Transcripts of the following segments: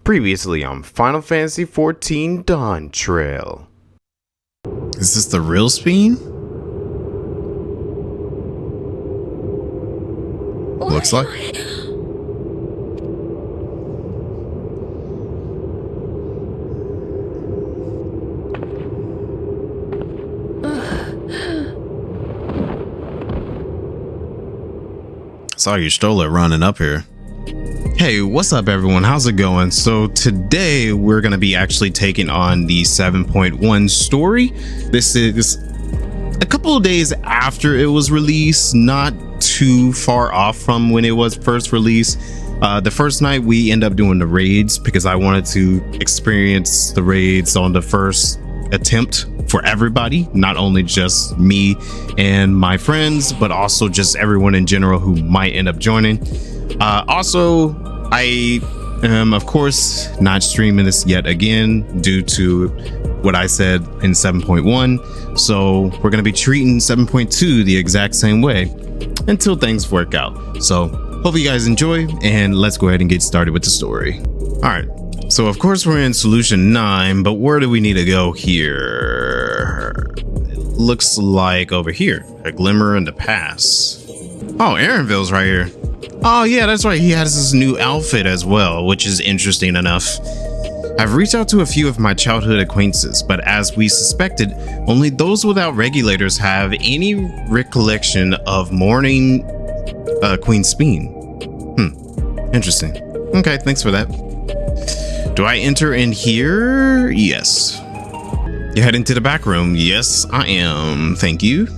Previously on Final Fantasy XIV DawnTrail. Is this the real Speen? Looks like. Saw your stroller running up here. Hey, what's up everyone? How's it going? So today we're going to be actually taking on the 7.1 story. This is a couple of days after it was released, not too far off from when it was first released. The first night we end up doing the raids because I wanted to experience the raids on the first attempt for everybody, not only just me and my friends, but also just everyone in general who might end up joining. Also, I am of course not streaming this yet again due to what I said in 7.1, so we're going to be treating 7.2 the exact same way until things work out. So hope you guys enjoy, and let's go ahead and get started with the story. All right, so of course we're in solution 9, but where do we need to go here? It looks like over here, a glimmer in the past. Oh, Aaronville's right here. Oh yeah, that's right, he has this new outfit as well, which is interesting enough. I've reached out to a few of my childhood acquaintances, but as we suspected, only those without regulators have any recollection of mourning Queen Speen. Interesting. Okay, thanks for that. Do I enter in here? Yes. You head into the back room? Yes, I am. Thank you.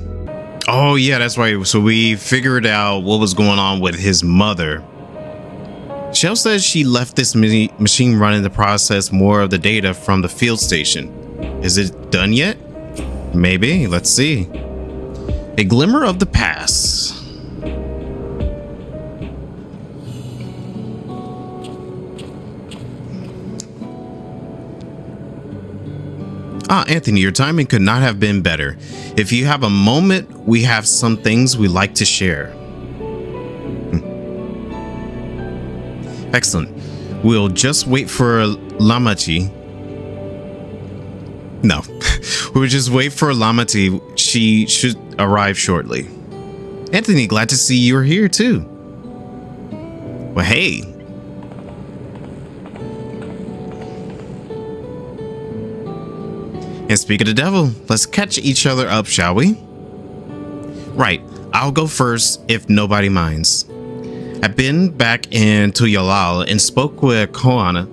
Oh yeah, that's right. So we figured out what was going on with his mother. Shell says she left this machine running to process more of the data from the field station. Is it done yet? Maybe. Let's see. A glimmer of the past. Anthony, your timing could not have been better. If you have a moment, we have some things we'd like to share. Excellent. We'll just wait for Lamet. No, we'll just wait for Lamet. She should arrive shortly. Anthony, glad to see you're here too. Well, hey. And speak of the devil, let's catch each other up, shall we? Right, I'll go first if nobody minds. I've been back in Tuyalal and spoke with Kona.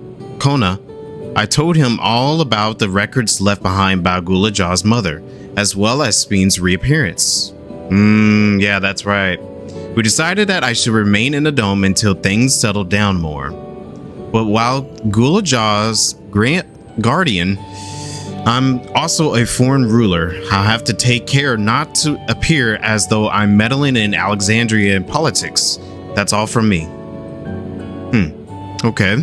I told him all about the records left behind by Gulajaw's mother, as well as Speen's reappearance. Yeah, that's right. We decided that I should remain in the dome until things settled down more. But while Gulajaw's guardian, I'm also a foreign ruler. I'll have to take care not to appear as though I'm meddling in Alexandrian politics. That's all from me. Okay.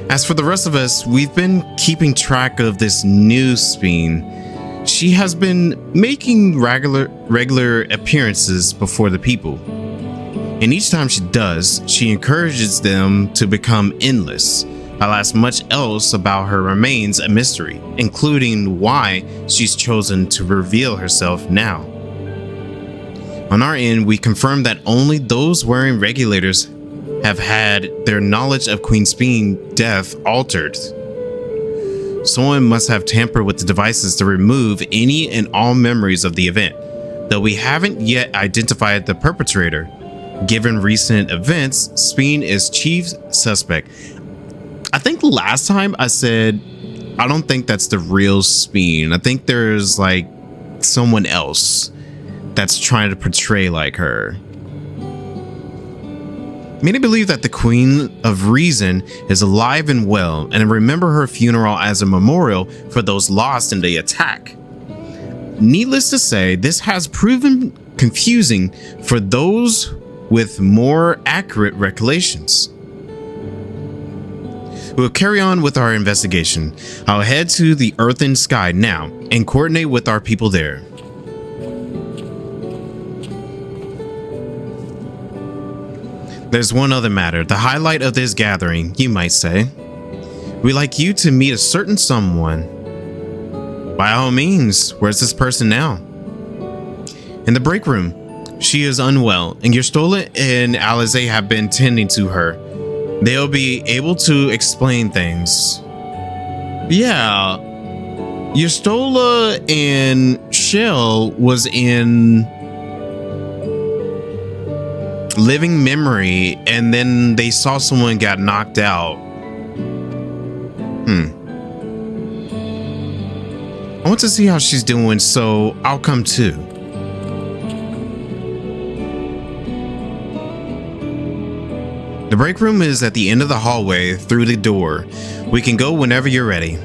As for the rest of us, we've been keeping track of this new Speen. She has been making regular appearances before the people. And each time she does, she encourages them to become endless. Alas, much else about her remains a mystery, including why she's chosen to reveal herself now. On our end, we confirm that only those wearing regulators have had their knowledge of Queen Speen's death altered. Someone must have tampered with the devices to remove any and all memories of the event, though we haven't yet identified the perpetrator. Given recent events, Speen is chief suspect. I think last time I said, I don't think that's the real Speen. I think there's like someone else that's trying to portray like her. Many believe that the Queen of Reason is alive and well, and remember her funeral as a memorial for those lost in the attack. Needless to say, this has proven confusing for those with more accurate recollections. We'll carry on with our investigation. I'll head to the Earth and Sky now and coordinate with our people there. There's one other matter, the highlight of this gathering, you might say. We'd like you to meet a certain someone. By all means, where's this person now? In the break room. She is unwell, and Yerstola and Alize have been tending to her. They'll be able to explain things. Yeah, Yerstola and Shell was in living memory, and then they saw someone got knocked out. I want to see how she's doing, so I'll come too. The break room is at the end of the hallway through the door. We can go whenever you're ready.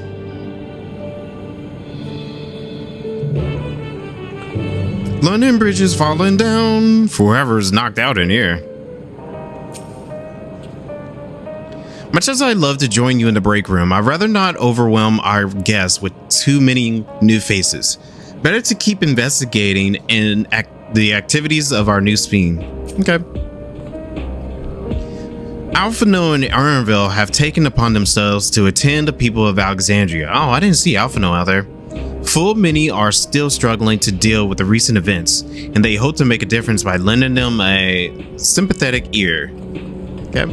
London Bridge is falling down. Whoever's knocked out in here. Much as I'd love to join you in the break room, I'd rather not overwhelm our guests with too many new faces. Better to keep investigating and the activities of our new Speen. Okay. Alphino and Urnville have taken upon themselves to attend the people of Alexandria. Oh, I didn't see Alphino out there. Full many are still struggling to deal with the recent events, and they hope to make a difference by lending them a sympathetic ear. Okay.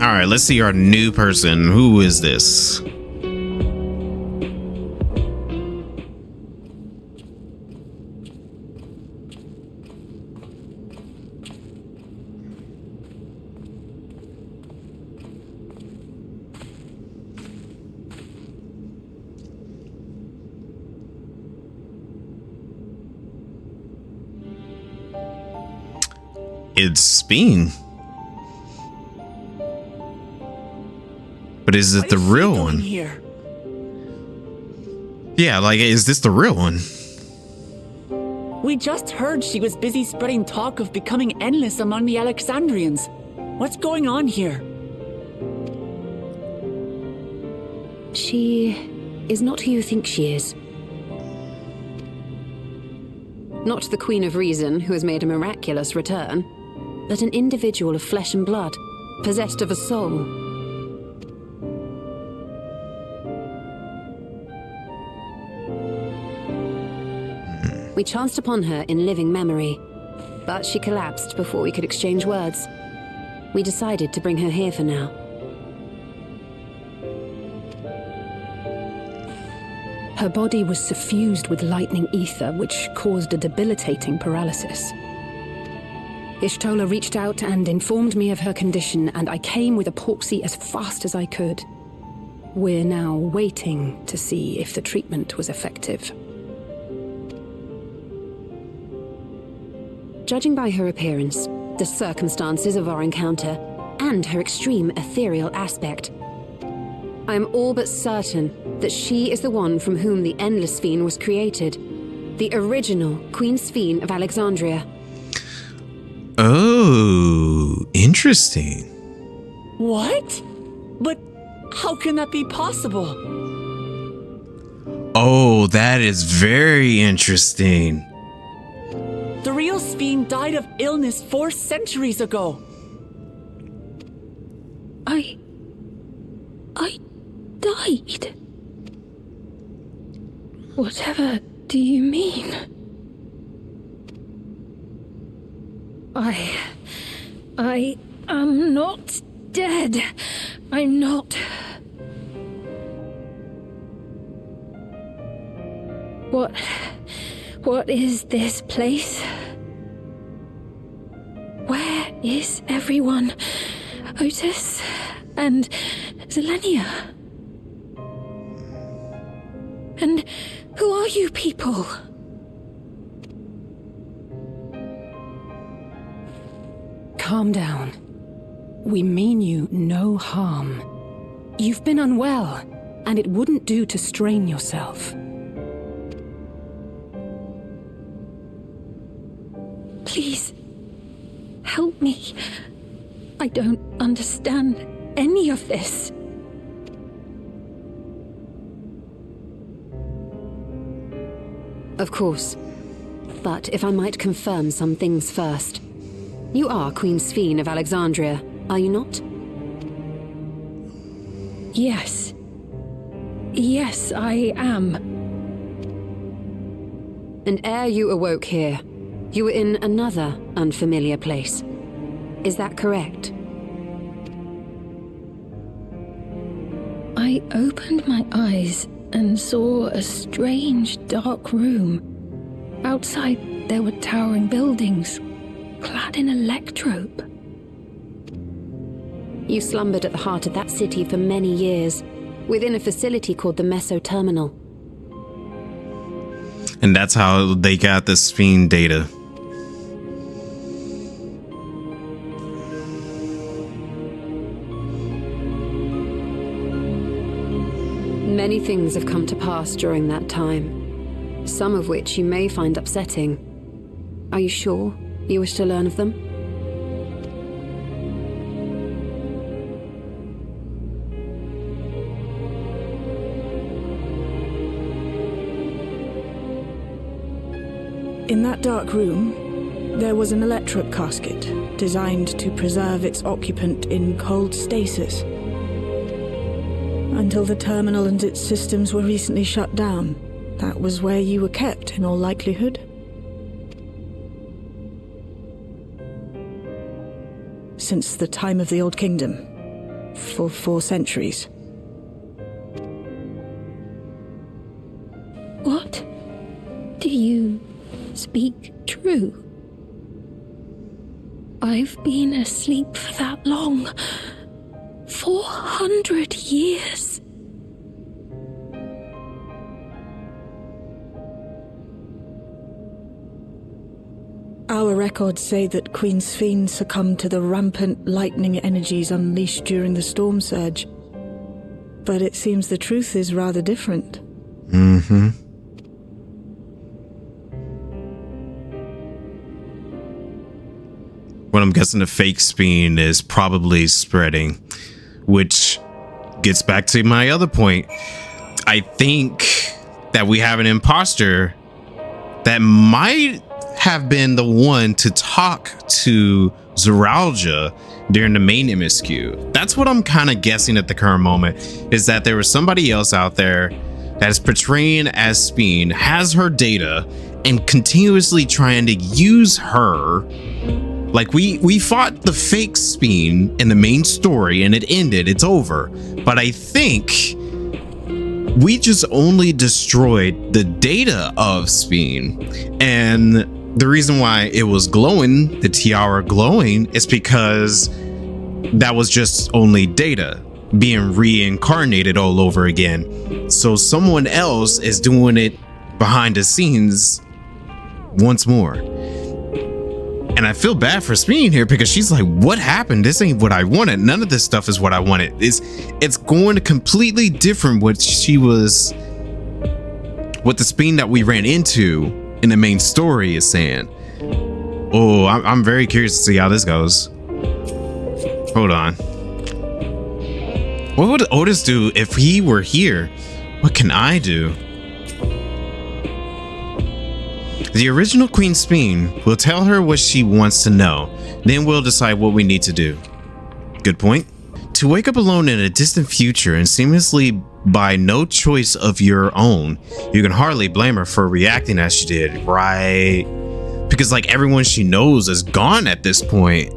All right, let's see our new person. Who is this? It's Speen. But is it the real one? Here? Yeah, like, is this the real one? We just heard she was busy spreading talk of becoming endless among the Alexandrians. What's going on here? She is not who you think she is. Not the Queen of Reason, who has made a miraculous return, but an individual of flesh and blood, possessed of a soul. We chanced upon her in living memory, but she collapsed before we could exchange words. We decided to bring her here for now. Her body was suffused with lightning ether, which caused a debilitating paralysis. Y'shtola reached out and informed me of her condition, and I came with a Porksy as fast as I could. We're now waiting to see if the treatment was effective. Judging by her appearance, the circumstances of our encounter, and her extreme ethereal aspect, I am all but certain that she is the one from whom the Endless Sphen was created. The original Queen Sphen of Alexandria. Oh, interesting. What? But how can that be possible? Oh, that is very interesting. The real Sphen died of illness 4 centuries ago. I died. Whatever do you mean? I am not dead. I'm not. What is this place? Where is everyone? Otis and Zelenia? And who are you people? Calm down. We mean you no harm. You've been unwell, and it wouldn't do to strain yourself. Please, help me. I don't understand any of this. Of course. But if I might confirm some things first. You are Queen Sphene of Alexandria, are you not? Yes. Yes, I am. And ere you awoke here, you were in another unfamiliar place. Is that correct? I opened my eyes and saw a strange, dark room. Outside, there were towering buildings, clad in electrope. You slumbered at the heart of that city for many years, within a facility called the Meso Terminal. And that's how they got the Sphene data. Many things have come to pass during that time, some of which you may find upsetting. Are you sure you wish to learn of them? In that dark room, there was an electric casket designed to preserve its occupant in cold stasis. Until the terminal and its systems were recently shut down, that was where you were kept in all likelihood. Since the time of the Old Kingdom, for 4 centuries. What? Do you speak true? I've been asleep for that long. 400 years. Our records say that Queen Sphene succumbed to the rampant lightning energies unleashed during the storm surge. But it seems the truth is rather different. Mm-hmm. What I'm guessing the fake Sphene is probably spreading, which gets back to my other point. I think that we have an imposter that might have been the one to talk to Zoralia during the main MSQ. That's what I'm kind of guessing at the current moment, is that there was somebody else out there that is portraying as Sphene, has her data, and continuously trying to use her. Like, we fought the fake Sphene in the main story and it ended, it's over. But I think we just only destroyed the data of Sphene. And the reason why it was glowing, the tiara glowing, is because that was just only data being reincarnated all over again. So someone else is doing it behind the scenes once more. And I feel bad for Sphene here because she's like, what happened? This ain't what I wanted. None of this stuff is what I wanted. It's going to completely different what she was, what the Sphene that we ran into in the main story is saying. Oh, I'm very curious to see how this goes. Hold on. What would Otis do if he were here? What can I do? The original Queen Sphene will tell her what she wants to know. Then we'll decide what we need to do. Good point. To wake up alone in a distant future and seamlessly by no choice of your own, you can hardly blame her for reacting as she did, right? Because like everyone she knows is gone at this point.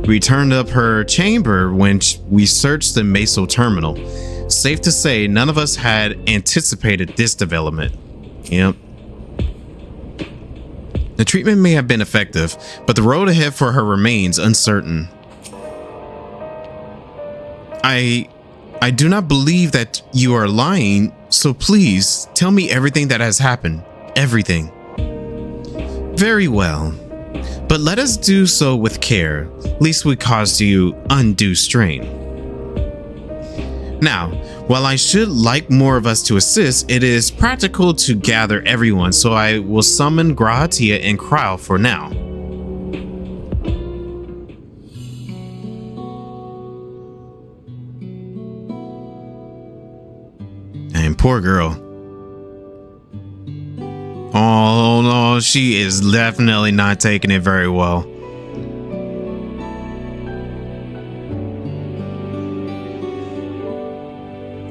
We turned up her chamber when we searched the Meso Terminal. Safe to say, none of us had anticipated this development. Yep. The treatment may have been effective, but the road ahead for her remains uncertain. I do not believe that you are lying, so please tell me everything that has happened. Everything. Very well. But let us do so with care, lest we cause you undue strain. Now, while I should like more of us to assist, it is practical to gather everyone, so I will summon Grahatia and Krile for now. And poor girl. Oh no, she is definitely not taking it very well.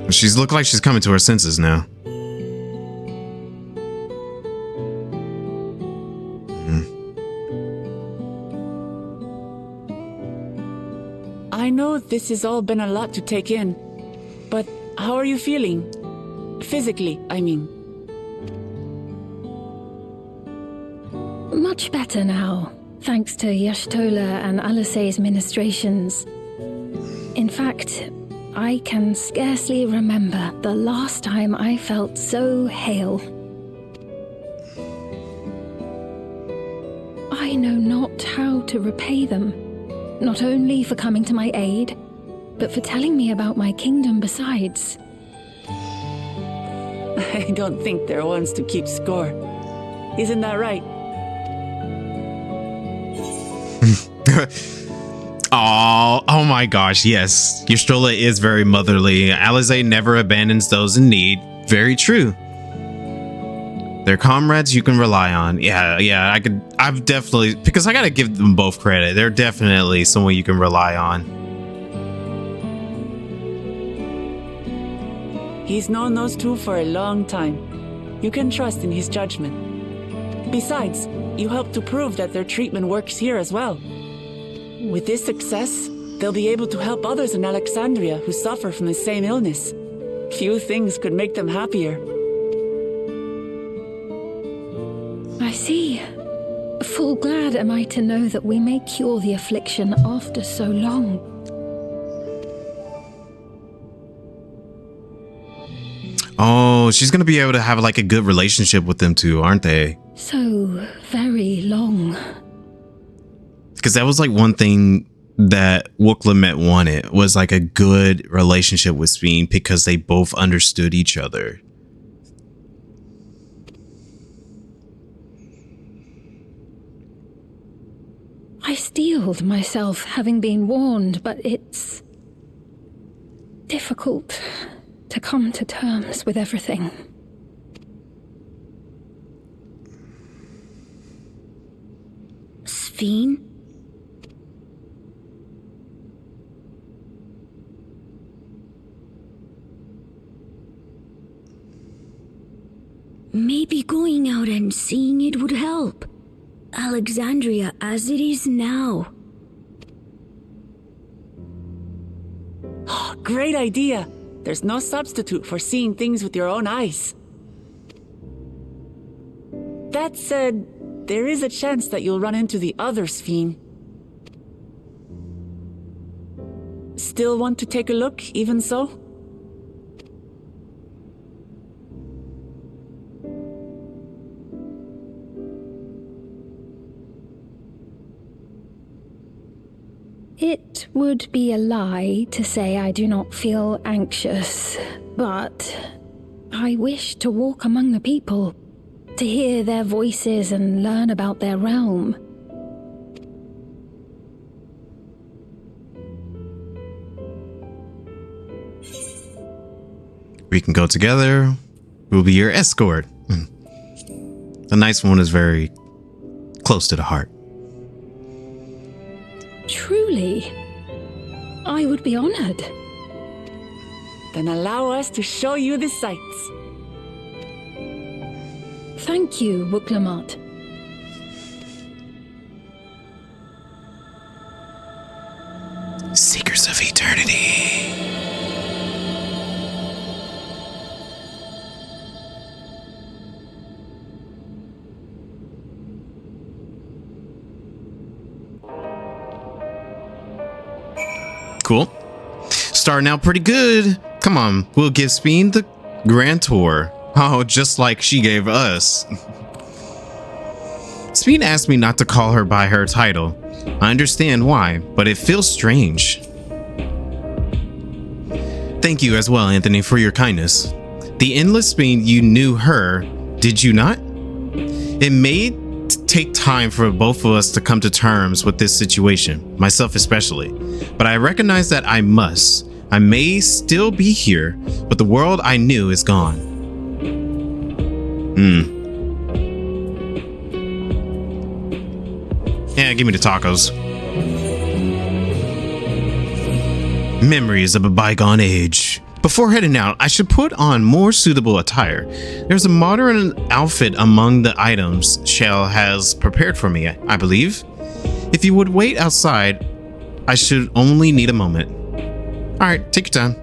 She's looked like she's coming to her senses now. I know this has all been a lot to take in, but how are you feeling? Physically, I mean. Much better now, thanks to Y'shtola and Alisei's ministrations. In fact, I can scarcely remember the last time I felt so hale. I know not how to repay them, not only for coming to my aid, but for telling me about my kingdom besides. I don't think they're ones to keep score. Isn't that right? Oh my gosh, yes. Y'shtola is very motherly. Alizé never abandons those in need. Very true. They're comrades you can rely on. Yeah, I've definitely, because I gotta give them both credit. They're definitely someone you can rely on. He's known those two for a long time. You can trust in his judgment. Besides, you helped to prove that their treatment works here as well. With this success, they'll be able to help others in Alexandria who suffer from the same illness. Few things could make them happier. I see. Full glad am I to know that we may cure the affliction after so long. Oh, she's gonna be able to have like a good relationship with them too, aren't they? So very long. Because that was like one thing that Wuk Lamet wanted, was like a good relationship with Sphene, because they both understood each other. I steeled myself, having been warned, but it's difficult to come to terms with everything. Sphene? Maybe going out and seeing it would help. Alexandria as it is now. Great idea! There's no substitute for seeing things with your own eyes. That said, there is a chance that you'll run into the other Sphene. Still want to take a look, even so? It would be a lie to say I do not feel anxious, but I wish to walk among the people, to hear their voices and learn about their realm. We can go together. We'll be your escort. The nice one is very close to the heart. Truly, I would be honored. Then allow us to show you the sights. Thank you, Wuk Lamet. Seekers of Eternity. Cool. Starting out pretty good. Come on, we'll give Sphene the grand tour. Oh, just like she gave us. Sphene asked me not to call her by her title. I understand why, but it feels strange. Thank you as well, Anthony, for your kindness. The Endless Sphene, you knew her, did you not? It may take time for both of us to come to terms with this situation, myself especially, but I recognize that I must. I may still be here, but the world I knew is gone. Yeah, give me the tacos. Memories of a bygone age. Before heading out, I should put on more suitable attire. There's a modern outfit among the items Shell has prepared for me, I believe. If you would wait outside, I should only need a moment. All right, take your time.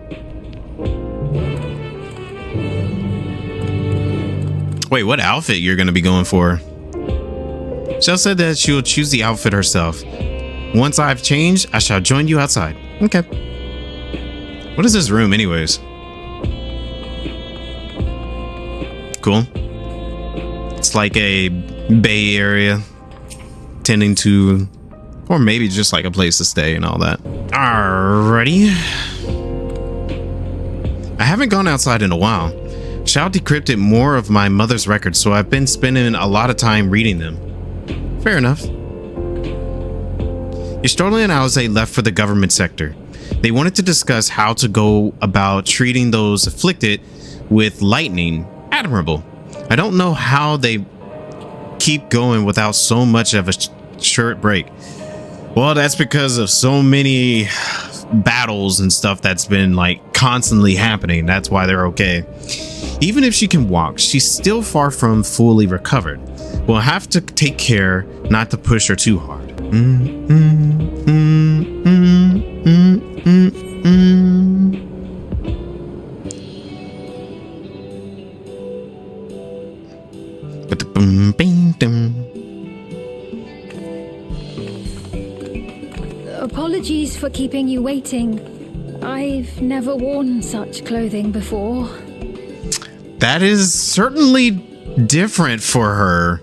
Wait, what outfit you're going to be going for? Shell said that she will choose the outfit herself. Once I've changed, I shall join you outside. Okay. What is this room anyways? Cool. It's like a bay area tending to, or maybe just like a place to stay and all that. Alrighty. I haven't gone outside in a while. Shao decrypted more of my mother's records, so I've been spending a lot of time reading them. Fair enough. Ystroli and Alize left for the government sector. They wanted to discuss how to go about treating those afflicted with lightning. Admirable. I don't know how they keep going without so much of a short break. Well, that's because of so many battles and stuff that's been like constantly happening. That's why they're okay. Even if she can walk, she's still far from fully recovered. We'll have to take care not to push her too hard. Apologies for keeping you waiting. I've never worn such clothing before. That is certainly different for her.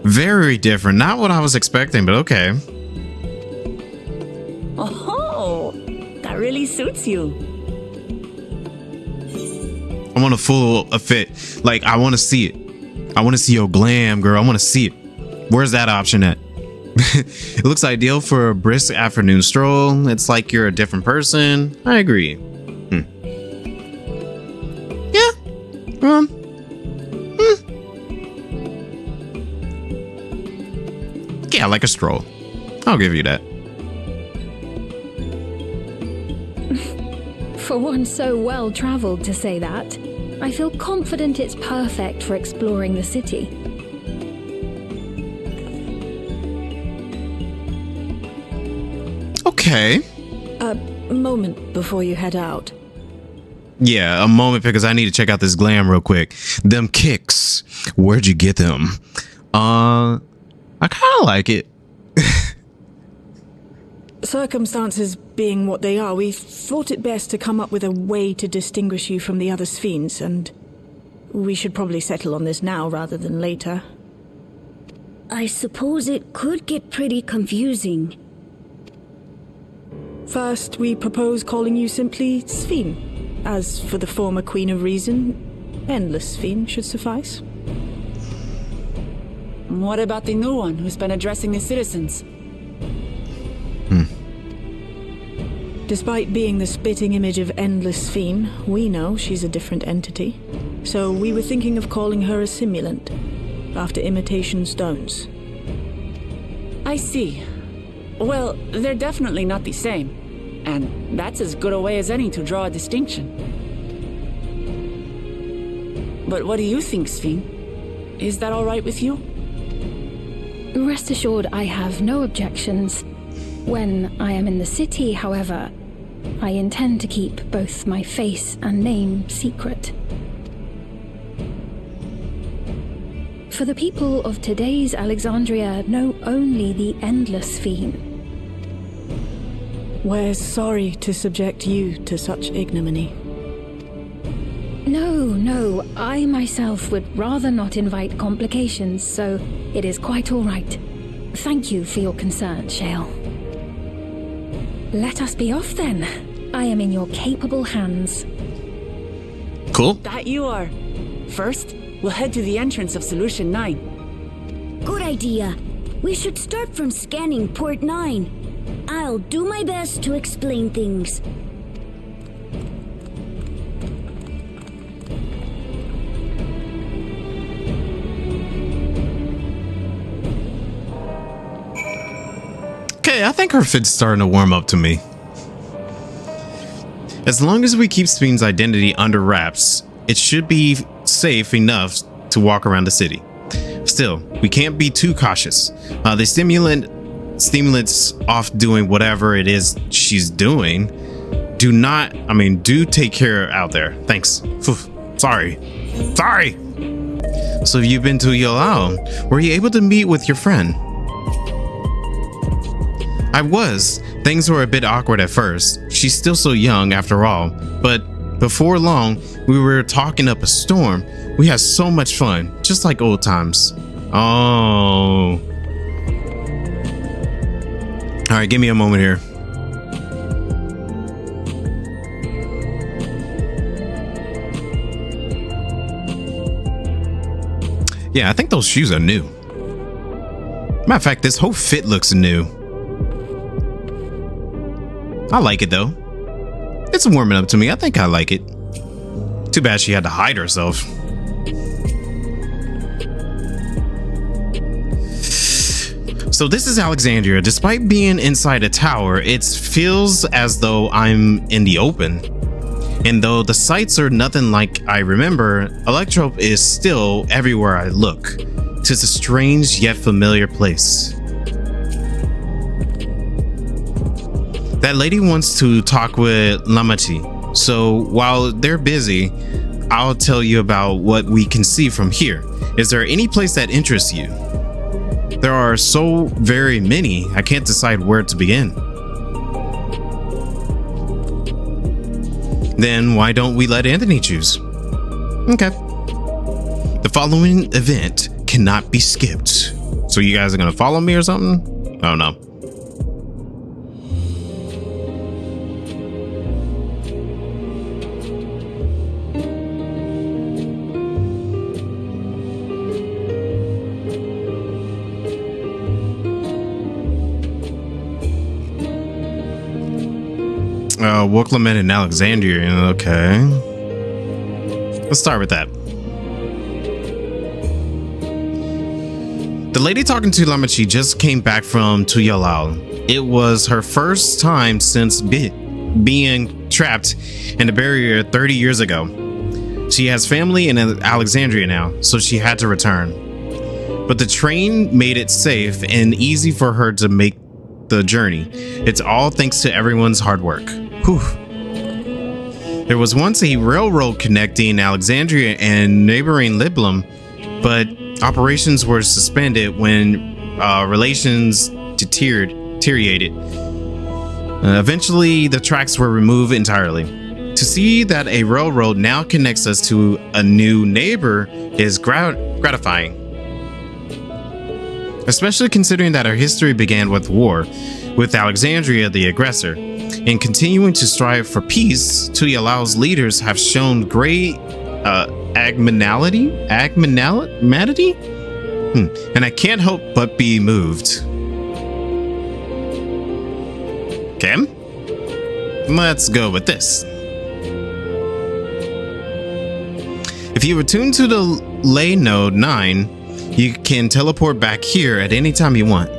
Very different. Not what I was expecting, but okay. Oh, that really suits you. I want a full fit. Like, I want to see it. I want to see your glam, girl. I want to see it. Where's that option at? It looks ideal for a brisk afternoon stroll. It's like you're a different person. I agree. Yeah. Yeah, like a stroll. I'll give you that. For one so well traveled to say that, I feel confident it's perfect for exploring the city. Okay. A moment before you head out. Yeah, a moment because I need to check out this glam real quick. Them kicks. Where'd you get them? I kind of like it. Circumstances being what they are, we thought it best to come up with a way to distinguish you from the other Sphenes, and we should probably settle on this now rather than later. I suppose it could get pretty confusing. First, we propose calling you simply Sphene. As for the former Queen of Reason, Endless Sphene should suffice. What about the new one who's been addressing the citizens? Despite being the spitting image of Endless Sphene, we know she's a different entity. So we were thinking of calling her a simulant, after imitation stones. I see. Well, they're definitely not the same. And that's as good a way as any to draw a distinction. But what do you think, Sphene? Is that all right with you? Rest assured, I have no objections. When I am in the city, however, I intend to keep both my face and name secret. For the people of today's Alexandria know only the Endless Sphene. We're sorry to subject you to such ignominy. No, I myself would rather not invite complications, so it is quite all right. Thank you for your concern, Shale. Let us be off then. I am in your capable hands. Cool. That you are. First, we'll head to the entrance of Solution 9. Good idea. We should start from scanning Port 9. I'll do my best to explain things. Yeah, I think her fit's starting to warm up to me. As long as we keep Speen's identity under wraps, it should be safe enough to walk around the city. Still, we can't be too cautious. The stimulant's off doing whatever it is she's doing. Do take care out there. Thanks. Phew, sorry. So you've been to Yolao. Were you able to meet with your friend? I was. Things were a bit awkward at first. She's still so young after all. But before long, we were talking up a storm. We had so much fun, just like old times. Oh. All right, give me a moment here. Yeah, I think those shoes are new. Matter of fact, this whole fit looks new. I like it though. It's warming up to me. I think I like it. Too bad she had to hide herself. So this is Alexandria. Despite being inside a tower, it feels as though I'm in the open. And though the sights are nothing like I remember, Electrope is still everywhere I look. 'Tis a strange yet familiar place. That lady wants to talk with Lamet, so while they're busy, I'll tell you about what we can see from here. Is there any place that interests you? There are so very many, I can't decide where to begin. Then why don't we let Anthony choose? Okay. The following event cannot be skipped. So you guys are gonna follow me or something? Oh no. Wuk Lamet in Alexandria. Okay. Let's start with that. The lady talking to Lamet just came back from Tuyalal. It was her first time since being trapped in the barrier 30 years ago. She has family in Alexandria now, so she had to return. But the train made it safe and easy for her to make the journey. It's all thanks to everyone's hard work. Whew. There was once a railroad connecting Alexandria and neighboring Liblum, but operations were suspended when relations deteriorated. Eventually, the tracks were removed entirely. To see that a railroad now connects us to a new neighbor is gratifying. Especially considering that our history began with war, with Alexandria the aggressor. In continuing to strive for peace, Tuyalao's leaders have shown great agmanality? And I can't help but be moved. Okay, let's go with this. If you return to the Ley Node 9, you can teleport back here at any time you want.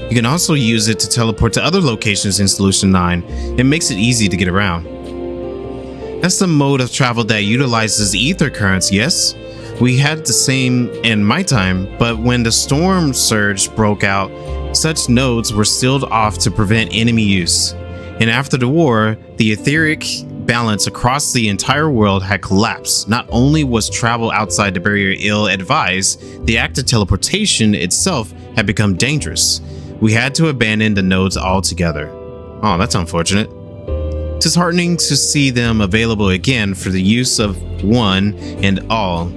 You can also use it to teleport to other locations in Solution 9. It makes it easy to get around. That's the mode of travel that utilizes ether currents, yes? We had the same in my time, but when the storm surge broke out, such nodes were sealed off to prevent enemy use. And after the war, the etheric balance across the entire world had collapsed. Not only was travel outside the barrier ill-advised, the act of teleportation itself had become dangerous. We had to abandon the nodes altogether. Oh, that's unfortunate. It's disheartening to see them available again for the use of one and all.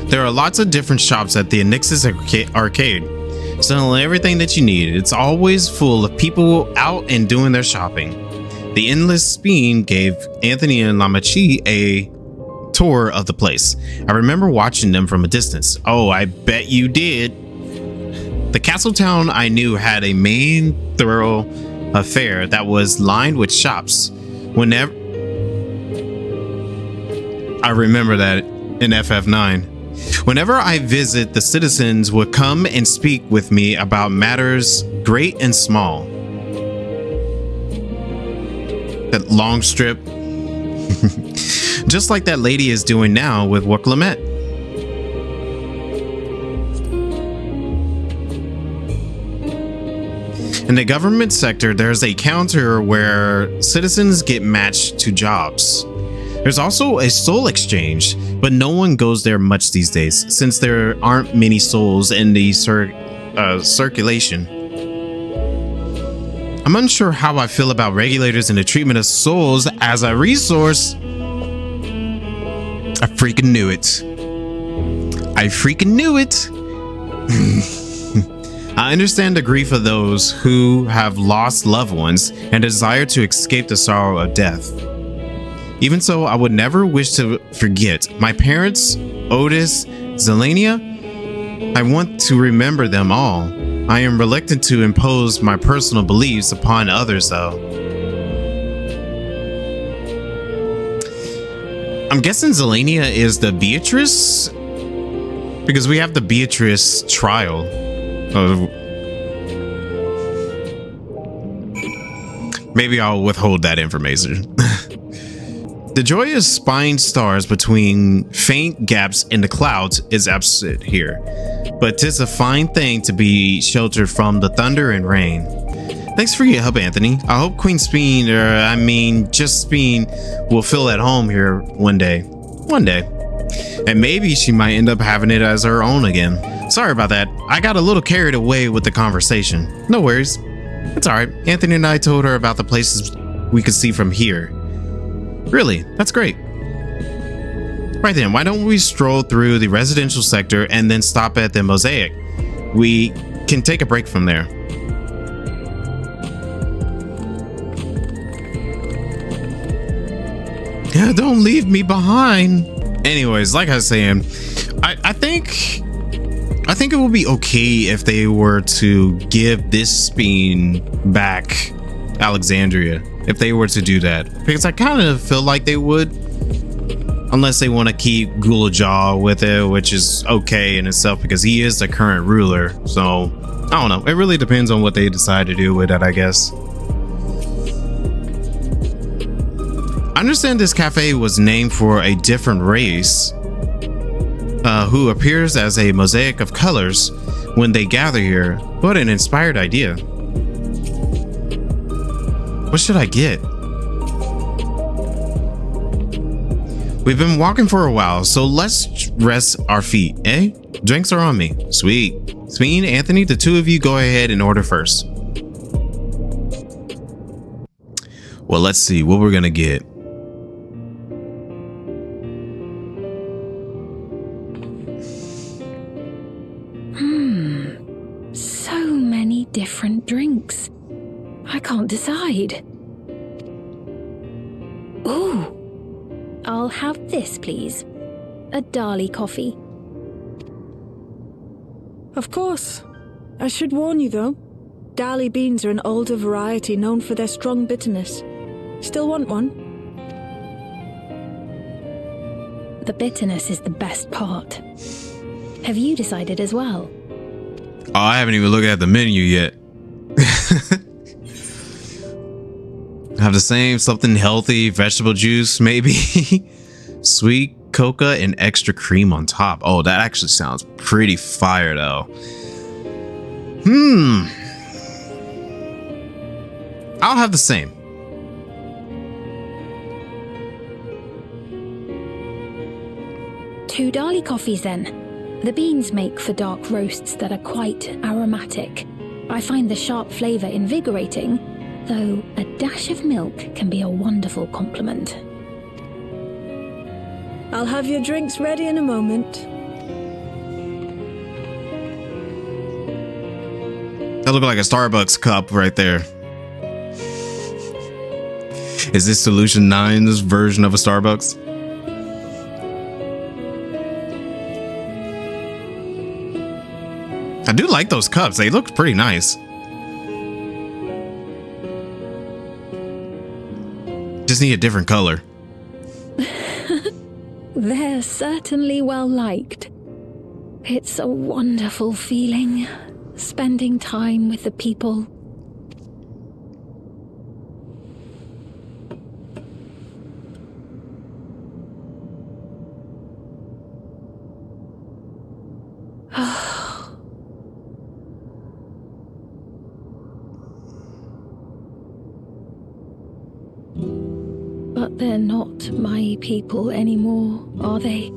There are lots of different shops at the Enix's arcade, selling everything that you need. It's always full of people out and doing their shopping. The endless Speen gave Anthony and Lamet a tour of the place. I remember watching them from a distance. Oh, I bet you did. The castle town I knew had a main thoroughfare that was lined with shops. I remember that in FF9. Whenever I visit, the citizens would come and speak with me about matters great and small. That long strip. Just like that lady is doing now with Wuk Lamet. In the government sector, there's a counter where citizens get matched to jobs. There's also a soul exchange, but no one goes there much these days since there aren't many souls in the circulation. I'm unsure how I feel about regulators and the treatment of souls as a resource. I freaking knew it. I freaking knew it. I understand the grief of those who have lost loved ones and desire to escape the sorrow of death. Even so, I would never wish to forget my parents, Otis, Zelenia. I want to remember them all. I am reluctant to impose my personal beliefs upon others, though. I'm guessing Zelenia is the Beatrice? Because we have the Beatrice trial. Maybe I'll withhold that information. The joy of spying stars between faint gaps in the clouds is absent here, but 'tis a fine thing to be sheltered from the thunder and rain. Thanks for your help, Anthony. I hope Queen Speen, just Speen, will feel at home here one day. One day. And maybe she might end up having it as her own again. Sorry about that. I got a little carried away with the conversation. No worries. It's alright. Anthony and I told her about the places we could see from here. Really? That's great. Right then, why don't we stroll through the residential sector and then stop at the mosaic? We can take a break from there. Yeah, don't leave me behind. Anyways, like I was saying, I think it would be okay if they were to give this Speen back Alexandria, if they were to do that, because I kind of feel like they would, unless they want to keep Gulajaw with it, which is okay in itself because he is the current ruler. So I don't know, it really depends on what they decide to do with it, I guess. I understand this cafe was named for a different race who appears as a mosaic of colors when they gather here. What an inspired idea. What should I get? We've been walking for a while, so let's rest our feet, eh? Drinks are on me. Sweet. Speen, Anthony, the two of you go ahead and order first. Well, let's see what we're gonna get. So many different drinks. I can't decide. Ooh. I'll have this, please. A Dali coffee. Of course. I should warn you, though. Dali beans are an older variety known for their strong bitterness. Still want one? The bitterness is the best part. Have you decided as well? Oh, I haven't even looked at the menu yet. Have the same, something healthy, vegetable juice, maybe. Sweet coca and extra cream on top. Oh, that actually sounds pretty fire though. I'll have the same. Two Dali coffees then. The beans make for dark roasts that are quite aromatic. I find the sharp flavor invigorating, though a dash of milk can be a wonderful complement. I'll have your drinks ready in a moment. That looked like a Starbucks cup right there. Is this Solution 9's version of a Starbucks? I do like those cups. They look pretty nice. Just need a different color. they're certainly well liked. It's a wonderful feeling, spending time with the people. But they're not my people anymore, are they?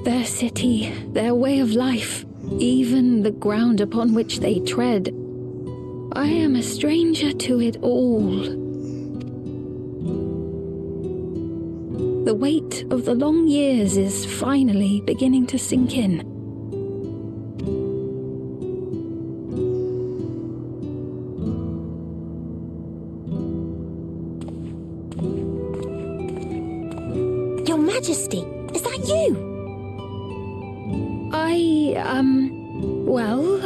Their city, their way of life, even the ground upon which they tread. I am a stranger to it all. The weight of the long years is finally beginning to sink in. Your Majesty, is that you? Well,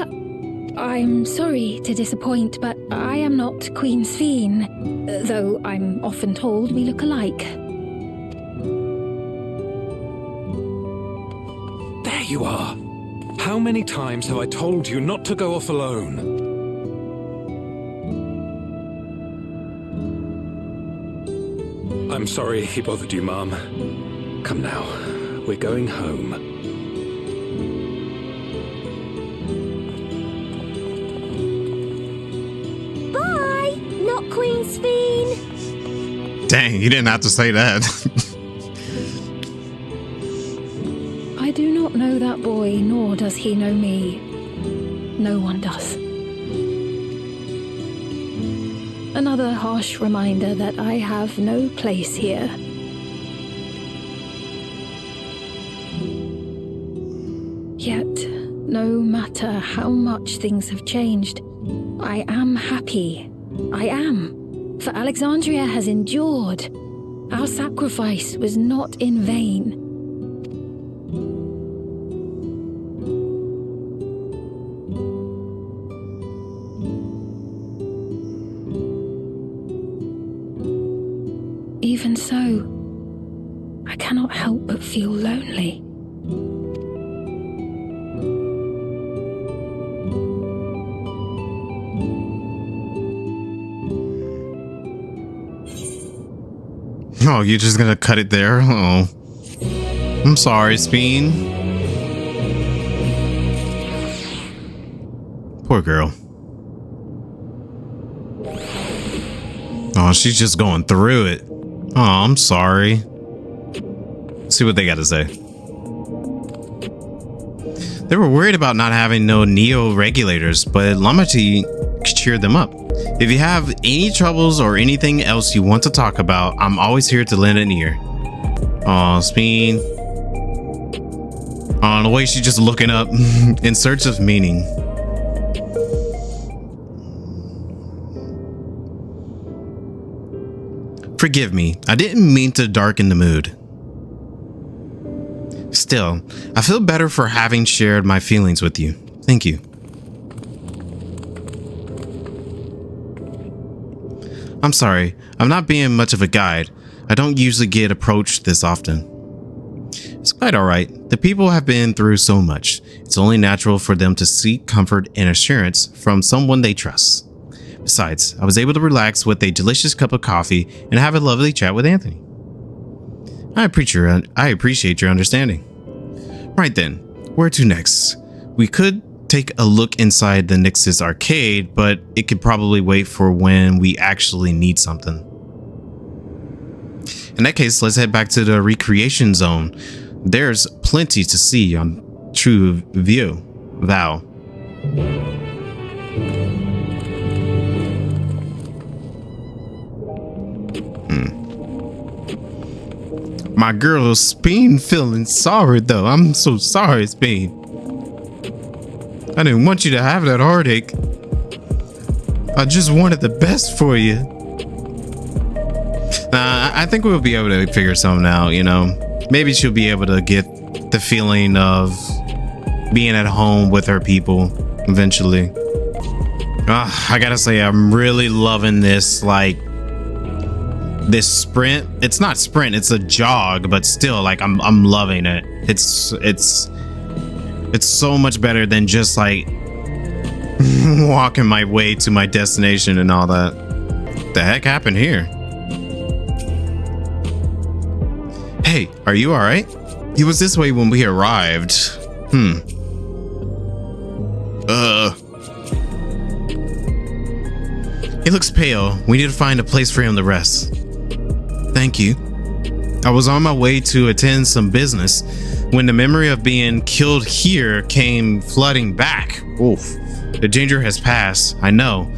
I'm sorry to disappoint, but I am not Queen Sphene, though I'm often told we look alike. There you are. How many times have I told you not to go off alone? I'm sorry he bothered you, Mom. Come now, we're going home. Bye, not Queen Sphene. Dang, you didn't have to say that. I do not know that boy, nor does he know me. No one does. Another harsh reminder that I have no place here. Yet, no matter how much things have changed, I am happy. I am. For Alexandria has endured. Our sacrifice was not in vain. Even so, I cannot help but feel lonely. Oh, you're just gonna cut it there? Oh. I'm sorry, Sphene. Poor girl. Oh, she's just going through it. Oh, I'm sorry. Let's see what they got to say. They were worried about not having no Neo regulators, but Lamet cheered them up. If you have any troubles or anything else you want to talk about, I'm always here to lend an ear. Aw, Sphene. Oh, the way she's just looking up in search of meaning. Forgive me, I didn't mean to darken the mood. Still, I feel better for having shared my feelings with you. Thank you. I'm sorry, I'm not being much of a guide. I don't usually get approached this often. It's quite alright. The people have been through so much. It's only natural for them to seek comfort and assurance from someone they trust. Besides, I was able to relax with a delicious cup of coffee and have a lovely chat with Anthony. I appreciate your understanding. Right then, where to next? We could take a look inside the Nyx's arcade, but it could probably wait for when we actually need something. In that case, let's head back to the recreation zone. There's plenty to see on True View. Vow. My girl Sphene feeling sorry though. I'm so sorry, Sphene. I didn't want you to have that heartache. I just wanted the best for you. I think we'll be able to figure something out, you know. Maybe she'll be able to get the feeling of being at home with her people eventually. I gotta say, I'm really loving this, like, this sprint. It's not sprint, it's a jog, but still, like, I'm loving it. It's so much better than just like walking my way to my destination and all that. The heck happened here? Hey, are you all right? He was this way when we arrived. He looks pale. We need to find a place for him to rest. Thank you. I was on my way to attend some business when the memory of being killed here came flooding back. Oof. The danger has passed, I know,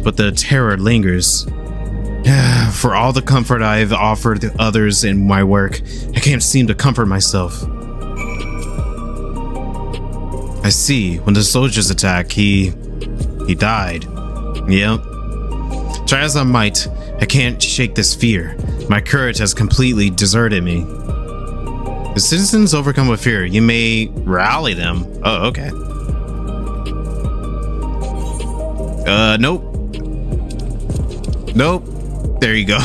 but the terror lingers. For all the comfort I've offered to others in my work, I can't seem to comfort myself. I see. When the soldiers attacked, he died. Yep. Try as I might, I can't shake this fear. My courage has completely deserted me. If citizens overcome with fear, you may rally them. Oh, okay. Nope. Nope. There you go.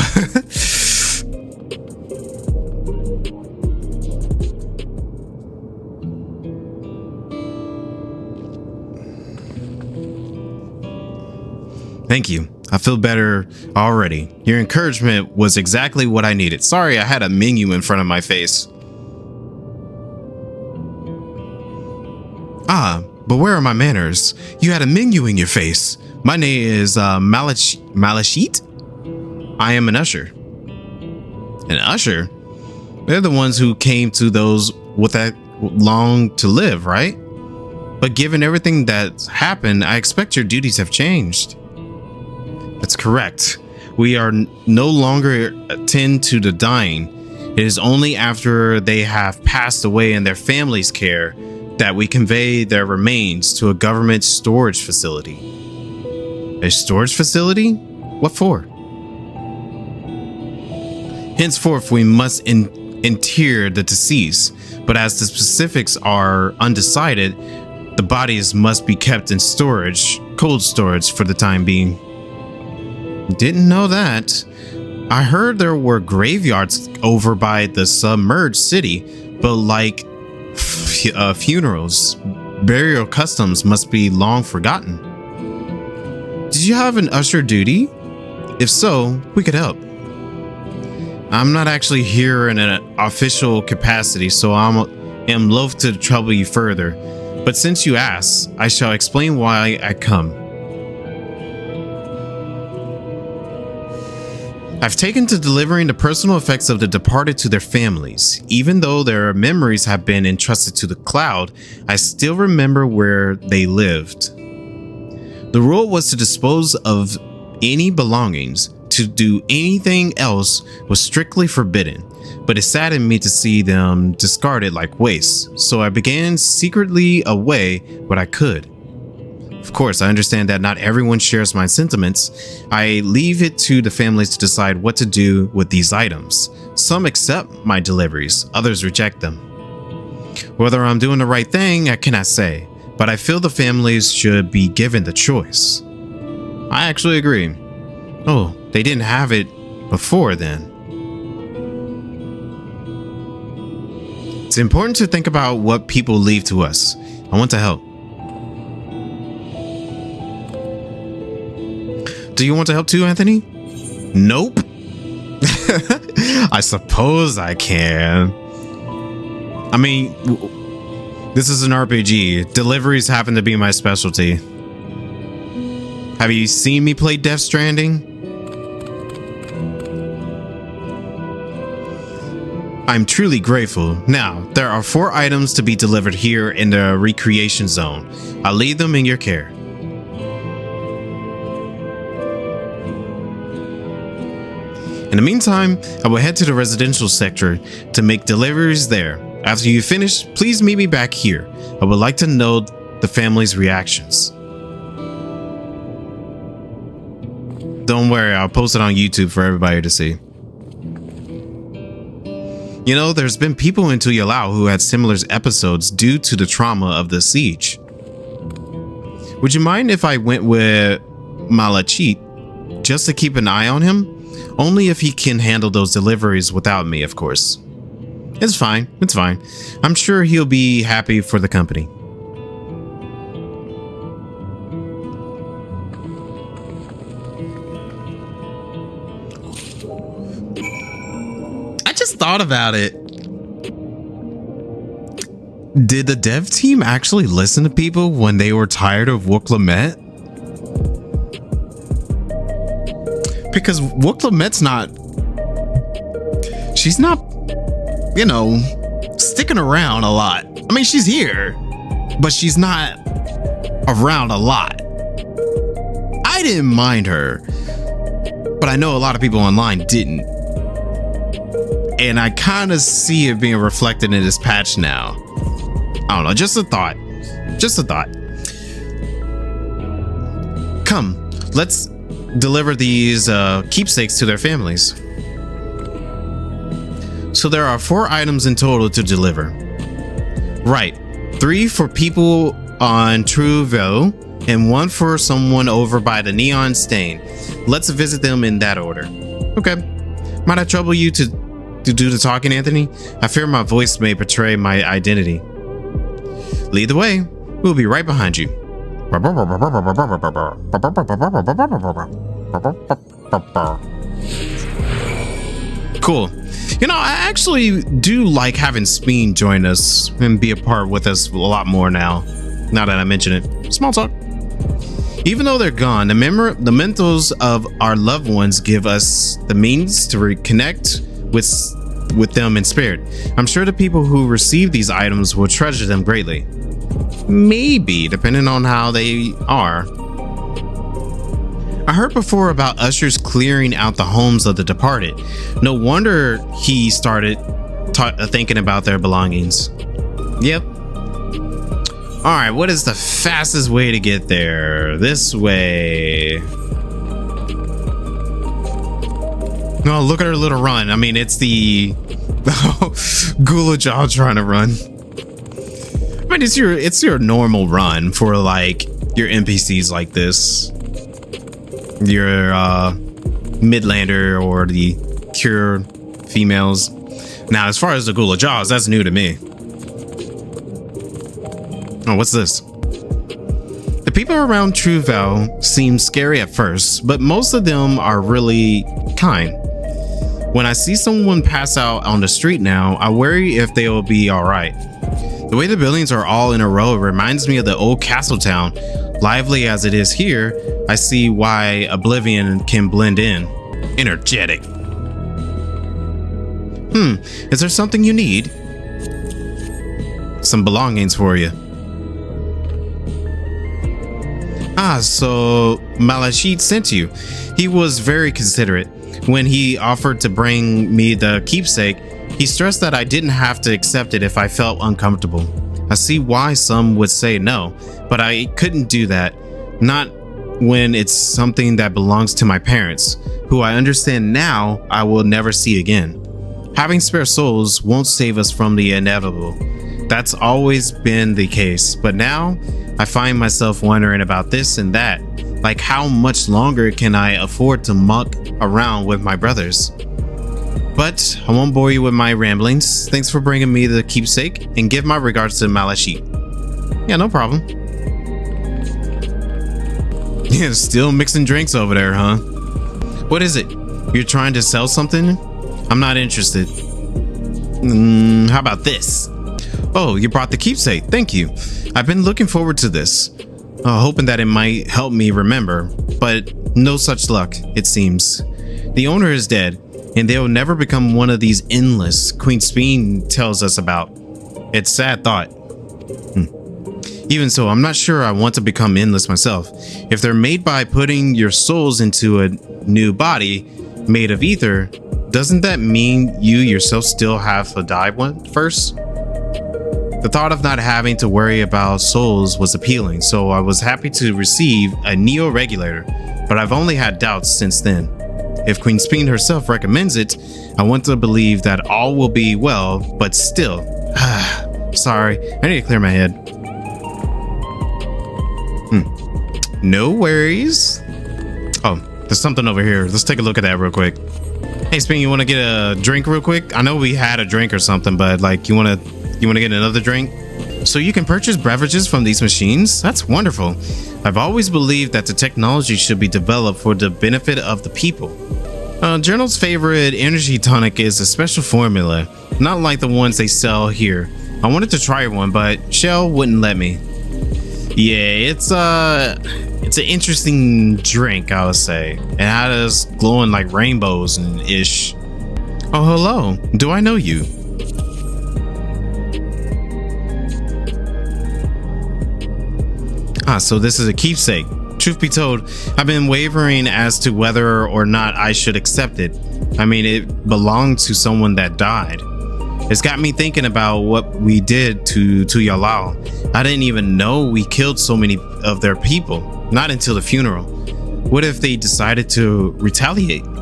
Thank you. I feel better already. Your encouragement was exactly what I needed. Sorry, I had a menu in front of my face. Ah, but where are my manners? You had a menu in your face. My name is Malachit. I am an usher. An usher? They're the ones who came to those with that long to live, right? But given everything that's happened, I expect your duties have changed. That's correct. We are no longer attend to the dying. It is only after they have passed away in their family's care that we convey their remains to a government storage facility. A storage facility? What for? Henceforth, we must inter the deceased, but as the specifics are undecided, the bodies must be kept in storage, cold storage for the time being. Didn't know that. I heard there were graveyards over by the submerged city, but like funerals, burial customs must be long forgotten. Did you have an usher duty? If so, we could help. I'm not actually here in an official capacity, so I am loath to trouble you further. But since you asked, I shall explain why I come. I've taken to delivering the personal effects of the departed to their families. Even though their memories have been entrusted to the cloud, I still remember where they lived. The rule was to dispose of any belongings. To do anything else was strictly forbidden, but it saddened me to see them discarded like waste, so I began secretly away what I could. Of course, I understand that not everyone shares my sentiments. I leave it to the families to decide what to do with these items. Some accept my deliveries, others reject them. Whether I'm doing the right thing, I cannot say, but I feel the families should be given the choice. I actually agree. Oh, they didn't have it before then. It's important to think about what people leave to us. I want to help. Do you want to help too, Anthony? Nope. I suppose I can. I mean, this is an RPG. Deliveries happen to be my specialty. Have you seen me play Death Stranding? I'm truly grateful. Now, there are 4 items to be delivered here in the recreation zone. I'll leave them in your care. In the meantime, I will head to the residential sector to make deliveries there. After you finish, please meet me back here. I would like to know the family's reactions. Don't worry, I'll post it on YouTube for everybody to see. You know, there's been people in Tuyalau who had similar episodes due to the trauma of the siege. Would you mind if I went with Malachit just to keep an eye on him? Only if he can handle those deliveries without me, of course. It's fine. It's fine. I'm sure he'll be happy for the company. I just thought about it. Did the dev team actually listen to people when they were tired of Wuk Lamet? Because Wuk Lamet's not... She's not, you know, sticking around a lot. I mean, she's here, but she's not around a lot. I didn't mind her, but I know a lot of people online didn't. And I kind of see it being reflected in this patch now. I don't know, just a thought. Just a thought. Come, let's deliver these keepsakes to their families. So there are 4 items in total to deliver. Right, 3 for people on Trueville and 1 for someone over by the Neon Stain. Let's visit them in that order. Okay. Might I trouble you to do the talking, Anthony? I fear my voice may betray my identity. Lead the way. We'll be right behind you. Cool. You know, I actually do like having Speen join us and be a part with us a lot more now that I mention it. Small talk. Even though they're gone, the mementos of our loved ones give us the means to reconnect with them in spirit. I'm sure the people who receive these items will treasure them greatly. Maybe, depending on how they are. I heard before about ushers clearing out the homes of the departed. No wonder he started thinking about their belongings. Yep. All right, what is the fastest way to get there? This way. No, look at her little run. I mean, it's the Gula Jaw trying to run. I mean, it's your normal run for like your NPCs like this. Your Midlander or the Cure females. Now, as far as the Gula Jaws, that's new to me. Oh, what's this? The people around Trueville seem scary at first, but most of them are really kind. When I see someone pass out on the street now, I worry if they will be all right. The way the buildings are all in a row reminds me of the old castle town. Lively as it is here, I see why Oblivion can blend in. Energetic. Is there something you need? Some belongings for you. So Malachit sent you. He was very considerate. When he offered to bring me the keepsake, he stressed that I didn't have to accept it if I felt uncomfortable. I see why some would say no, but I couldn't do that. Not when it's something that belongs to my parents, who I understand now I will never see again. Having spare souls won't save us from the inevitable. That's always been the case, but now I find myself wondering about this and that. Like, how much longer can I afford to muck around with my brothers? But I won't bore you with my ramblings. Thanks for bringing me the keepsake, and give my regards to Malachit. Yeah, no problem. Yeah, still mixing drinks over there, huh? What is it? You're trying to sell something? I'm not interested. How about this? Oh, you brought the keepsake. Thank you. I've been looking forward to this. Hoping that it might help me remember, but no such luck, it seems. The owner is dead, and they'll never become one of these endless Queen Speen tells us about. It's a sad thought. Even so, I'm not sure I want to become endless myself. If they're made by putting your souls into a new body made of ether, doesn't that mean you yourself still have to die first? The thought of not having to worry about souls was appealing, so I was happy to receive a neo-regulator, but I've only had doubts since then. If Queen Speen herself recommends it, I want to believe that all will be well, but still. Sorry, I need to clear my head. No worries. Oh, There's something over here. Let's take a look at that real quick. Hey, Spin, you want to get a drink real quick? I know we had a drink or something, but like, you want to get another drink? So you can purchase beverages from these machines? That's wonderful. I've always believed that the technology should be developed for the benefit of the people. Journal's favorite energy tonic is a special formula, not like the ones they sell here. I wanted to try one, but Shell wouldn't let me. Yeah, it's an interesting drink, I would say. It had us glowing like rainbows and ish. Oh, hello. Do I know you? Ah, so this is a keepsake. Truth be told, I've been wavering as to whether or not I should accept it. I mean, it belonged to someone that died. It's got me thinking about what we did to Yalal. I didn't even know we killed so many of their people, not until the funeral. What if they decided to retaliate? Wuk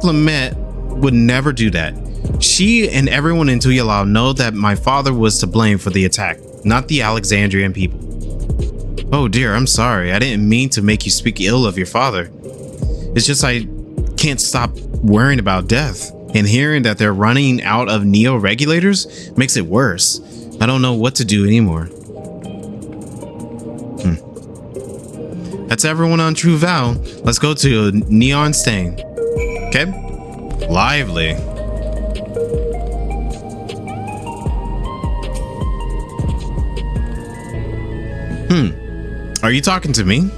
Lamet would never do that. She and everyone in Yalal know that my father was to blame for the attack, not the Alexandrian people. Oh dear, I'm sorry. I didn't mean to make you speak ill of your father. It's just I can't stop worrying about death, and hearing that they're running out of neo-regulators makes it worse. I don't know what to do anymore. That's everyone on True Vow. Let's go to Neon Stain. Okay? Lively. Are you talking to me?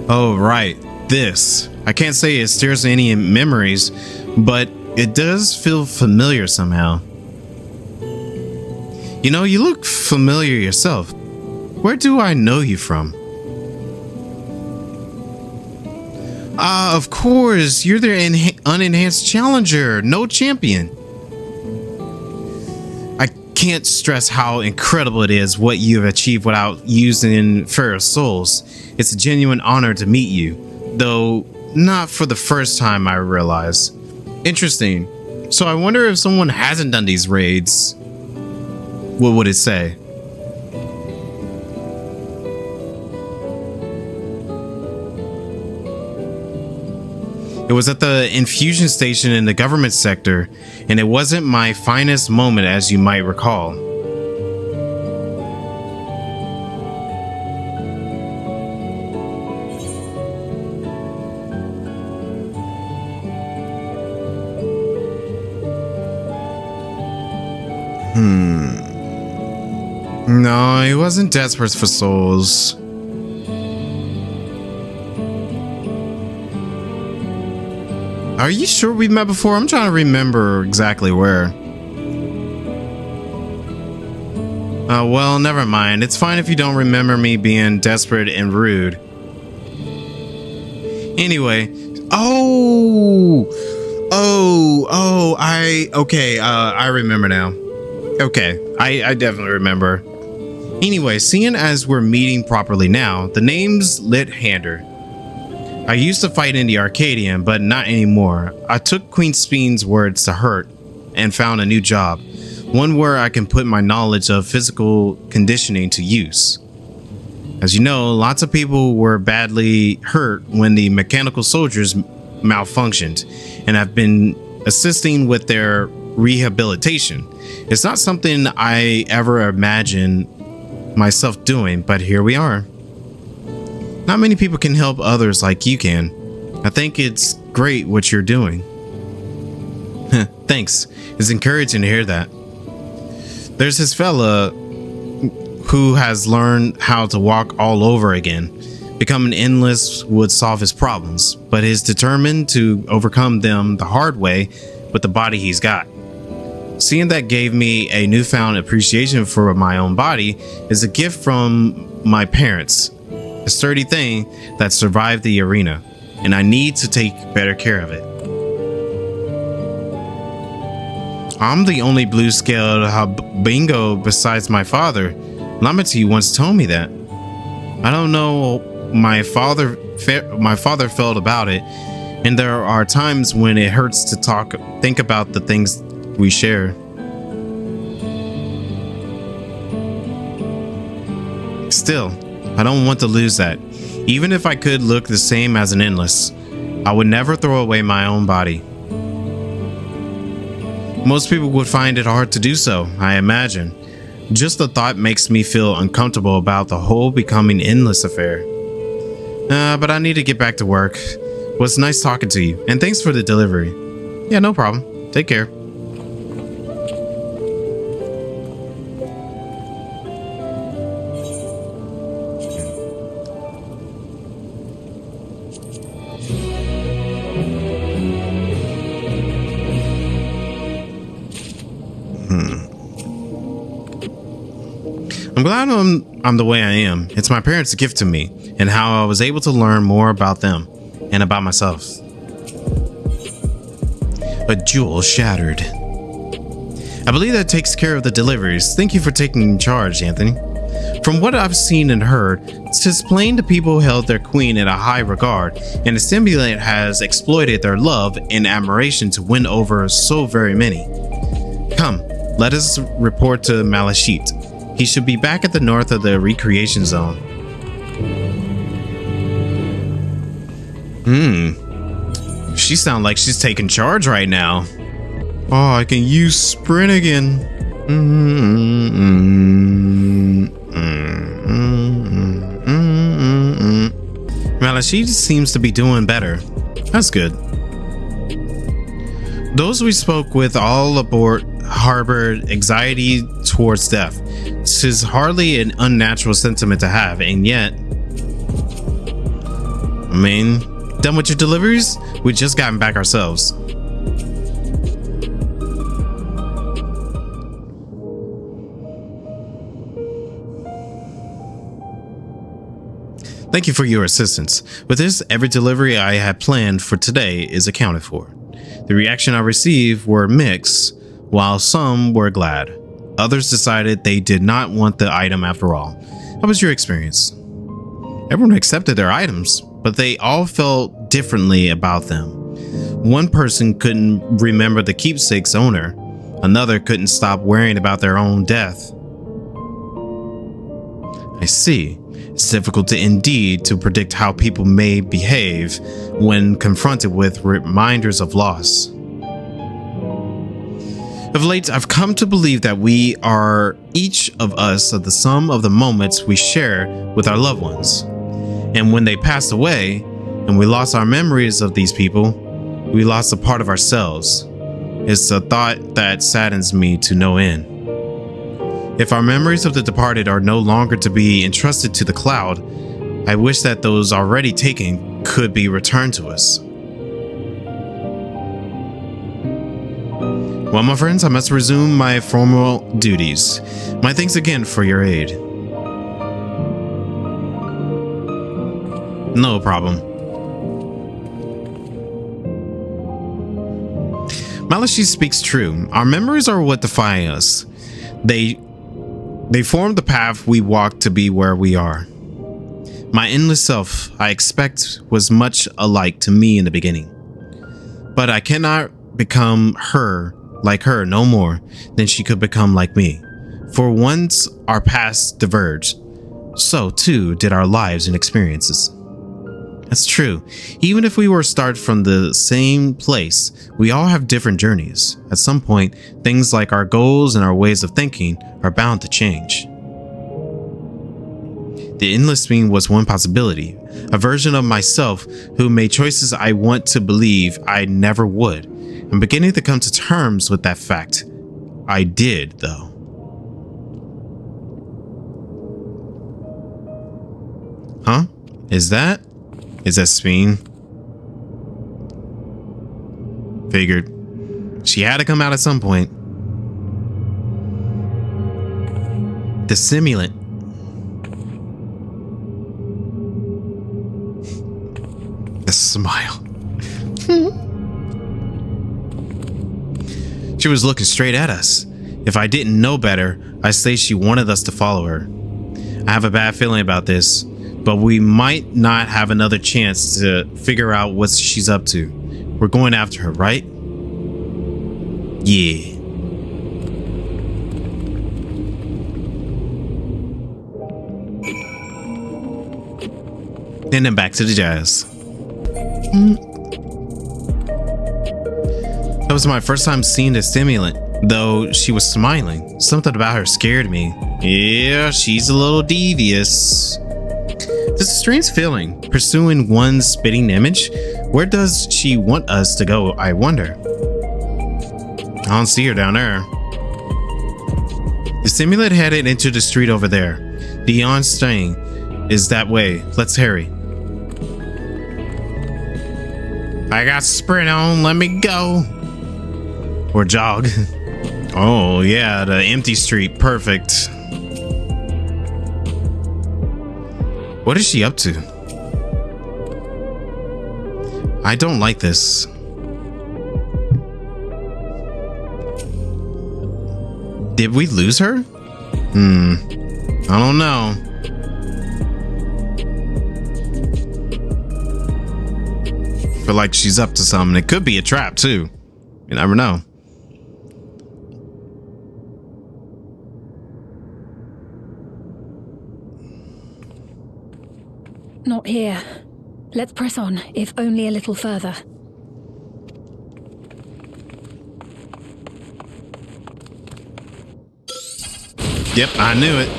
Oh, right. This. I can't say it stirs any memories, but it does feel familiar somehow. You know, you look familiar yourself. Where do I know you from? Ah, of course. You're the unenhanced challenger. No champion. I can't stress how incredible it is what you've achieved without using Ferrous Souls. It's a genuine honor to meet you, though not for the first time, I realize. Interesting. So I wonder if someone hasn't done these raids, what would it say? It was at the infusion station in the government sector, and it wasn't my finest moment, as you might recall. No, he wasn't desperate for souls. Are you sure we met before? I'm trying to remember exactly where. Well, never mind. It's fine if you don't remember me being desperate and rude. Anyway. Okay, I remember now. Okay, I definitely remember. Anyway, seeing as we're meeting properly now, the name's Lit-Hander. I used to fight in the Arcadian, but not anymore. I took Queen Speen's words to heart and found a new job, one where I can put my knowledge of physical conditioning to use. As you know, lots of people were badly hurt when the mechanical soldiers malfunctioned, and I've been assisting with their rehabilitation. It's not something I ever imagined myself doing, but here we are. Not many people can help others like you can. I think it's great what you're doing. Thanks. It's encouraging to hear that. There's this fella who has learned how to walk all over again. Becoming endless would solve his problems, but is determined to overcome them the hard way with the body he's got. Seeing that gave me a newfound appreciation for my own body is a gift from my parents. A sturdy thing that survived the arena, and I need to take better care of it. I'm the only blue-scaled bingo besides my father. Lamet once told me that. I don't know my father felt about it, and there are times when it hurts to think about the things we share. Still, I don't want to lose that. Even if I could look the same as an endless, I would never throw away my own body. Most people would find it hard to do so, I imagine. Just the thought makes me feel uncomfortable about the whole becoming endless affair. But I need to get back to work. It was nice talking to you, and thanks for the delivery. Yeah, no problem. Take care. I'm glad I'm the way I am. It's my parents' gift to me, and how I was able to learn more about them and about myself. A jewel shattered. I believe that takes care of the deliveries. Thank you for taking charge, Anthony. From what I've seen and heard, it's plain the people held their queen in a high regard, and the stimulant has exploited their love and admiration to win over so very many. Come, let us report to Malashit. He should be back at the north of the recreation zone. She sounds like she's taking charge right now. Oh, I can use sprint again. Malashit seems to be doing better. That's good. Those we spoke with all aboard harbored anxiety towards death. This is hardly an unnatural sentiment to have, and yet, I mean, done with your deliveries? We just gotten back ourselves. Thank you for your assistance. With this, every delivery I had planned for today is accounted for. The reaction I received were mixed, while some were glad. Others decided they did not want the item after all. How was your experience? Everyone accepted their items, but they all felt differently about them. One person couldn't remember the keepsake's owner. Another couldn't stop worrying about their own death. I see. It's difficult indeed to predict how people may behave when confronted with reminders of loss. Of late, I've come to believe that we are each of us the sum of the moments we share with our loved ones. And when they passed away and we lost our memories of these people, we lost a part of ourselves. It's a thought that saddens me to no end. If our memories of the departed are no longer to be entrusted to the cloud, I wish that those already taken could be returned to us. Well, my friends, I must resume my formal duties. My thanks again for your aid. No problem. Malashit speaks true. Our memories are what define us. They form the path we walk to be where we are. My endless self, I expect, was much alike to me in the beginning. But I cannot become her like her no more than she could become like me. For once our paths diverged, so too did our lives and experiences. That's true. Even if we were start from the same place, we all have different journeys. At some point, things like our goals and our ways of thinking are bound to change. The endless being was one possibility, a version of myself who made choices I want to believe I never would. I'm beginning to come to terms with that fact. I did, though. Huh? Is that Speen? Figured. She had to come out at some point. The simulant. The smile. She was looking straight at us. If I didn't know better, I'd say she wanted us to follow her. I have a bad feeling about this. but we might not have another chance to figure out what she's up to. We're going after her, right? Yeah. And then back to the jazz. That was my first time seeing the stimulant, though she was smiling. Something about her scared me. Yeah, she's a little devious. It's a strange feeling, pursuing one spitting image. Where does she want us to go, I wonder? I don't see her down there. The stimulant headed into the street over there. The Dawnservent is that way. Let's hurry. I got sprint on, let me go. Or jog. Oh yeah, the empty street, perfect. What is she up to? I don't like this. Did we lose her? I don't know. Feel like she's up to something. It could be a trap too. You never know. Not here. Let's press on, if only a little further. Yep, I knew it.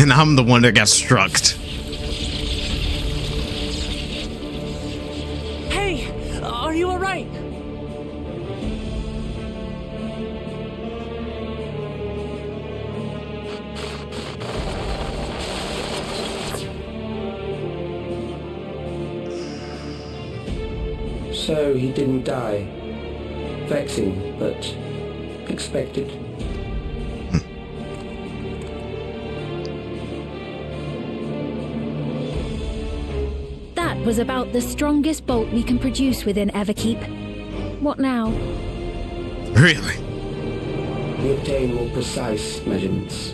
And I'm the one that got struck. Hey, are you alright? So he didn't die. Vexing, but expected. That was about the strongest bolt we can produce within Everkeep. What now? Really? We obtain more precise measurements.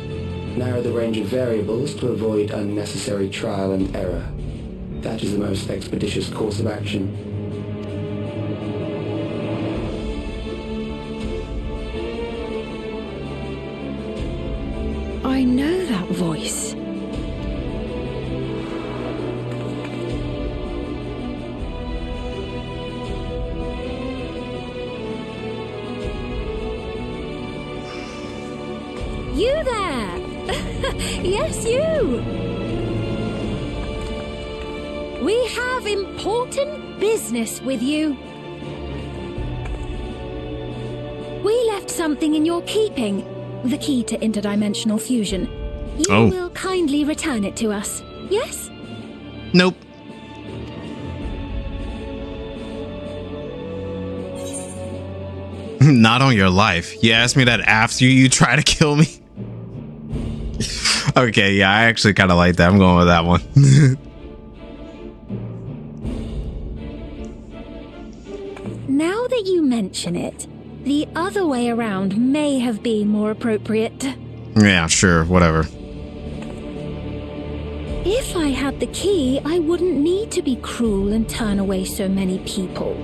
Narrow the range of variables to avoid unnecessary trial and error. That is the most expeditious course of action. I know that voice. You there! Yes, you! We have important business with you. We left something in your keeping. The key to interdimensional fusion. You will kindly return it to us, yes? Nope. Not on your life. You asked me that after you try to kill me? Okay, yeah, I actually kind of like that. I'm going with that one. Now that you mention it, the other way around may have been more appropriate. Yeah, sure, whatever. If I had the key, I wouldn't need to be cruel and turn away so many people.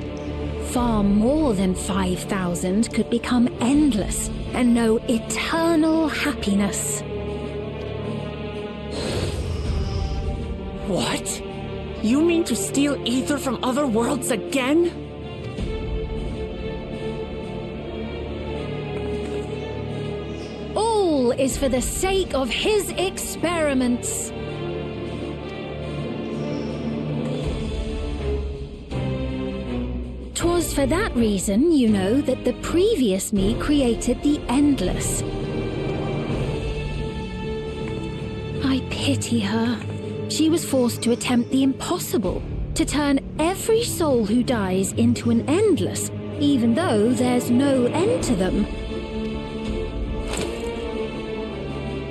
Far more than 5,000 could become endless and know eternal happiness. What? You mean to steal ether from other worlds again? All is for the sake of his experiments. Twas for that reason, you know, that the previous me created the Endless. I pity her. She was forced to attempt the impossible, to turn every soul who dies into an Endless, even though there's no end to them.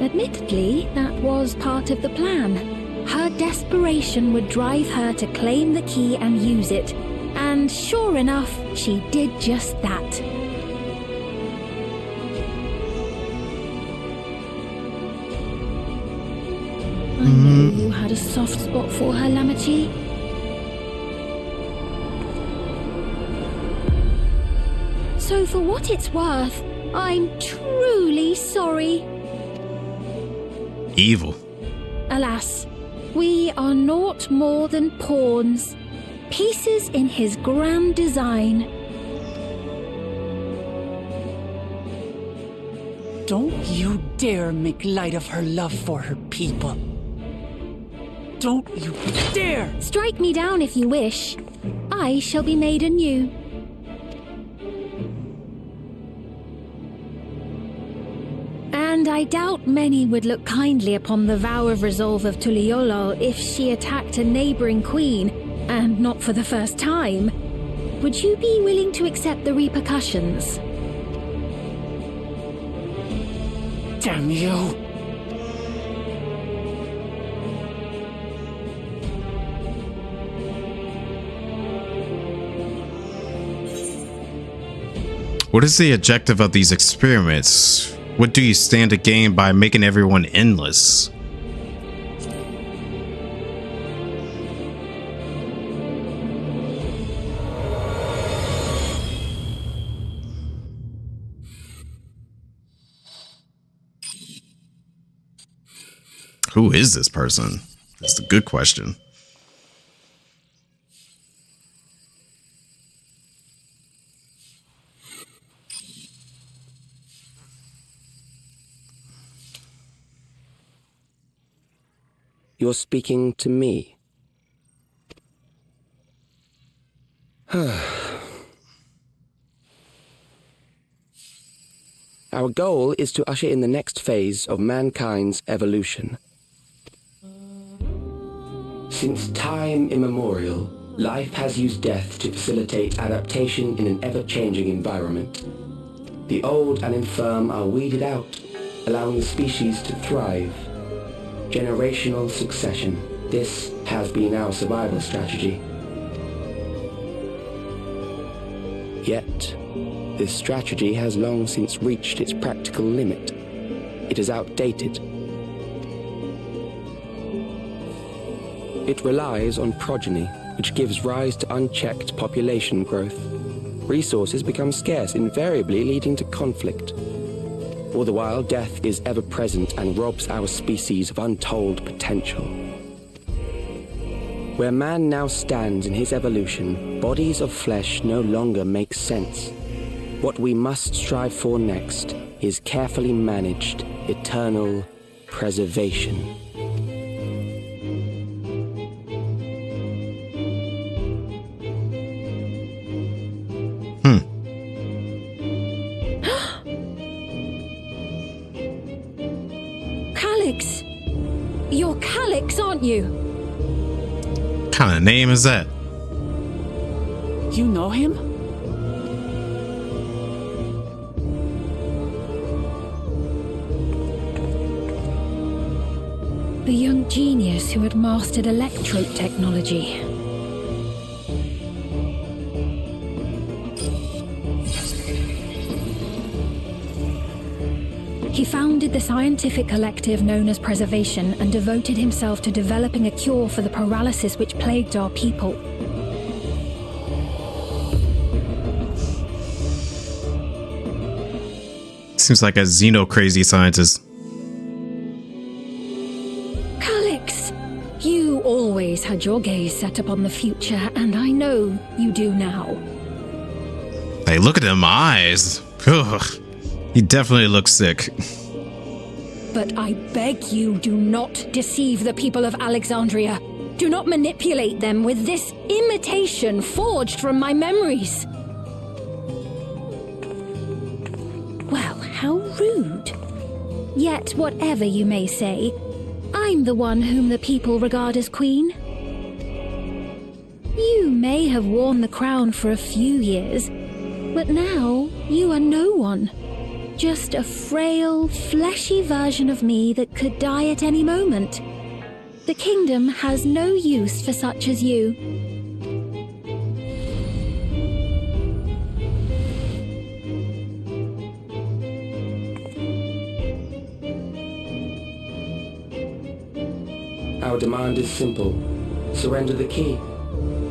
Admittedly, that was part of the plan. Her desperation would drive her to claim the key and use it. And sure enough, she did just that. I know you had a soft spot for her, Lamety. So for what it's worth, I'm truly sorry. Evil. Alas, we are naught more than pawns, pieces in his grand design. Don't you dare make light of her love for her people. Don't you dare! Strike me down if you wish. I shall be made anew. And I doubt many would look kindly upon the vow of resolve of Tuliolol if she attacked a neighboring queen, and not for the first time. Would you be willing to accept the repercussions? Damn you! What is the objective of these experiments? What do you stand to gain by making everyone endless? Who is this person? That's a good question. You're speaking to me. Our goal is to usher in the next phase of mankind's evolution. Since time immemorial, life has used death to facilitate adaptation in an ever-changing environment. The old and infirm are weeded out, allowing the species to thrive. Generational succession. This has been our survival strategy. Yet, this strategy has long since reached its practical limit. It is outdated. It relies on progeny, which gives rise to unchecked population growth. Resources become scarce, invariably leading to conflict. All the while, death is ever present and robs our species of untold potential. Where man now stands in his evolution, bodies of flesh no longer make sense. What we must strive for next is carefully managed, eternal preservation. You're Calyx, aren't you? What kind of name is that? You know him? The young genius who had mastered electrope technology. He founded the scientific collective known as Preservation and devoted himself to developing a cure for the paralysis which plagued our people. Seems like a xeno-crazy scientist. Calyx, you always had your gaze set upon the future, and I know you do now. Hey, look at them eyes. Ugh. He definitely looks sick. But I beg you, do not deceive the people of Alexandria. Do not manipulate them with this imitation forged from my memories. Well, how rude. Yet, whatever you may say, I'm the one whom the people regard as queen. You may have worn the crown for a few years, but now you are no one. Just a frail, fleshy version of me that could die at any moment. The kingdom has no use for such as you. Our demand is simple. Surrender the key.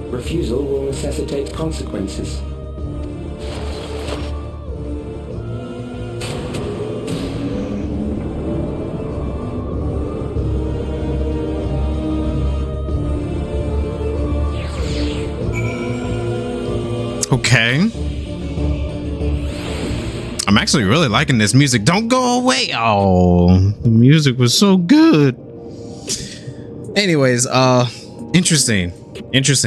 Refusal will necessitate consequences. Okay. I'm actually really liking this music. Don't go away. Oh, the music was so good. Anyways, interesting.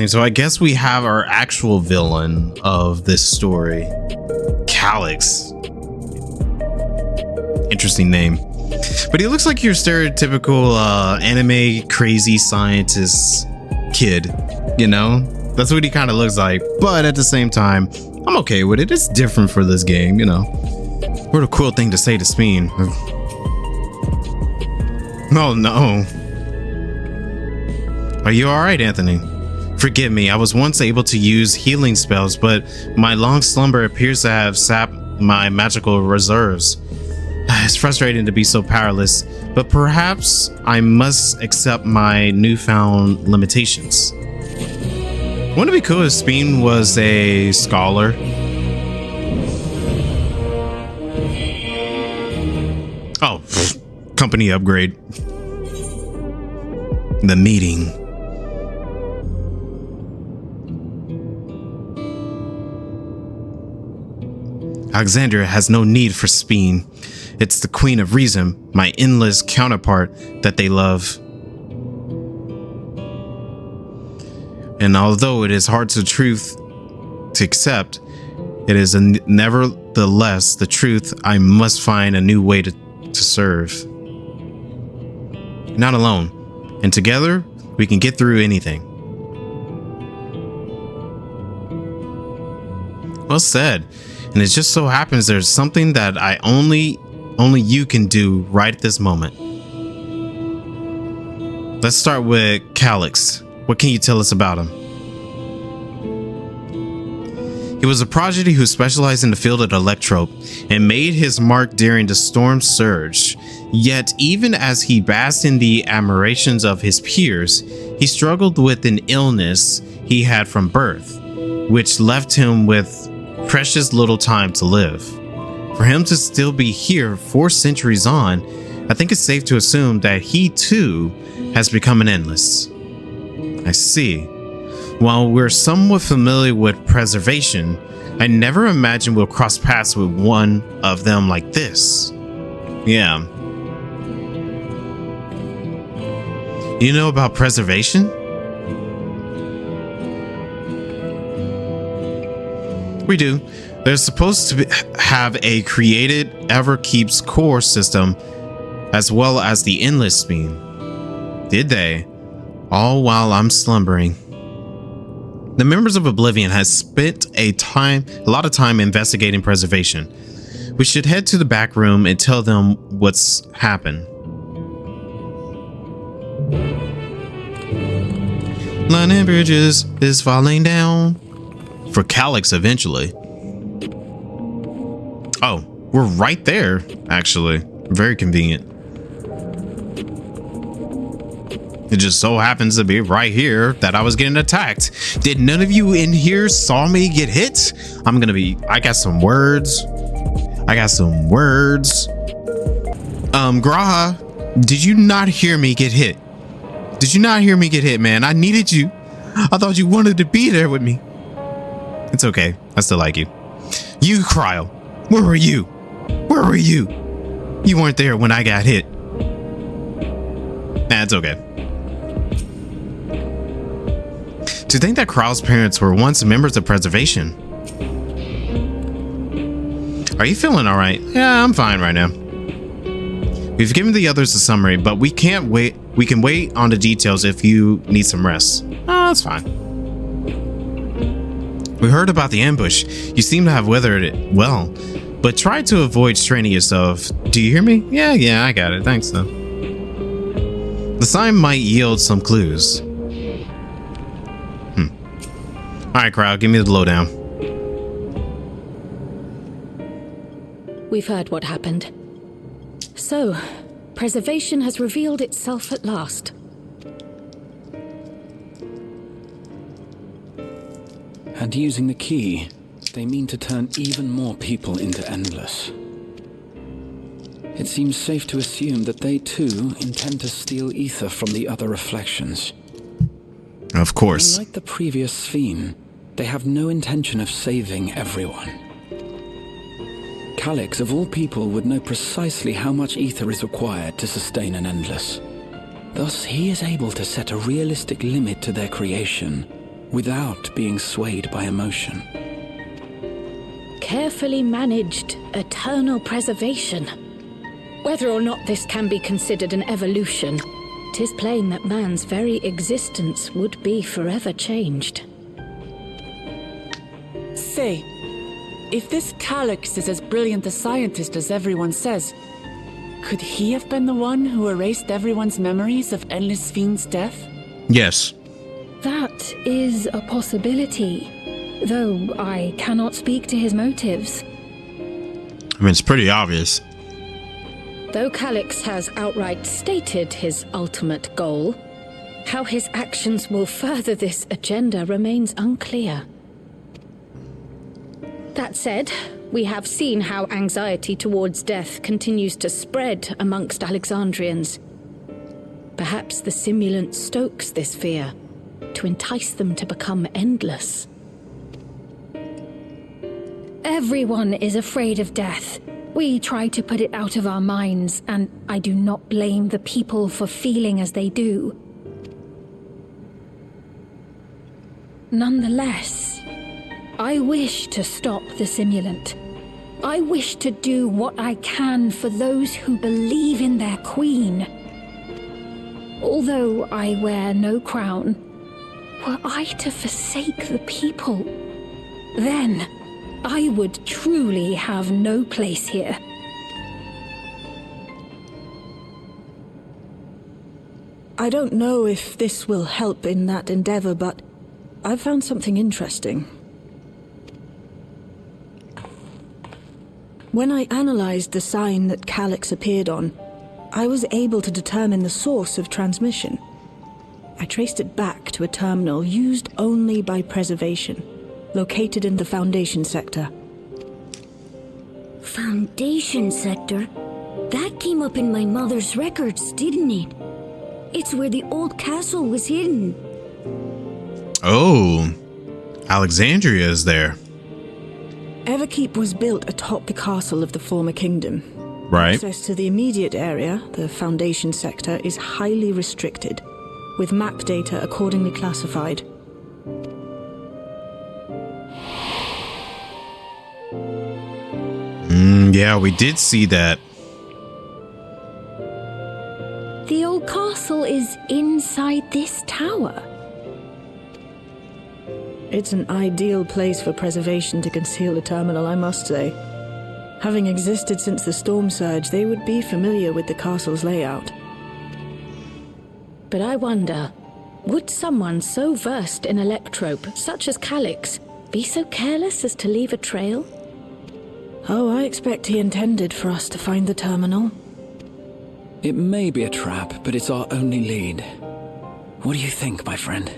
So I guess we have our actual villain of this story, Calyx. Interesting name. But he looks like your stereotypical anime crazy scientist kid, you know? That's what he kind of looks like. But at the same time, I'm okay with it. It's different for this game, you know. What a cool thing to say to Speen. Oh no. Are you alright, Anthony? Forgive me, I was once able to use healing spells, but my long slumber appears to have sapped my magical reserves. It's frustrating to be so powerless, but perhaps I must accept my newfound limitations. Wouldn't it be cool if Speen was a scholar? Oh, company upgrade. The meeting. Alexandria has no need for Speen. It's the Queen of Reason, my endless counterpart, that they love. And although it is hard to accept, it is nevertheless the truth. I must find a new way to serve. You're not alone, and together we can get through anything. Well said. And it just so happens there's something that I only you can do right at this moment. Let's start with Calyx. What can you tell us about him? He was a prodigy who specialized in the field of electrope and made his mark during the storm surge. Yet, even as he basked in the admirations of his peers, he struggled with an illness he had from birth, which left him with precious little time to live. For him to still be here 4 centuries on, I think it's safe to assume that he too has become an endless. I see. While we're somewhat familiar with preservation, I never imagined we'll cross paths with one of them like this. Yeah. You know about preservation? We do. They're supposed to have a created ever keeps core system as well as the endless Speen. Did they? All while I'm slumbering. The members of Oblivion has spent a lot of time investigating preservation. We should head to the back room and tell them what's happened. London Bridges is falling down. For Calyx eventually. Oh, we're right there, actually. Very convenient. It just so happens to be right here that I was getting attacked. Did none of you in here saw me get hit? I got some words. Graha, did you not hear me get hit? Did you not hear me get hit, man? I needed you. I thought you wanted to be there with me. It's okay. I still like you. You, Krile. Where were you? You weren't there when I got hit. Nah, it's okay. To think that Krile's parents were once members of preservation. Are you feeling all right? Yeah, I'm fine right now. We've given the others a summary, but we can't wait. We can wait on the details if you need some rest. Oh, that's fine. We heard about the ambush. You seem to have weathered it well, but try to avoid straining yourself. Do you hear me? Yeah, I got it. Thanks, though. The sign might yield some clues. All right, crowd, give me the lowdown. We've heard what happened. So, preservation has revealed itself at last. And using the key, they mean to turn even more people into Endless. It seems safe to assume that they too intend to steal ether from the other reflections. Of course. Unlike the previous Sphene, they have no intention of saving everyone. Calix, of all people, would know precisely how much ether is required to sustain an Endless. Thus, he is able to set a realistic limit to their creation without being swayed by emotion. Carefully managed eternal preservation. Whether or not this can be considered an evolution, 'tis plain that man's very existence would be forever changed. Say, if this Calix is as brilliant a scientist as everyone says, could he have been the one who erased everyone's memories of Endless Sphene's death? Yes. That is a possibility, though I cannot speak to his motives. I mean, it's pretty obvious. Though Calix has outright stated his ultimate goal, how his actions will further this agenda remains unclear. That said, we have seen how anxiety towards death continues to spread amongst Alexandrians. Perhaps the simulant stokes this fear, to entice them to become endless. Everyone is afraid of death. We try to put it out of our minds, and I do not blame the people for feeling as they do. Nonetheless, I wish to stop the simulant. I wish to do what I can for those who believe in their queen. Although I wear no crown, were I to forsake the people, then I would truly have no place here. I don't know if this will help in that endeavor, but I've found something interesting. When I analyzed the sign that Calix appeared on, I was able to determine the source of transmission. I traced it back to a terminal used only by preservation, located in the Foundation sector. Foundation sector? That came up in my mother's records, didn't it? It's where the old castle was hidden. Oh, Alexandria is there. Everkeep was built atop the castle of the former kingdom. Right. Access to the immediate area, the Foundation sector, is highly restricted, with map data accordingly classified. Yeah, we did see that. The old castle is inside this tower. It's an ideal place for preservation to conceal a terminal, I must say. Having existed since the storm surge, they would be familiar with the castle's layout. But I wonder, would someone so versed in electrope, such as Calix, be so careless as to leave a trail? Oh, I expect he intended for us to find the terminal. It may be a trap, but it's our only lead. What do you think, my friend?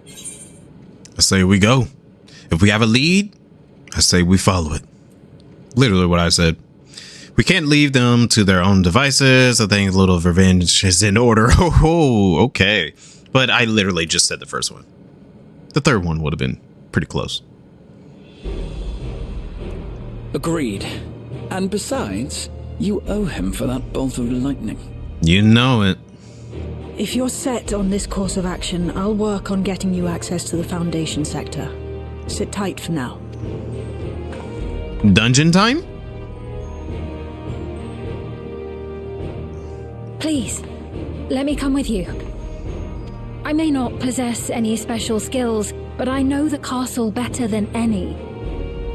I say we go. If we have a lead, I say we follow it. Literally what I said. We can't leave them to their own devices. I think a little revenge is in order. Oh, okay. But I literally just said the first one. The third one would have been pretty close. Agreed. And besides, you owe him for that bolt of lightning. You know it. If you're set on this course of action, I'll work on getting you access to the Foundation sector. Sit tight for now. Dungeon time? Please, let me come with you. I may not possess any special skills, but I know the castle better than any.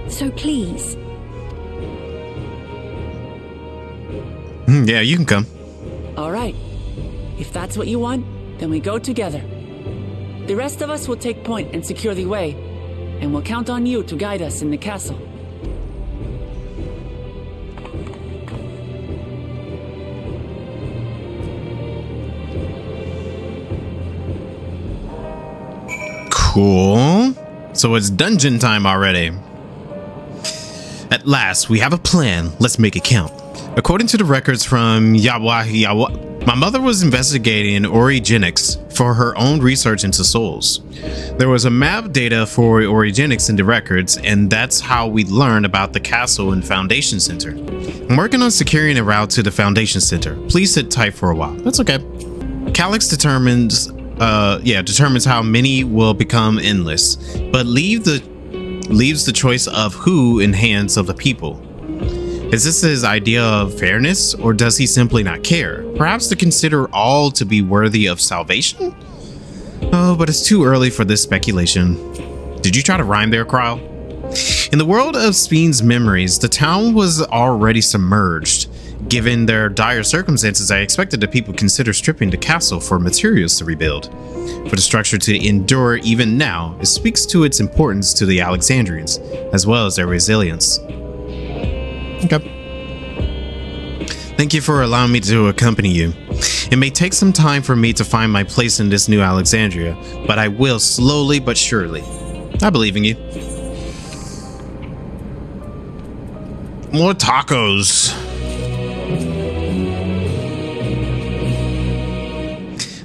So please. Yeah, you can come. All right. If that's what you want, then we go together. The rest of us will take point and secure the way, and we'll count on you to guide us in the castle. Cool. So it's dungeon time already. At last, we have a plan. Let's make it count. According to the records from Yawa, my mother was investigating origenics for her own research into souls. There was a map data for origenics in the records, and that's how we learned about the castle and Foundation Center. I'm working on securing a route to the Foundation Center. Please sit tight for a while. That's okay. Calyx determines how many will become endless, but leaves the choice of who in hands of the people. Is this his idea of fairness, or does he simply not care? Perhaps to consider all to be worthy of salvation? Oh, but it's too early for this speculation. Did you try to rhyme there, Krile? In the world of Speen's memories, the town was already submerged. Given their dire circumstances, I expected the people consider stripping the castle for materials to rebuild. For the structure to endure even now, it speaks to its importance to the Alexandrians, as well as their resilience. Okay. Thank you for allowing me to accompany you. It may take some time for me to find my place in this new Alexandria, but I will slowly but surely. I believe in you. More tacos.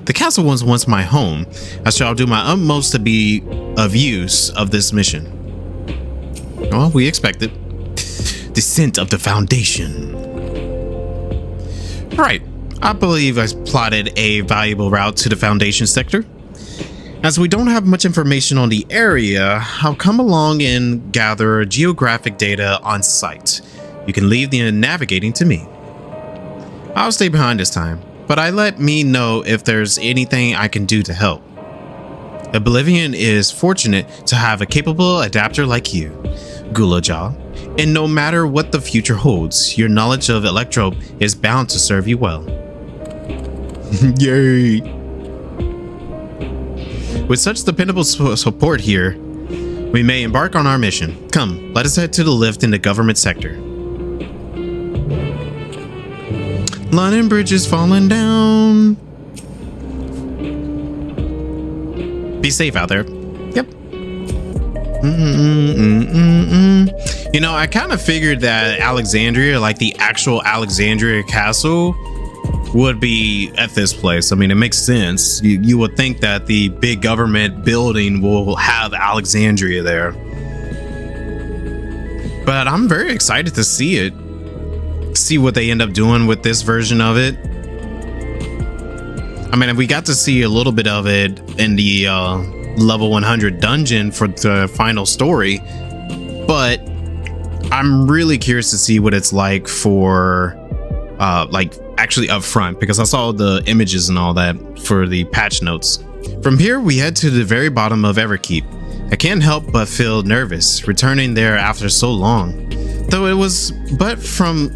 The castle was once my home. I shall do my utmost to be of use of this mission. Well, we expect it. Descent of the Foundation. Right. I believe I plotted a valuable route to the Foundation sector. As we don't have much information on the area, I'll come along and gather geographic data on site. You can leave the navigating to me. I'll stay behind this time, but let me know if there's anything I can do to help. Oblivion is fortunate to have a capable adapter like you, Gulaja, and no matter what the future holds, your knowledge of Electrope is bound to serve you well. Yay! With such dependable support here, we may embark on our mission. Come, let us head to the lift in the government sector. London Bridge is falling down. Be safe out there. Yep. You know, I kind of figured that Alexandria, like the actual Alexandria castle, would be at this place. I mean, it makes sense. You would think that the big government building will have Alexandria there. But I'm very excited to see it. See what they end up doing with this version of it. I mean, we got to see a little bit of it in the level 100 dungeon for the final story, but I'm really curious to see what it's like for like actually up front, because I saw the images and all that for the patch notes. From here we head to the very bottom of Everkeep. I can't help but feel nervous returning there after so long. Though it was but from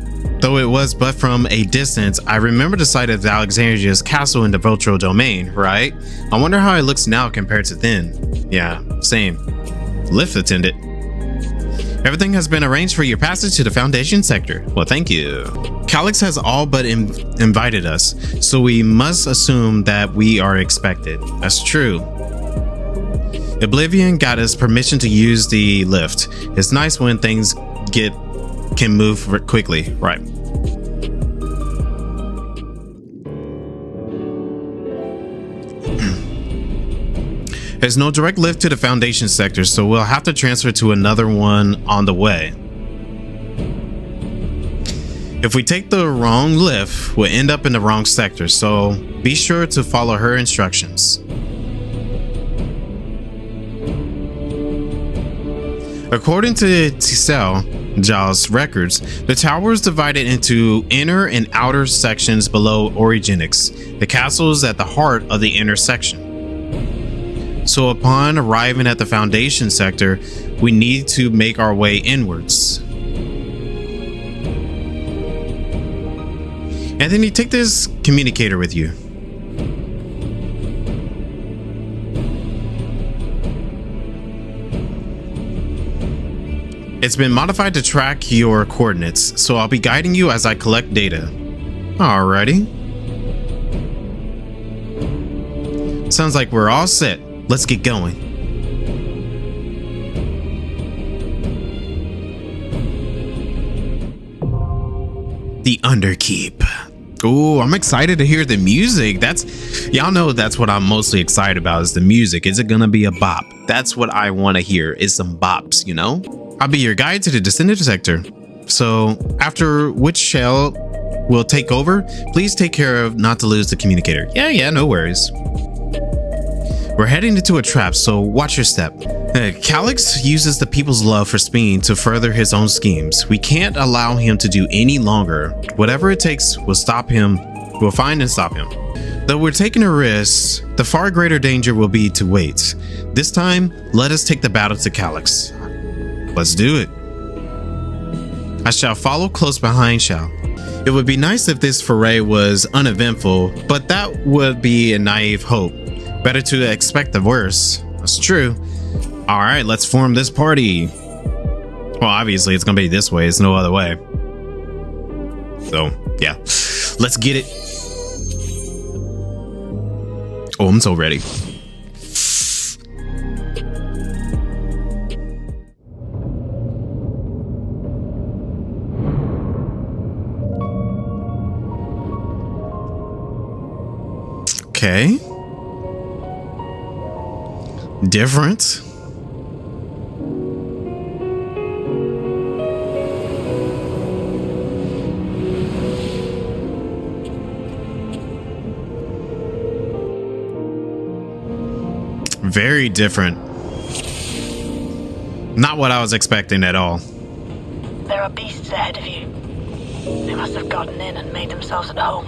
a distance, I remember the site of Alexandria's castle in the Vultro domain, right? I wonder how it looks now compared to then. Yeah, same. Lift attendant. Everything has been arranged for your passage to the Foundation sector. Well, thank you. Calyx has all but invited us, so we must assume that we are expected. That's true. Oblivion got us permission to use the lift. It's nice when things can move quickly, right? There's no direct lift to the Foundation sector, so we'll have to transfer to another one on the way. If we take the wrong lift, we'll end up in the wrong sector, so be sure to follow her instructions. According to Jal's records, the tower is divided into inner and outer sections below Origenics. The castle is at the heart of the inner section. So upon arriving at the Foundation sector, we need to make our way inwards. Anthony, take this communicator with you. It's been modified to track your coordinates, so I'll be guiding you as I collect data. Alrighty. Sounds like we're all set. Let's get going. The Underkeep. Ooh, I'm excited to hear the music. Y'all know that's what I'm mostly excited about is the music. Is it gonna be a bop? That's what I want to hear is some bops, you know? I'll be your guide to the descendant sector. So after which shell will take over, please take care of not to lose the communicator. Yeah, no worries. We're heading into a trap, so watch your step. Calix uses the people's love for Speen to further his own schemes. We can't allow him to do any longer. Whatever it takes, we'll find and stop him. Though we're taking a risk, the far greater danger will be to wait. This time, let us take the battle to Calix. Let's do it. I shall follow close behind Shao. It would be nice if this foray was uneventful, but that would be a naive hope. Better to expect the worst. That's true. All right, let's form this party. Well, obviously it's gonna be this way. It's no other way. So yeah, let's get it. Oh, I'm so ready. Okay. Different. Very different. Not what I was expecting at all. There are beasts ahead of you. They must have gotten in and made themselves at home.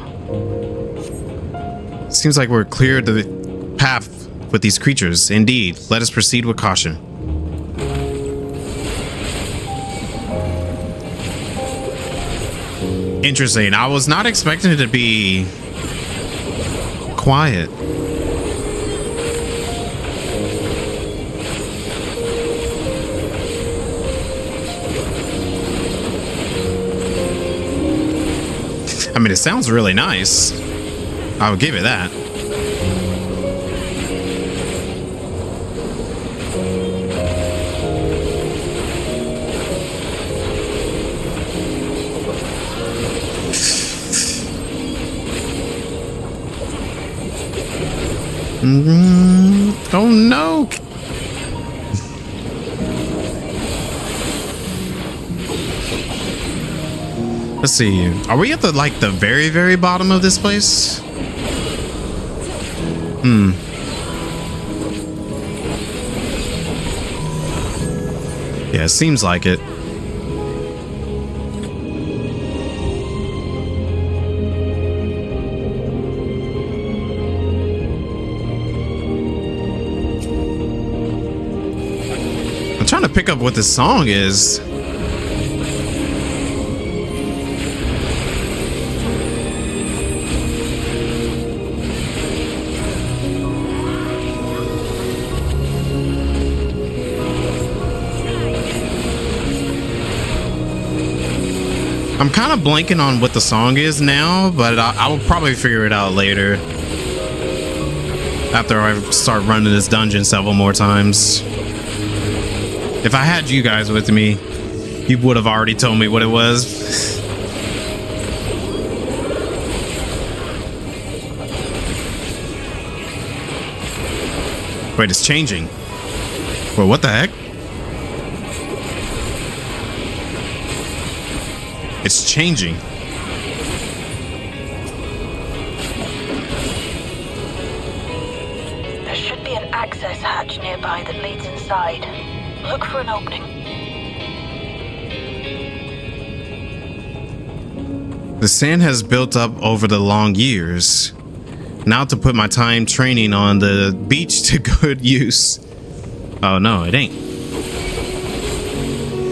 Seems like we're cleared the path with these creatures. Indeed, let us proceed with caution. Interesting. I was not expecting it to be quiet. I mean, it sounds really nice. I would give it that. Oh no. Let's see. Are we at the very, very bottom of this place? Yeah, it seems like it. I'm trying to pick up what this song is. I'm kind of blanking on what the song is now, but I will probably figure it out later. After I start running this dungeon several more times. If I had you guys with me, you would have already told me what it was. Wait, it's changing. Well, what the heck? It's changing. There should be an access hatch nearby that leads inside. Look for an opening. The sand has built up over the long years. Now to put my time training on the beach to good use. Oh no, it ain't.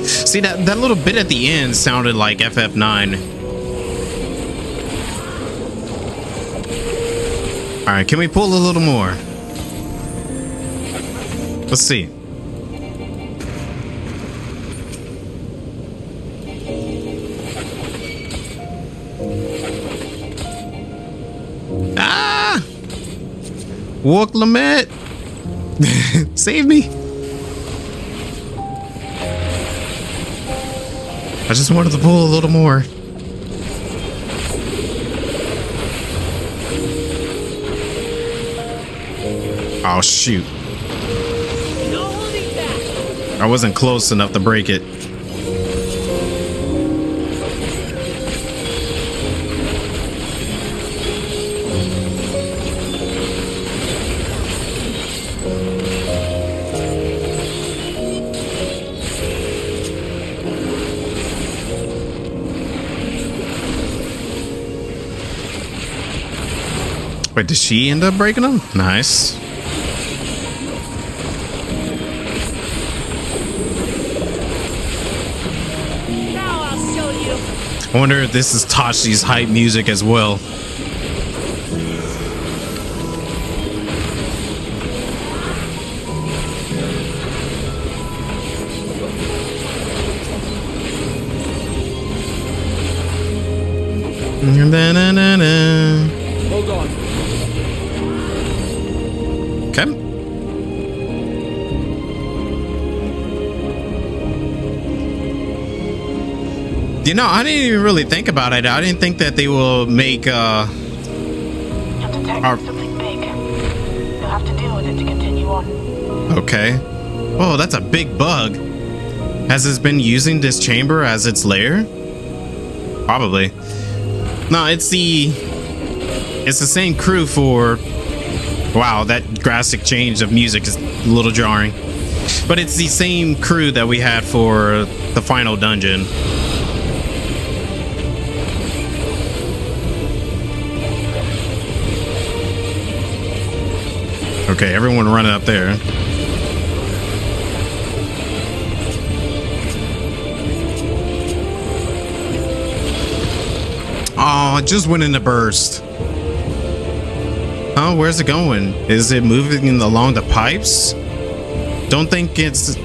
See, that little bit at the end sounded like FF9. All right, can we pull a little more? Let's see. Ah! Wuk Lamet! Save me! I just wanted to pull a little more. Oh, shoot. I wasn't close enough to break it. Wait, did she end up breaking them? Nice. Now I'll show you. I wonder if this is Tashi's hype music as well. Hold on. Okay. You know, I didn't even really think about it. I didn't think that they will make You're detecting something big. You'll have to deal with it to continue on. Okay. Oh, that's a big bug. Has this been using this chamber as its lair? Probably. No, it's the same crew for... Wow, that drastic change of music is a little jarring. But it's the same crew that we had for the final dungeon. Okay, everyone running up there. Oh, it just went in a burst. Oh, where's it going? Is it moving along the pipes? Don't think it's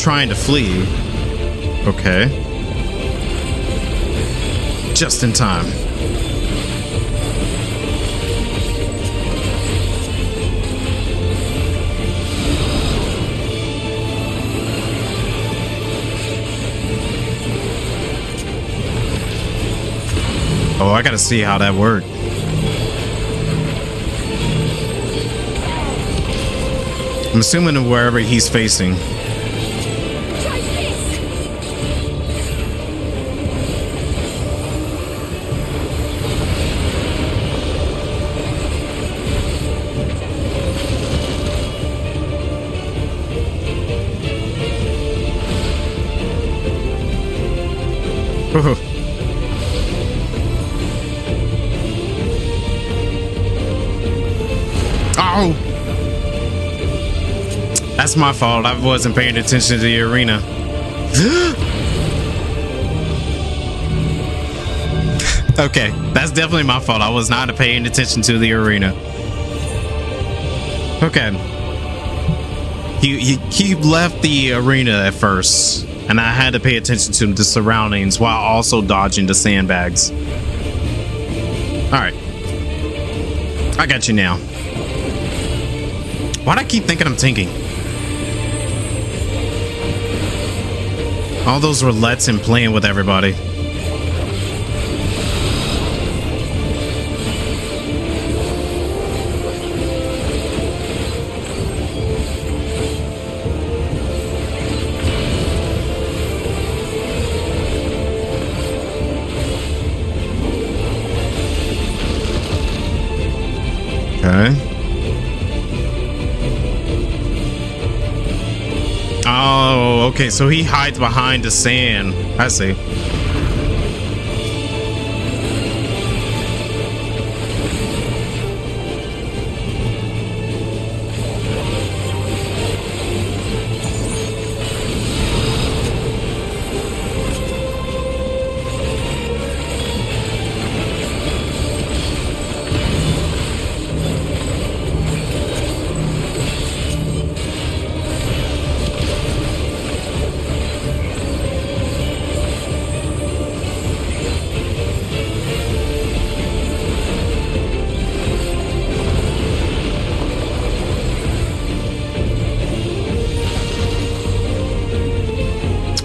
trying to flee. Okay. Just in time. Oh, I gotta see how that worked. I'm assuming wherever he's facing. Oh! That's my fault. I wasn't paying attention to the arena. Okay, that's definitely my fault. I was not paying attention to the arena. Okay. He left the arena at first, and I had to pay attention to the surroundings while also dodging the sandbags. All right. I got you now. Why'd I keep thinking I'm tinking? All those roulettes and playing with everybody. Okay. Oh, okay, so he hides behind the sand. I see.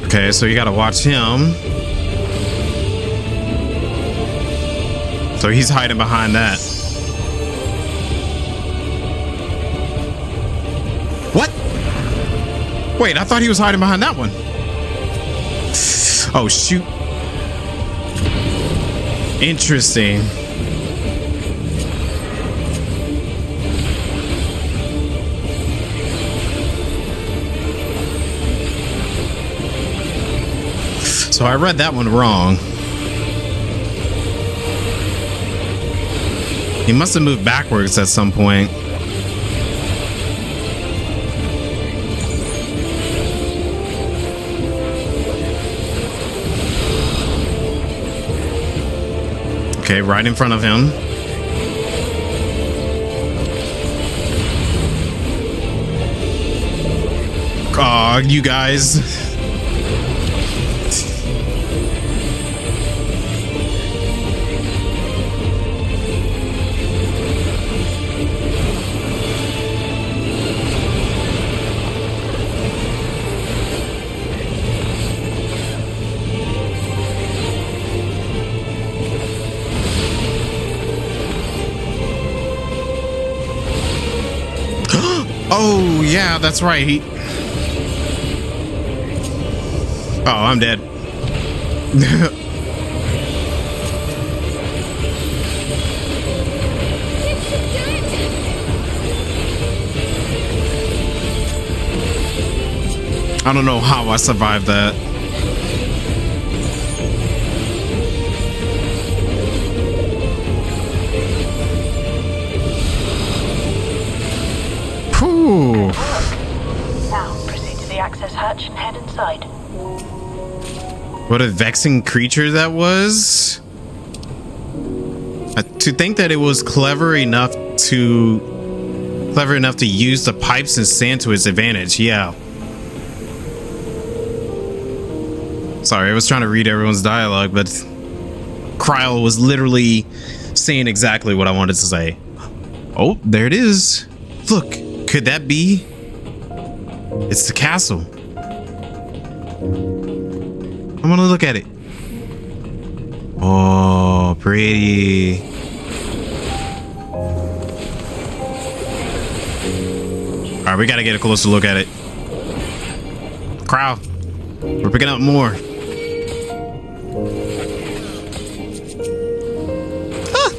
Okay, so you gotta watch him. So he's hiding behind that. What? Wait, I thought he was hiding behind that one. Oh, shoot. Interesting. So I read that one wrong. He must have moved backwards at some point. Okay, right in front of him. Aw, you guys. Oh, yeah, that's right. Oh, I'm dead. I don't know how I survived that. Whew. Now, proceed to the access hatch and head inside. What a vexing creature that was. To think that it was clever enough to use the pipes and sand to its advantage. Yeah. Sorry, I was trying to read everyone's dialogue, but Krile was literally saying exactly what I wanted to say. Oh, there it is. Look, could that be? It's the castle. I'm gonna look at it. Oh, pretty. All right, we gotta get a closer look at it. Crowd, we're picking up more. Ah.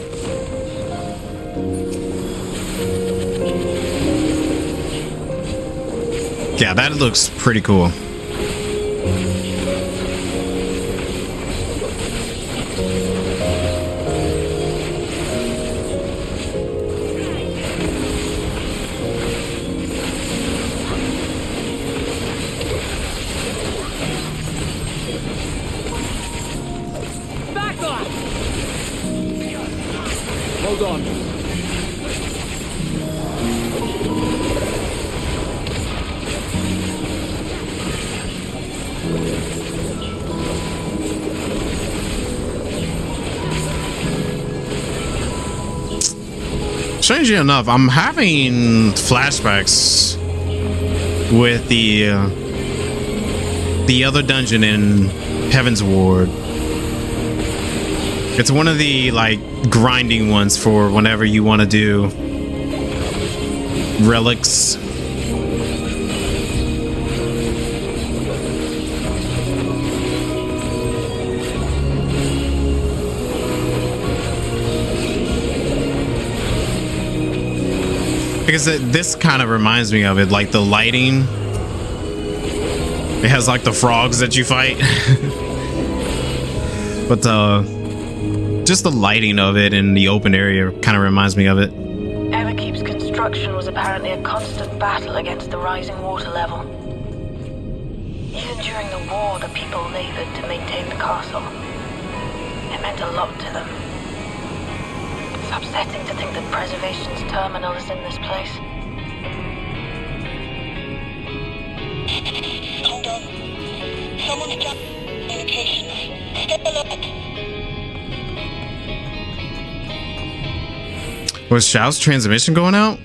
Yeah, that looks pretty cool. Hold on. Strangely enough, I'm having flashbacks with the other dungeon in Heaven's Ward. It's one of the like grinding ones for whenever you want to do relics. Because this kind of reminds me of it, like the lighting. It has like the frogs that you fight. But just the lighting of it in the open area kind of reminds me of it. Everkeep's construction was apparently a constant battle against the rising water level. Even during the war, the people labored to maintain the castle. It meant a lot to them. It's upsetting to think that preservation's terminal is in this place. Hold on. Someone's got communication. Step alert. Was Xiao's transmission going out?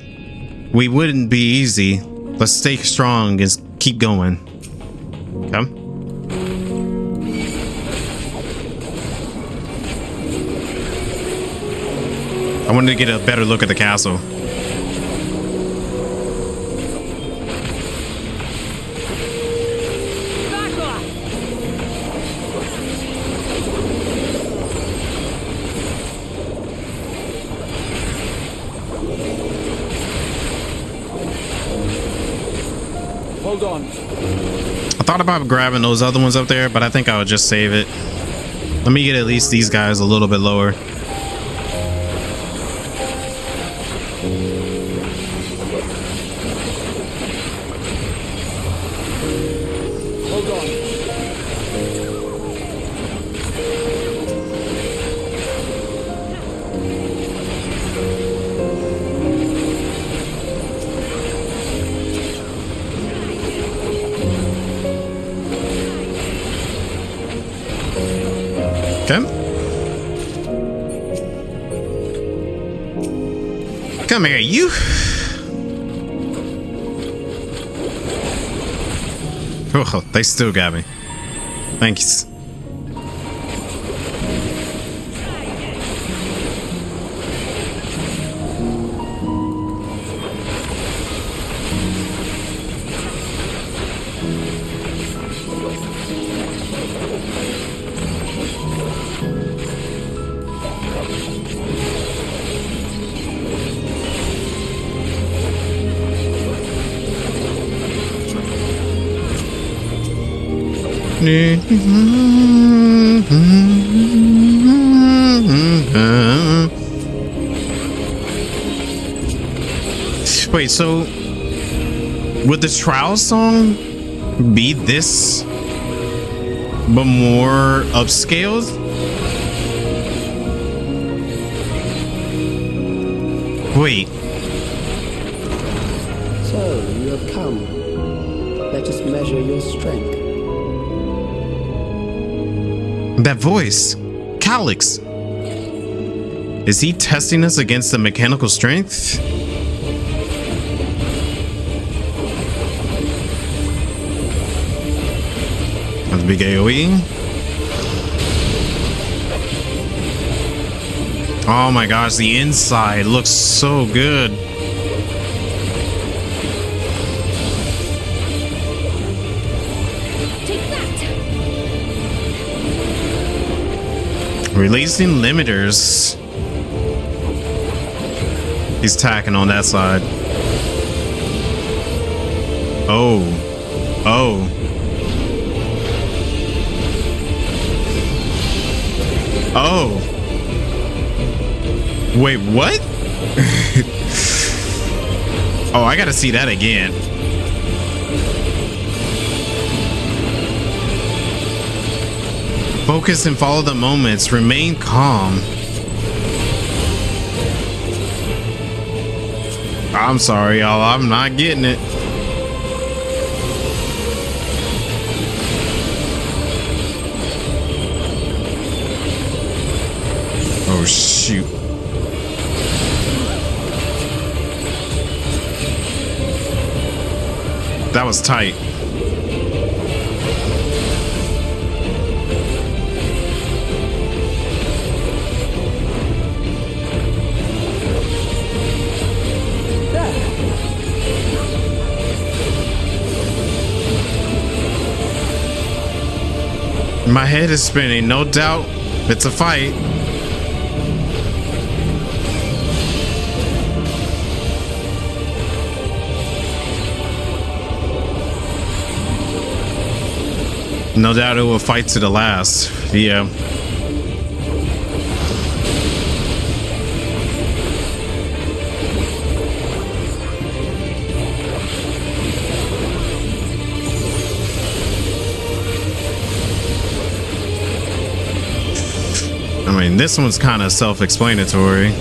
We wouldn't be easy. Let's stay strong and keep going. Come. I wanted to get a better look at the castle. Hold on. I thought about grabbing those other ones up there, but I think I would just save it. Let me get at least these guys a little bit lower. Hold on. Okay. Come here, you. Oh, they still got me. Thanks. Wait, so would the trial song be this but more upscaled? Wait. So, you have come. Let us measure your strength. That voice, Calyx. Is he testing us against the mechanical strength? That's big AoE. Oh my gosh, the inside looks so good. Releasing limiters. He's tacking on that side. Oh. Oh. Oh. Wait, what? Oh, I gotta see that again. Focus and follow the moments. Remain calm. I'm sorry, y'all. I'm not getting it. Oh, shoot. That was tight. My head is spinning, no doubt. It's a fight. No doubt it will fight to the last. Yeah. I mean, this one's kind of self-explanatory.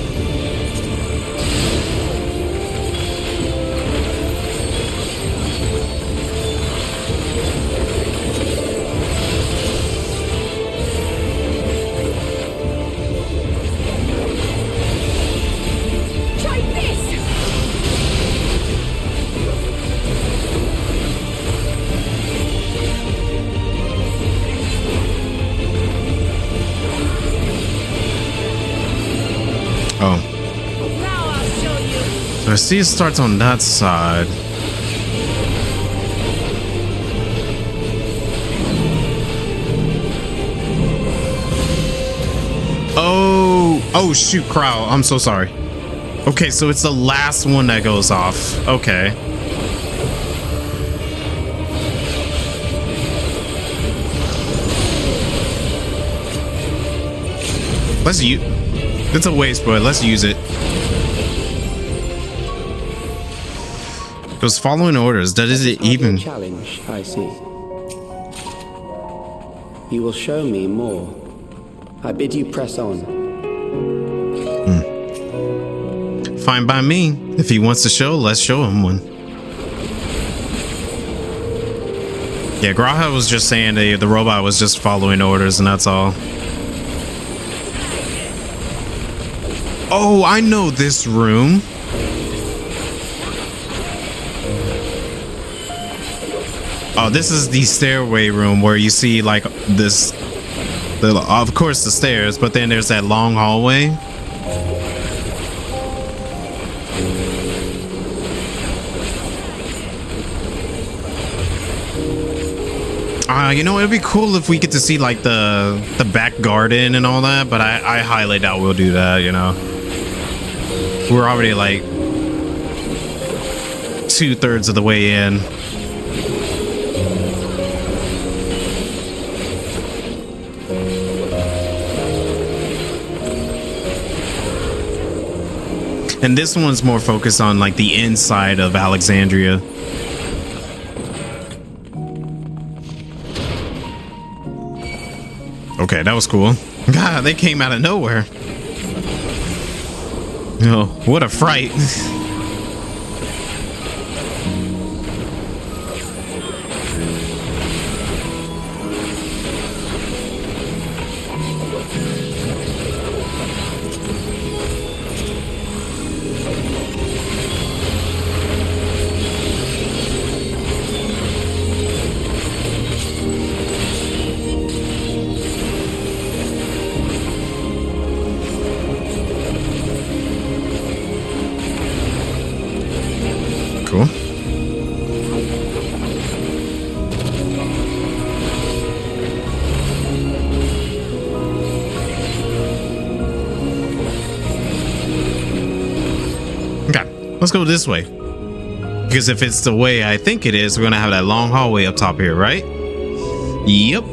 I see it starts on that side. Oh shoot, Krile. I'm so sorry. Okay, so it's the last one that goes off. Okay. Let's use. It's a waste, but let's use it. It was following orders. Does it even? Challenge, I see. You will show me more. I bid you press on. Fine by me. If he wants to show, let's show him one. Yeah, Graha was just saying the robot was just following orders, and that's all. Oh, I know this room. Oh, this is the stairway room where you see like this, of course the stairs, but then there's that long hallway. You know, it'd be cool if we get to see like the back garden and all that, but I highly doubt we'll do that, you know. We're already like 2/3 of the way in. And this one's more focused on like the inside of Alexandria. Okay, that was cool. God, they came out of nowhere. Oh, what a fright. Cool. Okay, let's go this way. Because if it's the way I think it is, we're gonna have that long hallway up top here, right? Yep.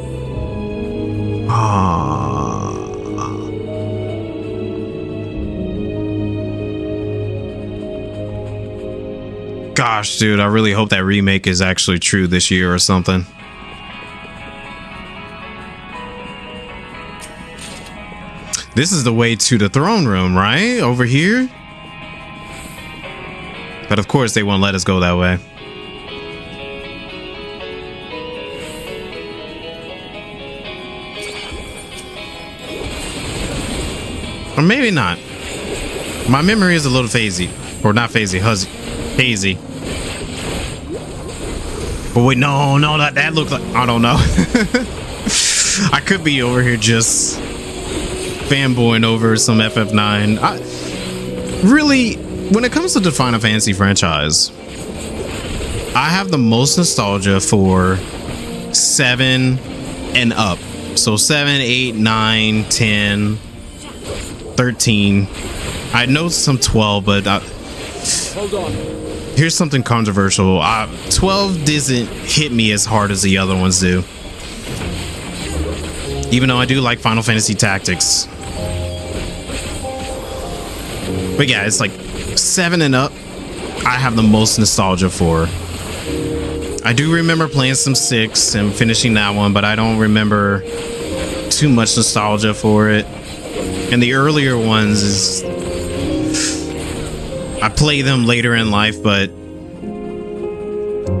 Gosh, dude, I really hope that remake is actually true this year or something. This is the way to the throne room, right? Over here? But of course, they won't let us go that way. Or maybe not. My memory is a little hazy. Or not hazy, hazy. But wait, no, that looked like, I don't know. I could be over here just fanboying over some FF9. Really, when it comes to the Final Fantasy franchise, I have the most nostalgia for 7 and up. So 7, 8, 9, 10, 13. I know some 12, but hold on. Here's something controversial. 12 doesn't hit me as hard as the other ones do. Even though I do like Final Fantasy Tactics. But yeah, it's like 7 and up, I have the most nostalgia for. I do remember playing some 6 and finishing that one, but I don't remember too much nostalgia for it. And the earlier ones is, I play them later in life, but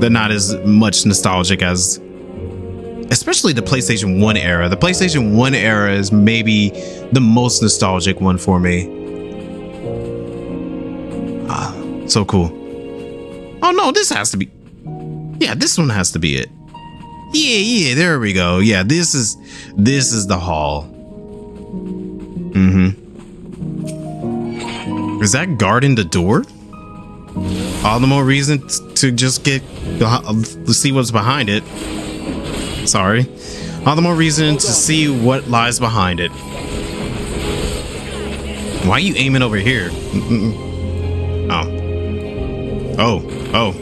they're not as much nostalgic as, especially the PlayStation 1 era. The PlayStation 1 era is maybe the most nostalgic one for me. So cool. Oh no, this has to be, yeah, this one has to be it. Yeah, there we go. Yeah, this is the hall. Is that guarding the door? All the more reason to just get to see what's behind it. Sorry. All the more reason to see what lies behind it. Why are you aiming over here? Oh.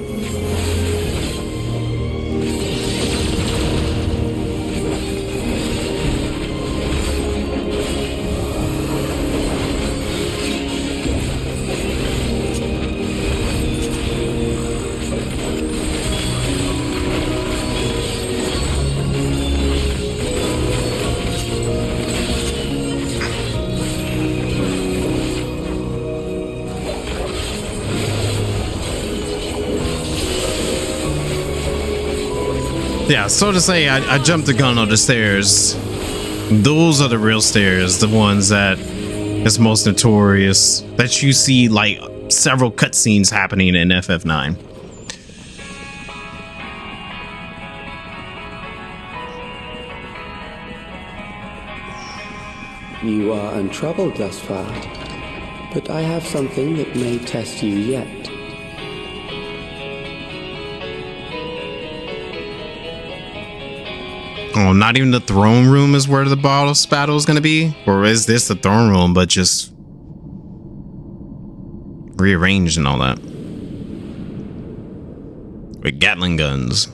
Yeah, so to say, I jumped the gun on the stairs. Those are the real stairs, the ones that is most notorious, that you see like several cutscenes happening in FF9. You are untroubled thus far, but I have something that may test you yet. Oh, not even the throne room is where the boss battle is going to be? Or is this the throne room, but just rearranged and all that? With Gatling guns.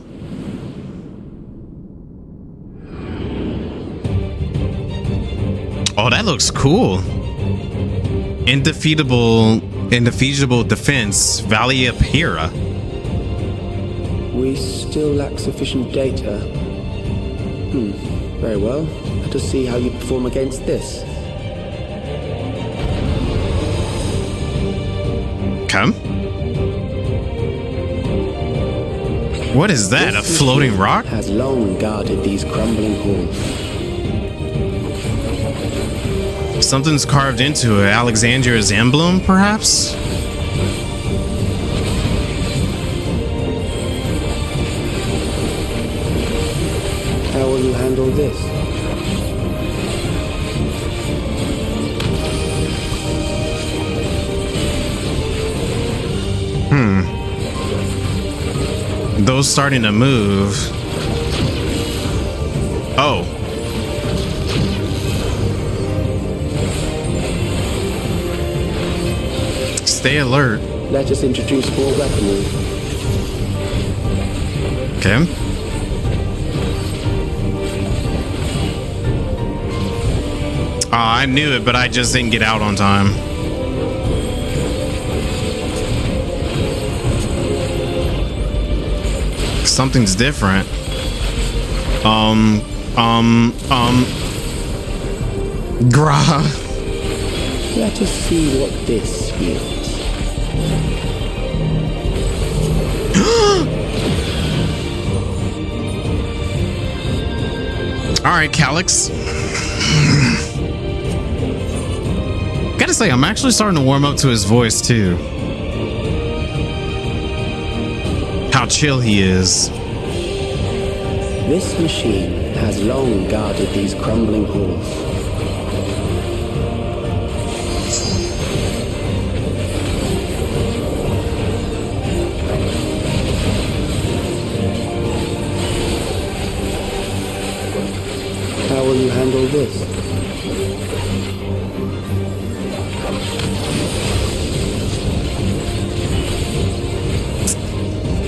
Oh, that looks cool. Indefeasible defense, Valley of Hera. We still lack sufficient data. Very well. Let us see how you perform against this. Come. What is that? A floating rock? Has long guarded these crumbling halls. Something's carved into it. Alexandria's emblem, perhaps? How will you handle this? Those starting to move. Oh. Stay alert. Let us introduce more weaponry. Okay. Oh, I knew it, but I just didn't get out on time. Something's different. Gra. Let us see what this yields. All right, Calyx. Gotta say, I'm actually starting to warm up to his voice too. How chill he is. This machine has long guarded these crumbling halls. How will you handle this?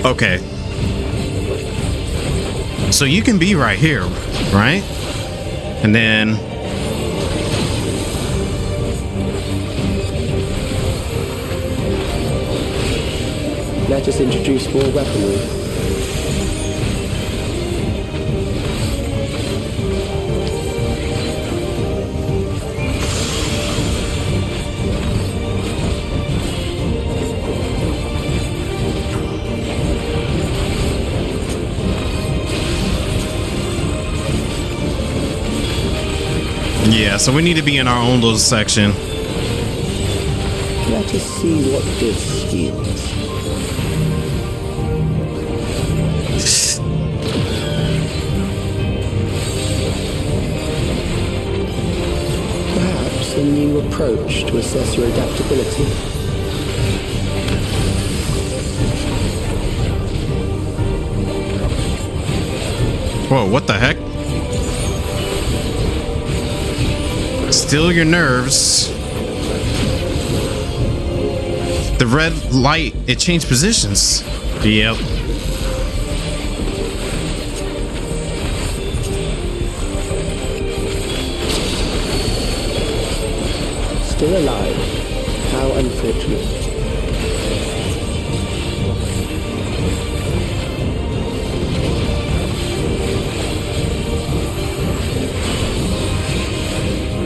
Okay. So you can be right here, right? And then let us introduce more weaponry. yeah, so we need to be in our own little section. Let us see what this yields. Perhaps a new approach to assess your adaptability. Whoa, what the heck? Still your nerves. The red light, it changed positions. Yep. Still alive. How unfortunate.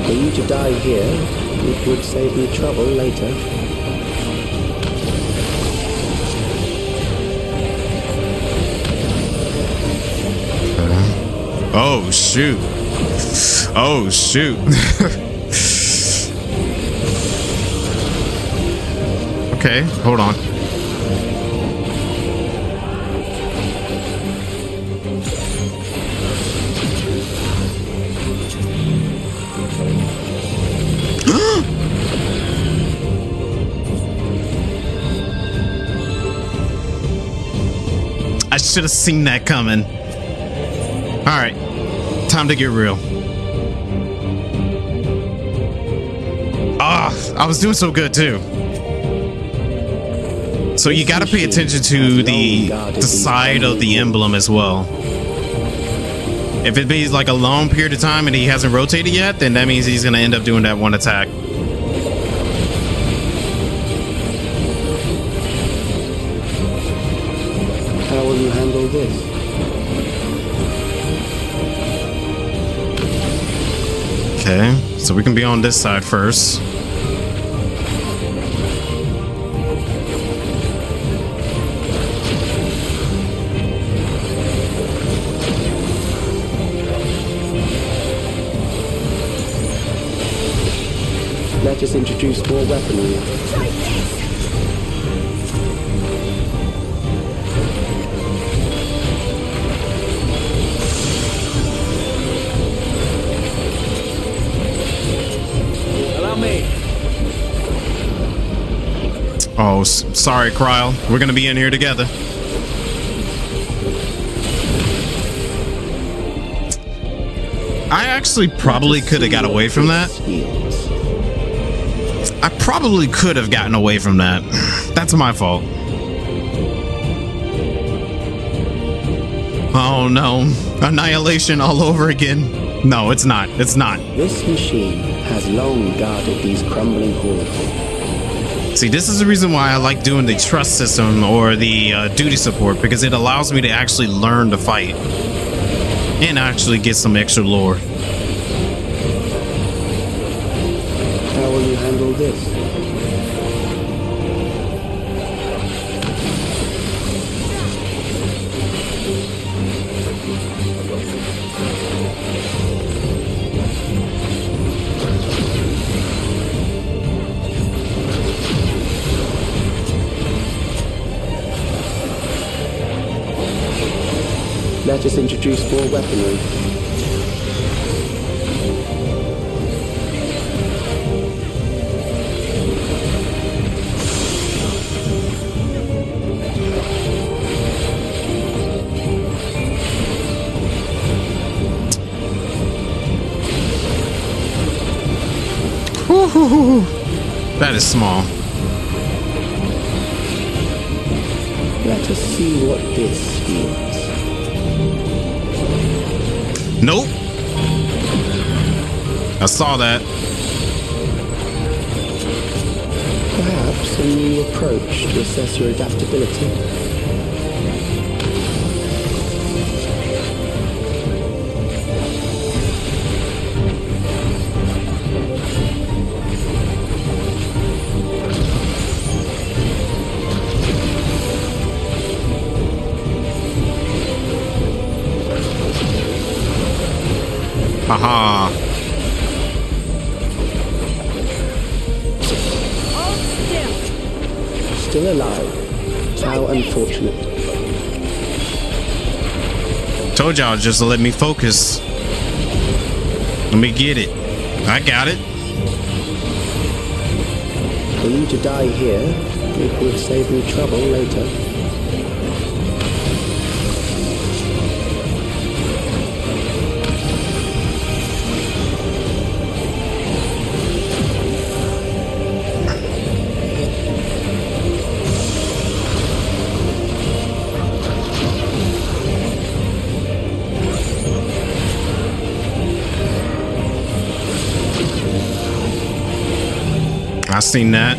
For you to die here, it would save me trouble later. Oh, shoot. Oh, shoot. Okay, hold on. I should have seen that coming. All right, time to get real. Ah, I was doing so good too. So you got to pay attention to the side of the emblem as well. If it be like a long period of time and he hasn't rotated yet, then that means he's going to end up doing that one attack. How will you handle this? Okay, so we can be on this side first. Let us introduce more weaponry. Allow me. Oh, sorry, Krile. We're gonna be in here together. I actually probably could have got away from that. I probably could have gotten away from that. That's my fault. Oh no. Annihilation all over again. No, it's not. It's not. This machine has long guarded these crumbling halls. See, this is the reason why I like doing the trust system or the duty support, because it allows me to actually learn to fight and actually get some extra lore. How will you handle this? Let us introduce more weaponry. That is small. Let us see what this means. Nope. I saw that. Perhaps a new approach to assess your adaptability. Haha. Still alive. How unfortunate. Told y'all just to let me focus. Let me get it. I got it. For you to die here, it would save me trouble later. I seen that.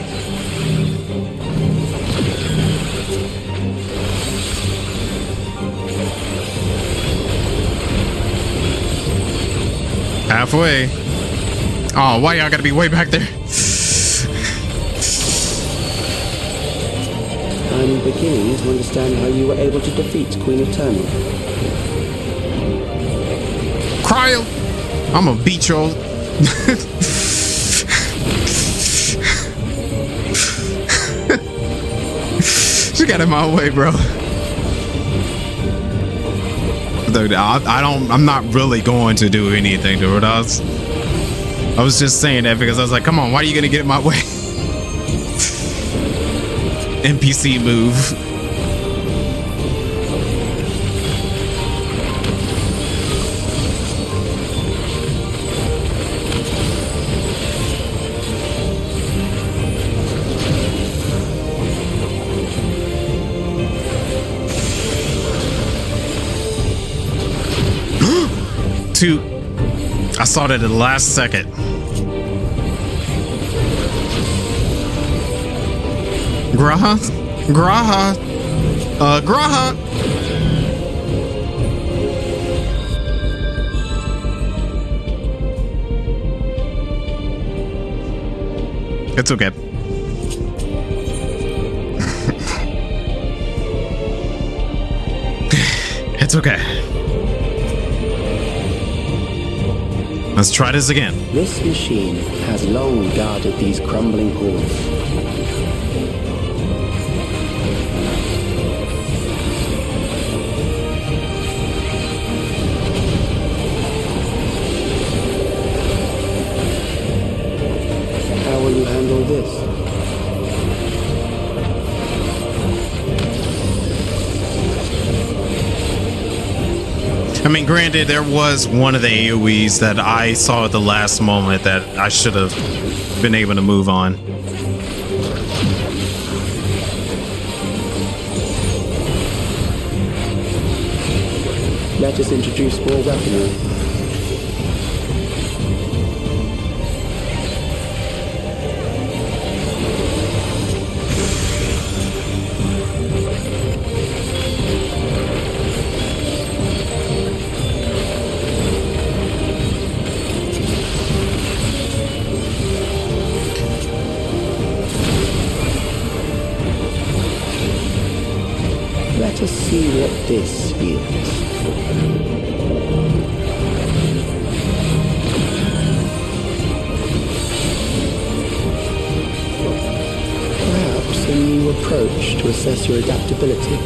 Halfway. Oh, why y'all gotta be way back there? I'm beginning to understand how you were able to defeat Queen Eternal. Krile, I'm gonna beat your. She got in my way, bro. Dude, I'm not really going to do anything to it. I was just saying that because I was like, come on, why are you gonna get in my way? NPC move. I saw that at the last second. Graha. It's okay. It's okay. Let's try this again. This machine has long guarded these crumbling halls. How will you handle this? I mean, granted, there was one of the AoEs that I saw at the last moment that I should have been able to move on. Let us introduce more weaponry. Let us see what this yields. Perhaps a new approach to assess your adaptability.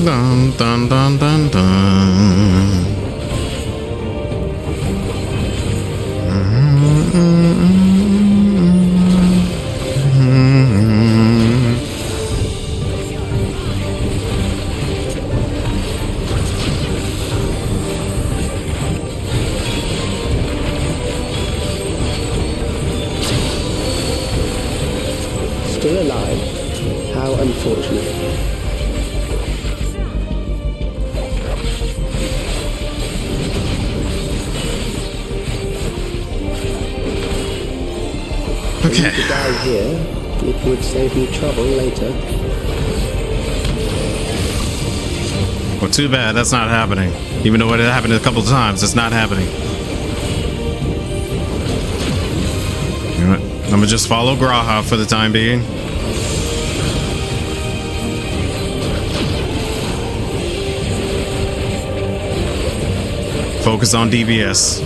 Dun dun dun dun dun. Still alive? How unfortunate. Okay. If you die here, it would save me trouble later. Well, too bad that's not happening. Even though it happened a couple of times, it's not happening. You know what? I'm gonna just follow Graha for the time being. Focus on DBS.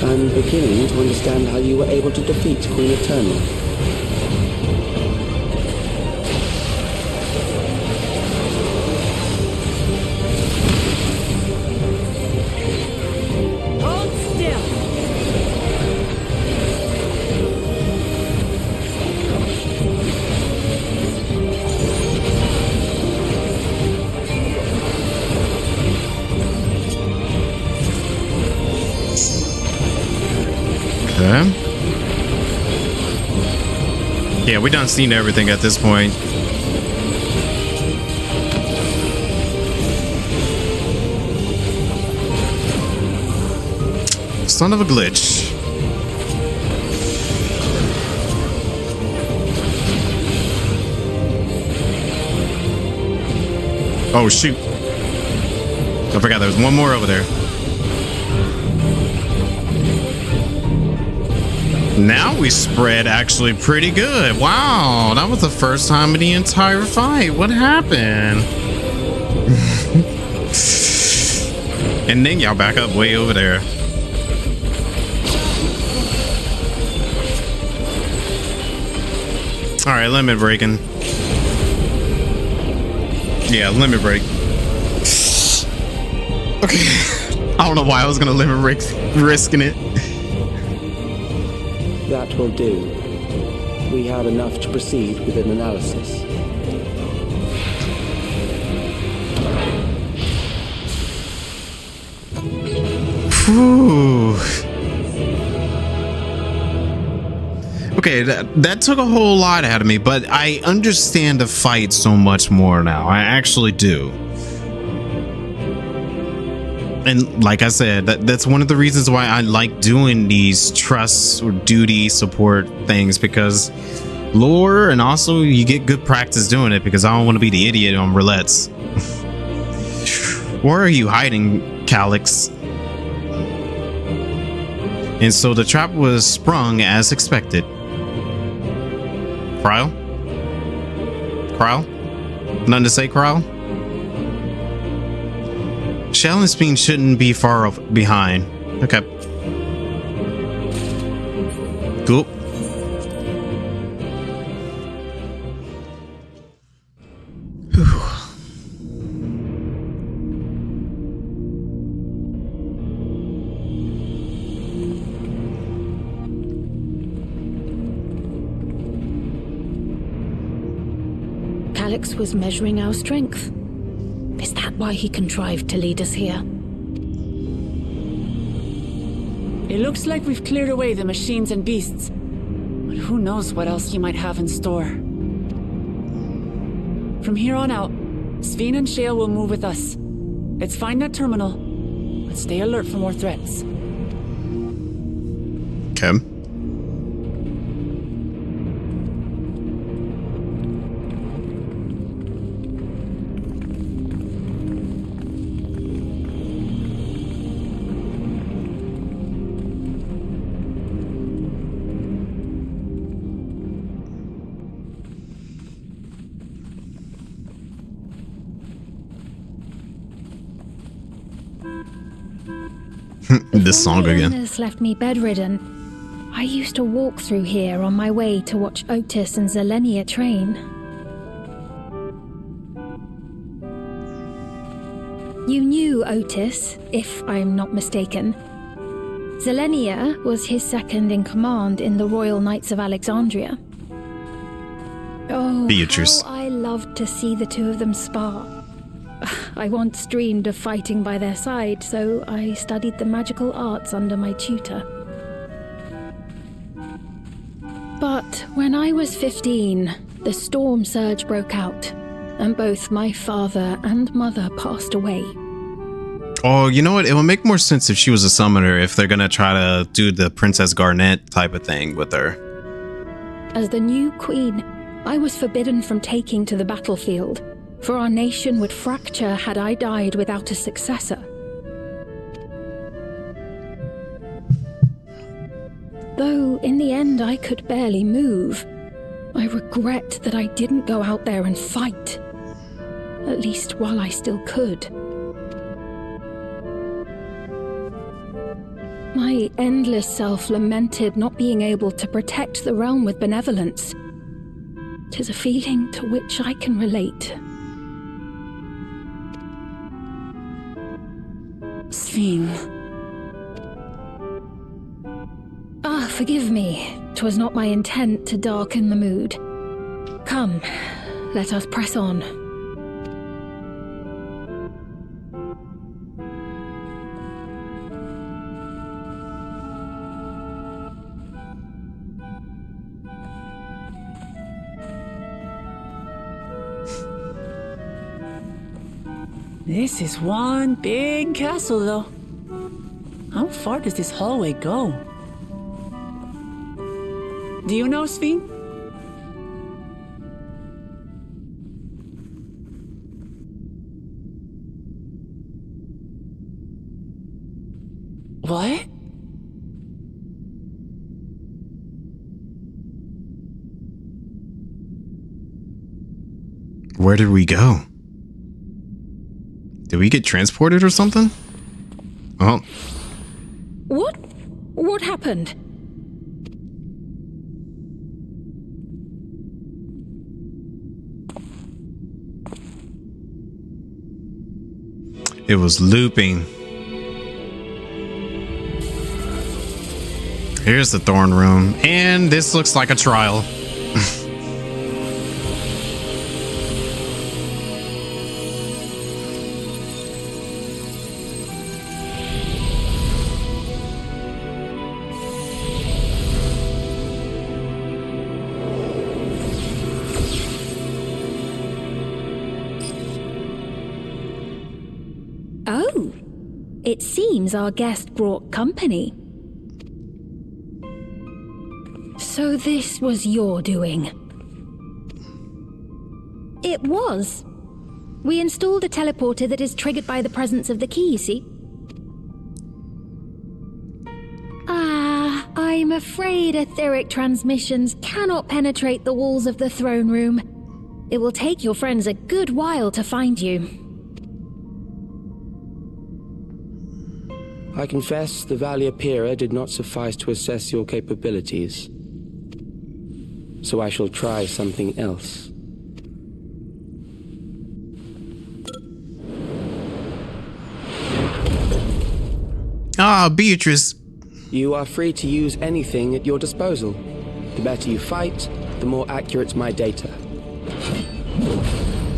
I'm beginning to understand how you were able to defeat Queen Eternal. Hold still. Okay. Yeah, we done seen everything at this point. Son of a glitch. Oh, shoot. I forgot there was one more over there. Now we spread actually pretty good. Wow, that was the first time in the entire fight. What happened? And then y'all back up way over there. All right, limit breaking. Yeah, limit break. Okay. I don't know why I was gonna limit break, risking it. That will do. We have enough to proceed with an analysis. Whew. Okay, that took a whole lot out of me, but I understand the fight so much more now. I actually do. And like I said, that's one of the reasons why I like doing these trust or duty support things, because lore, and also you get good practice doing it, because I don't want to be the idiot on roulettes. Where are you hiding, Calyx? And so the trap was sprung as expected. Krile? Krile? Nothing to say, Krile? Shell and Speen shouldn't be far behind. Okay. Cool. Calyx was measuring our strength. Is that why he contrived to lead us here? It looks like we've cleared away the machines and beasts. But who knows what else he might have in store. From here on out, Sveen and Shale will move with us. Let's find that terminal, but stay alert for more threats. Okay. This song again. Illness left me bedridden. I used to walk through here on my way to watch Otis and Zelenia train. You knew Otis, if I'm not mistaken. Zelenia was his second in command in the Royal Knights of Alexandria. Oh, Beatrice. how I loved to see the two of them spar. I once dreamed of fighting by their side, so I studied the magical arts under my tutor. But when I was 15, the storm surge broke out, and both my father and mother passed away. Oh, you know what? It would make more sense if she was a summoner, if they're gonna try to do the Princess Garnet type of thing with her. As the new queen, I was forbidden from taking to the battlefield, for our nation would fracture had I died without a successor. Though in the end I could barely move, I regret that I didn't go out there and fight, at least while I still could. My endless self lamented not being able to protect the realm with benevolence. 'Tis a feeling to which I can relate. Sveen. Forgive me. 'Twas not my intent to darken the mood. Come, let us press on. This is one big castle, though. How far does this hallway go? Do you know, Sveen? What? Where did we go? Did we get transported or something? Oh. What? What happened? It was looping. Here's the throne room, and this looks like a trial. Oh, it seems our guest brought company. So this was your doing? It was. We installed a teleporter that is triggered by the presence of the key, you see? I'm afraid etheric transmissions cannot penetrate the walls of the throne room. It will take your friends a good while to find you. I confess the Valiapira did not suffice to assess your capabilities. So I shall try something else. Ah, Beatrice. You are free to use anything at your disposal. The better you fight, the more accurate my data.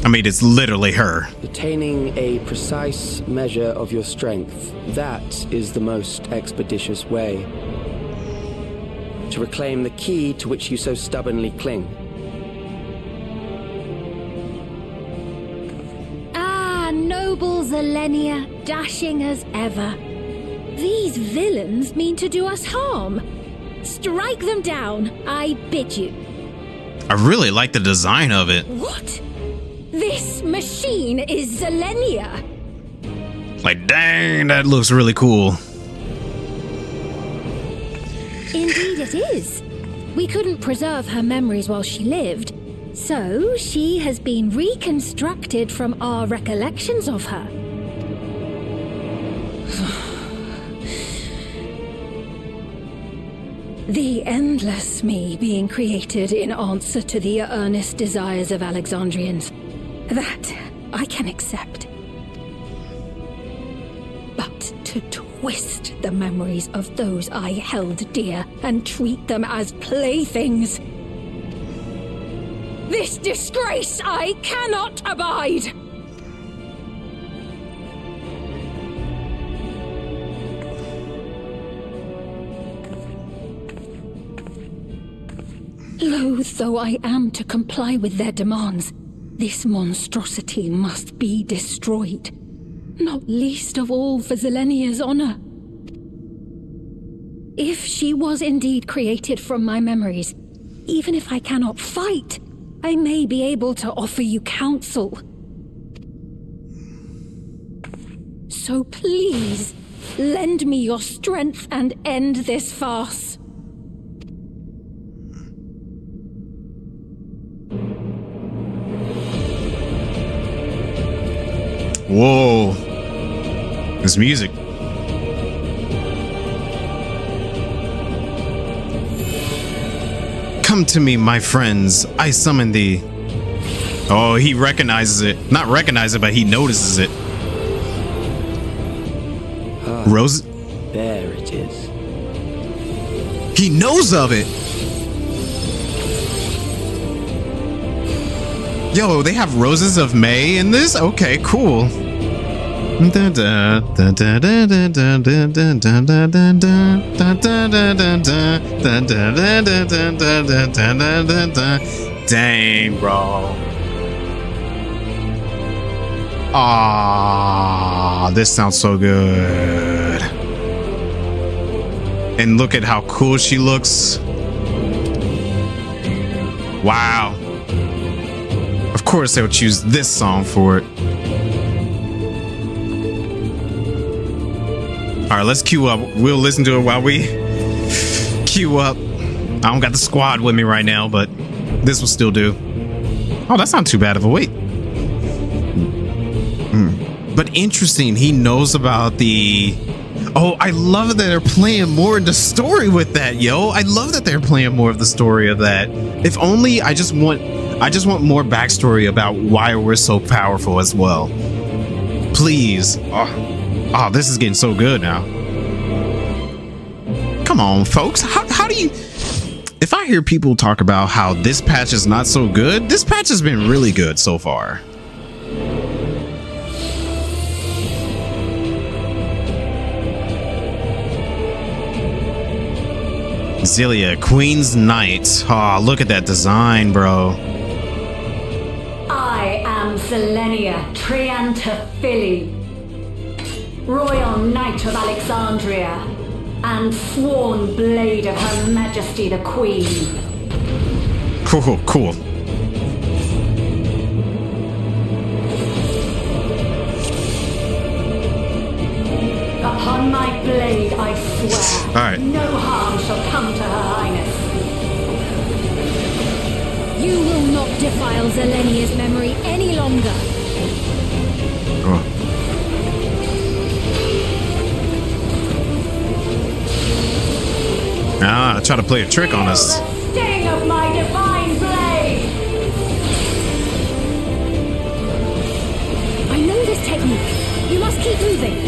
I mean, it's literally her. Attaining a precise measure of your strength, that is the most expeditious way to reclaim the key to which you so stubbornly cling. Ah, noble Zelenia, dashing as ever. These villains mean to do us harm. Strike them down, I bid you. I really like the design of it. What? This machine is Zelenia. Like, dang, that looks really cool. Indeed it is. We couldn't preserve her memories while she lived, so she has been reconstructed from our recollections of her. The endless me being created in answer to the earnest desires of Alexandrians. That I can accept. But to twist the memories of those I held dear and treat them as playthings. This disgrace I cannot abide! Loath though I am to comply with their demands, this monstrosity must be destroyed. Not least of all for Zelenia's honor. If she was indeed created from my memories, even if I cannot fight, I may be able to offer you counsel. So please, lend me your strength and end this farce. Whoa. This music. Come to me, my friends. I summon thee. Oh, he recognizes it. Not recognize it, but he notices it. Rose. There it is. He knows of it. Yo, they have Roses of May in this? Okay, cool. Dang, bro. Ah, this sounds so good. And look at how cool she looks. Wow. Of course they would choose this song for it. right, let's queue up. We'll listen to it while we queue up. I don't got the squad with me right now, but this will still do. Oh, that's not too bad of a wait. But interesting, he knows about the... Oh, I love that they're playing more in the story with that, yo. I love that they're playing more of the story of that. If only I just want more backstory about why we're so powerful as well. Please. Oh, this is getting so good now. Come on, folks. How do you... If I hear people talk about how this patch is not so good, this patch has been really good so far. Zelia, Queen's Knight. Oh, look at that design, bro. I am Selenia Triantaphili, Royal Knight of Alexandria, and sworn blade of Her Majesty the Queen. Cool. Upon my blade, I swear, all right. No harm shall come to Her Highness. You will not defile Zelenia's memory any longer. Oh. Ah, try to play a trick on us. The sting of my divine blade. I know this technique. You must keep moving.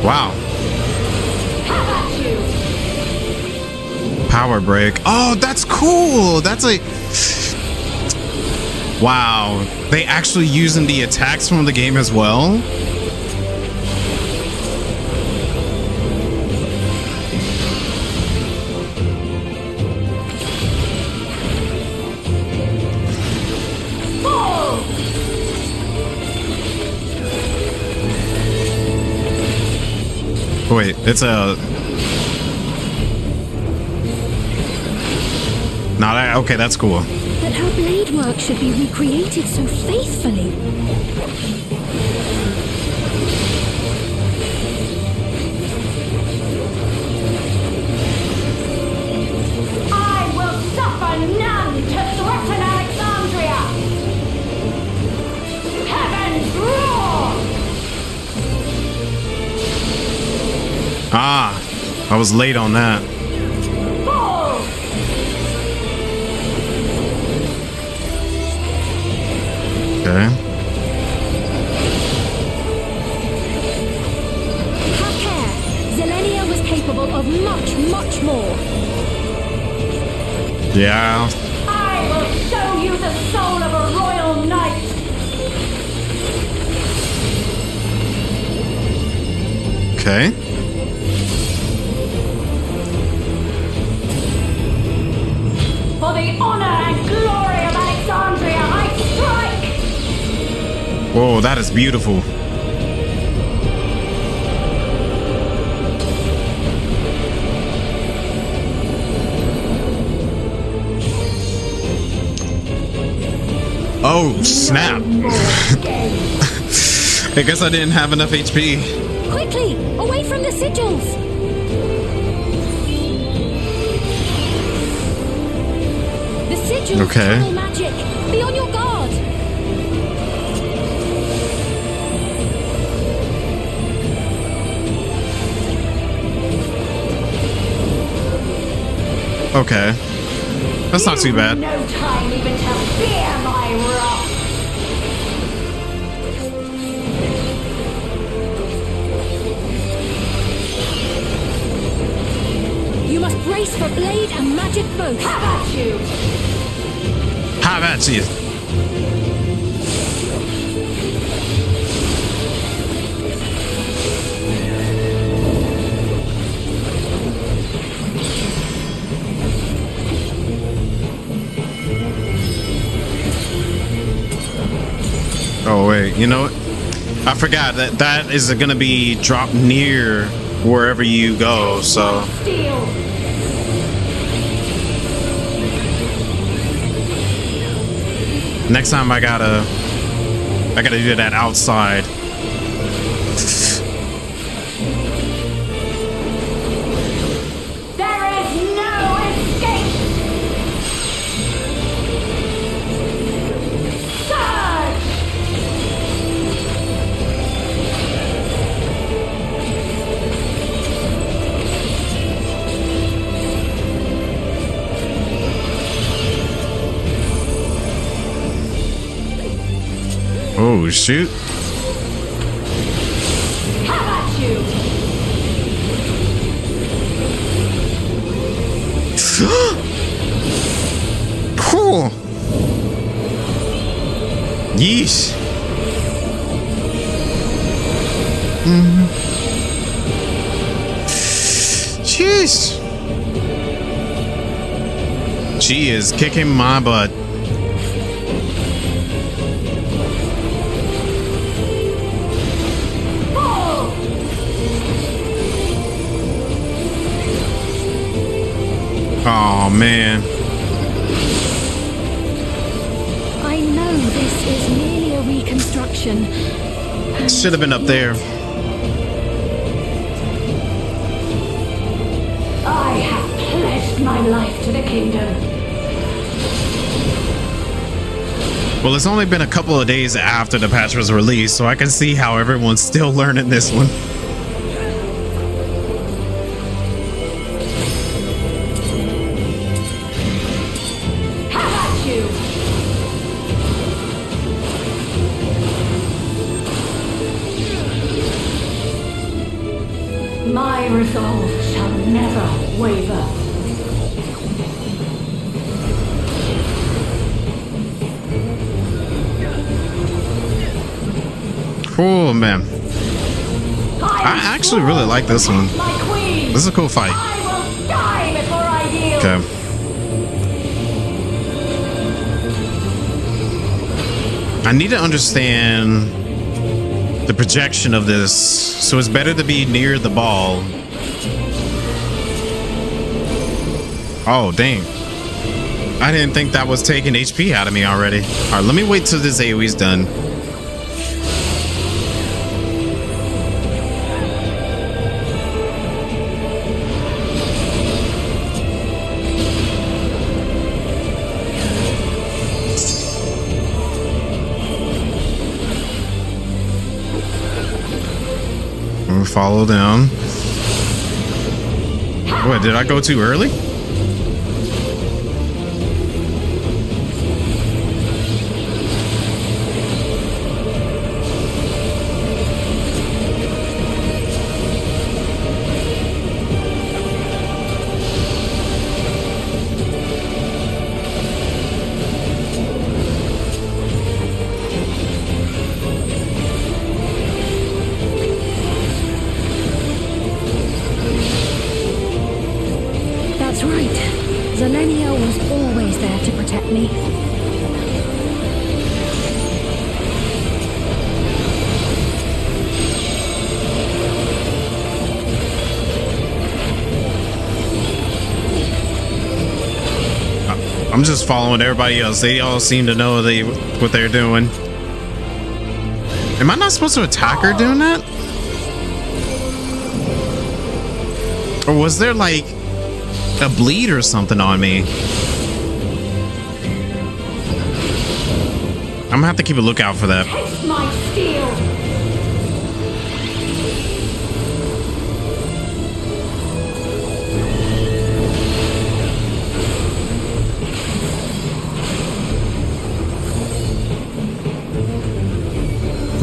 Wow. Power break. Oh, that's cool. That's a... Wow. They actually using the attacks from the game as well? Wait, it's a... No, okay, that's cool. But her blade work should be recreated so faithfully. I will suffer none to threaten Alexandria. Heavens roar! Ah, I was late on that. Okay. Have care. Zelenia was capable of much more. Yeah. I will show you the soul of a royal knight. Okay. For the honor and glory of Alexandria, I strike! Whoa, that is beautiful. Oh, snap. I guess I didn't have enough HP. Quickly, away from the sigils. The sigils okay. channel magic. Be on your guard. Okay. That's not too bad. No time even to fear my wrath. You must brace for blade and magic both. Have at you! Have at you. Oh wait, you know what? I forgot that is gonna be dropped near wherever you go, so. Next time I gotta I gotta do that outside. There is no escape! Surge! Oh, shoot. How about you? Cool. Yeesh. Jeez. She is kicking my butt. Oh man. I know this is merely a reconstruction. Should have been up there. I have pledged my life to the kingdom. Well, it's only been a couple of days after the patch was released, so I can see how everyone's still learning this one. How about you? My resolve shall never waver. Cool, man. I actually really like this one. This is a cool fight. I will die before I yield. Okay. I need to understand the projection of this, so it's better to be near the ball. Oh, dang. I didn't think that was taking HP out of me already. All right, let me wait till this AoE's done. Follow down. What, did I go too early? That's right. Zelenia was always there to protect me. I'm just following everybody else. They all seem to know what they're doing. Am I not supposed to attack her doing that? Or was there like a bleed or something on me? I'm gonna have to keep a lookout for that. Taste my steel.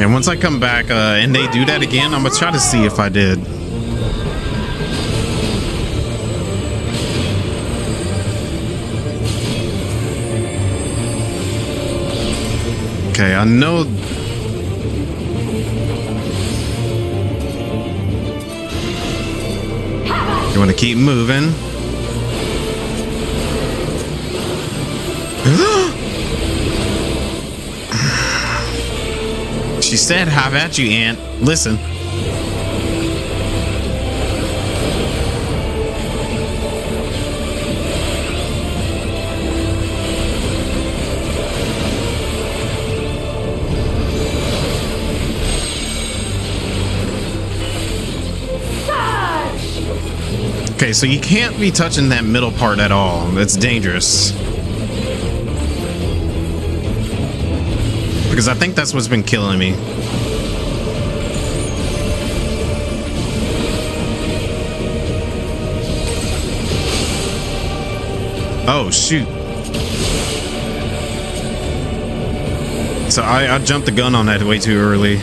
And once I come back and they do that again, I'm gonna try to see if I did. Okay, I know. You want to keep moving. She said, "Have at you, Aunt. Listen." Okay, so you can't be touching that middle part at all. That's dangerous. Because I think that's what's been killing me. Oh, shoot. So I jumped the gun on that way too early.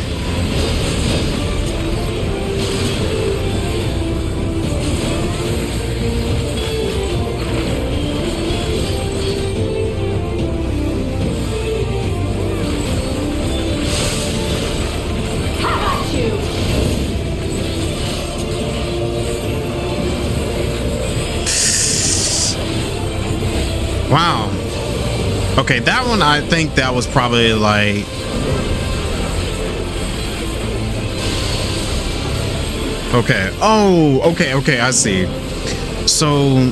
Wow. Okay, that one, I think that was probably like... Okay. Oh, okay, I see. So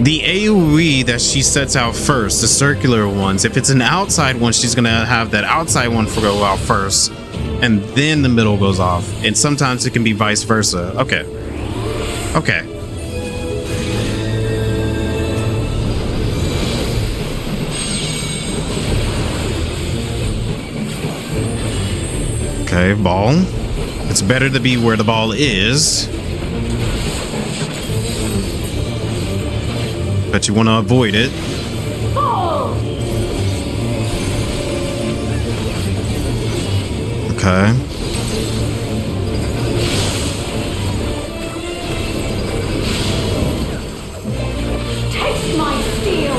the AoE that she sets out first, the circular ones, if it's an outside one, she's gonna have that outside one go out first, and then the middle goes off. And sometimes it can be vice versa. Okay. Okay. Okay, ball. It's better to be where the ball is. But you want to avoid it. Okay. Taste my steel.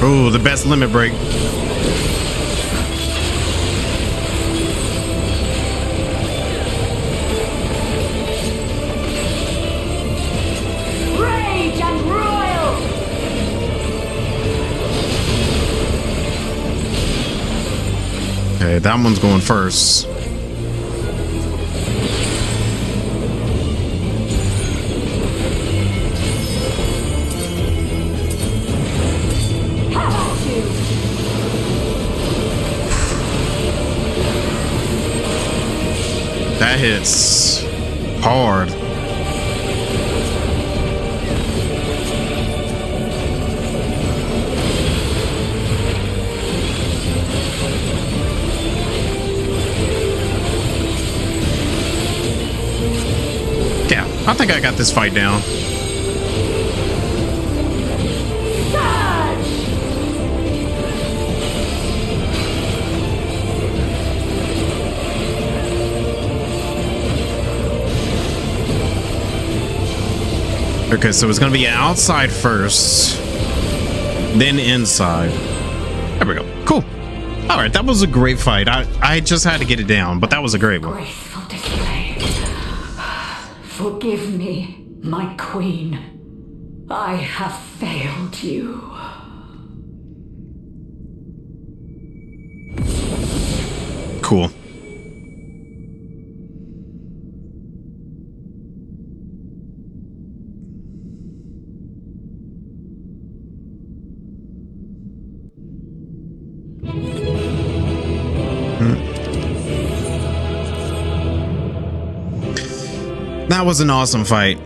Oh, the best limit break. Rage and royal. Okay, that one's going first. That hits hard. Yeah, I think I got this fight down. Okay, so it's gonna be outside first, then inside. There we go. Cool. All right, that was a great fight. I just had to get it down, but that was a great one. Graceful display. Forgive me, my queen. I have failed you. Cool. That was an awesome fight.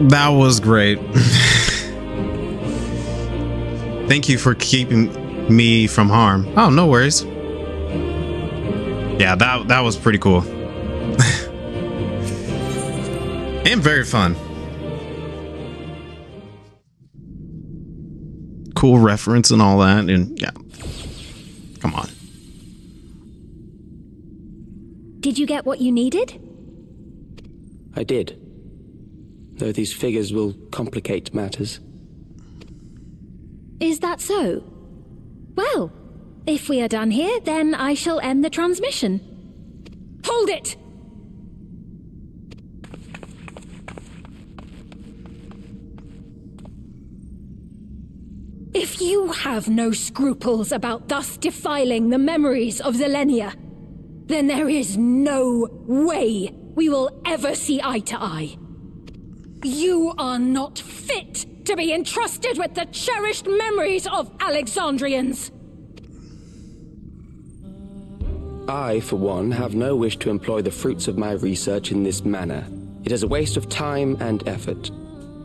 That was great. Thank you for keeping me from harm. Oh, no worries. Yeah, that was pretty cool. And very fun. Cool reference and all that. And yeah, come on. Did you get what you needed? I did. Though these figures will complicate matters. Is that so? Well, if we are done here, then I shall end the transmission. Hold it! If you have no scruples about thus defiling the memories of Zelenia, then there is no way we will ever see eye to eye. You are not fit to be entrusted with the cherished memories of Alexandrians. I, for one, have no wish to employ the fruits of my research in this manner. It is a waste of time and effort.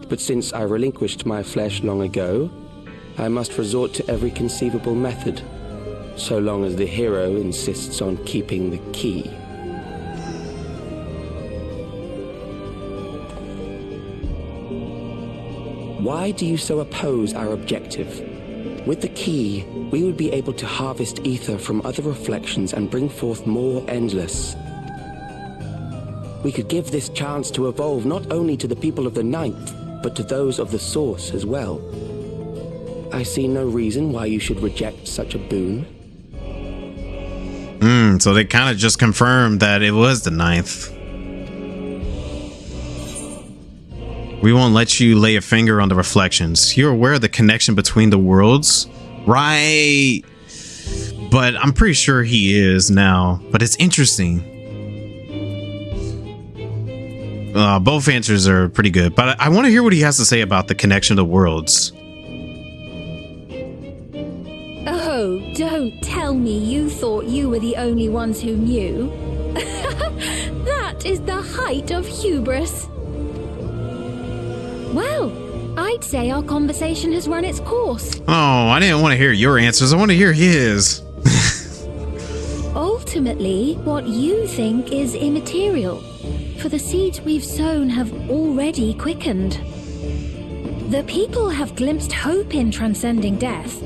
But since I relinquished my flesh long ago, I must resort to every conceivable method, so long as the hero insists on keeping the key. Why do you so oppose our objective? With the key, we would be able to harvest ether from other reflections and bring forth more endless. We could give this chance to evolve not only to the people of the Ninth, but to those of the Source as well. I see no reason why you should reject such a boon. So they kind of just confirmed that it was the Ninth. We won't let you lay a finger on the reflections. You're aware of the connection between the worlds, right? But I'm pretty sure he is now. But it's interesting. Both answers are pretty good, but I want to hear what he has to say about the connection of the worlds. Oh, don't tell me you thought you were the only ones who knew. That is the height of hubris. Well, I'd say our conversation has run its course. Oh, I didn't want to hear your answers. I want to hear his. Ultimately, what you think is immaterial, for the seeds we've sown have already quickened. The people have glimpsed hope in transcending death,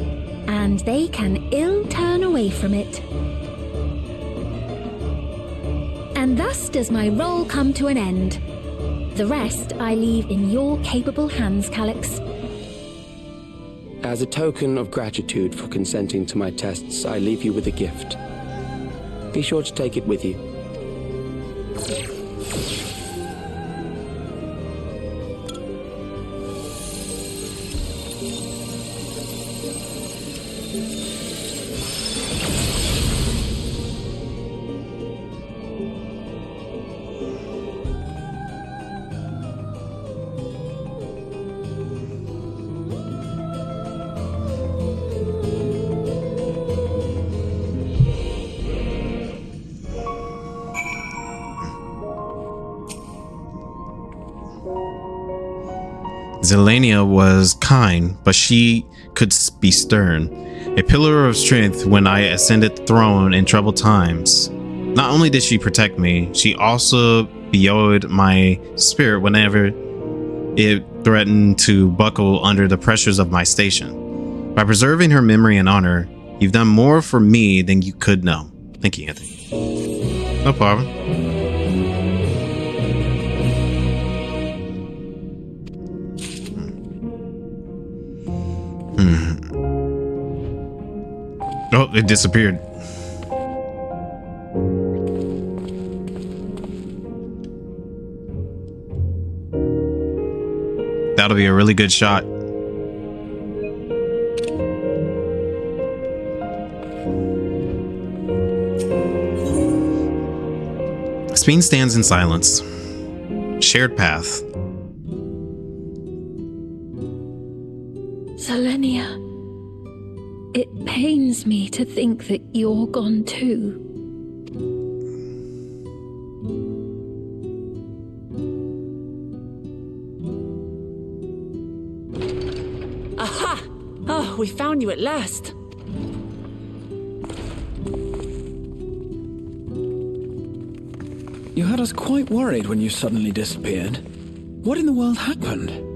and they can ill turn away from it. And thus does my role come to an end. The rest I leave in your capable hands, Calix. As a token of gratitude for consenting to my tests, I leave you with a gift. Be sure to take it with you. Zelenia was kind, but she could be stern. A pillar of strength when I ascended the throne in troubled times. Not only did she protect me, she also buoyed my spirit whenever it threatened to buckle under the pressures of my station. By preserving her memory and honor, you've done more for me than you could know. Thank you, Anthony. No problem. Oh, it disappeared. That'll be a really good shot. Speen stands in silence. Shared path. Zelenia, it pains me to think that you're gone too. Aha! Oh, we found you at last. You had us quite worried when you suddenly disappeared. What in the world happened?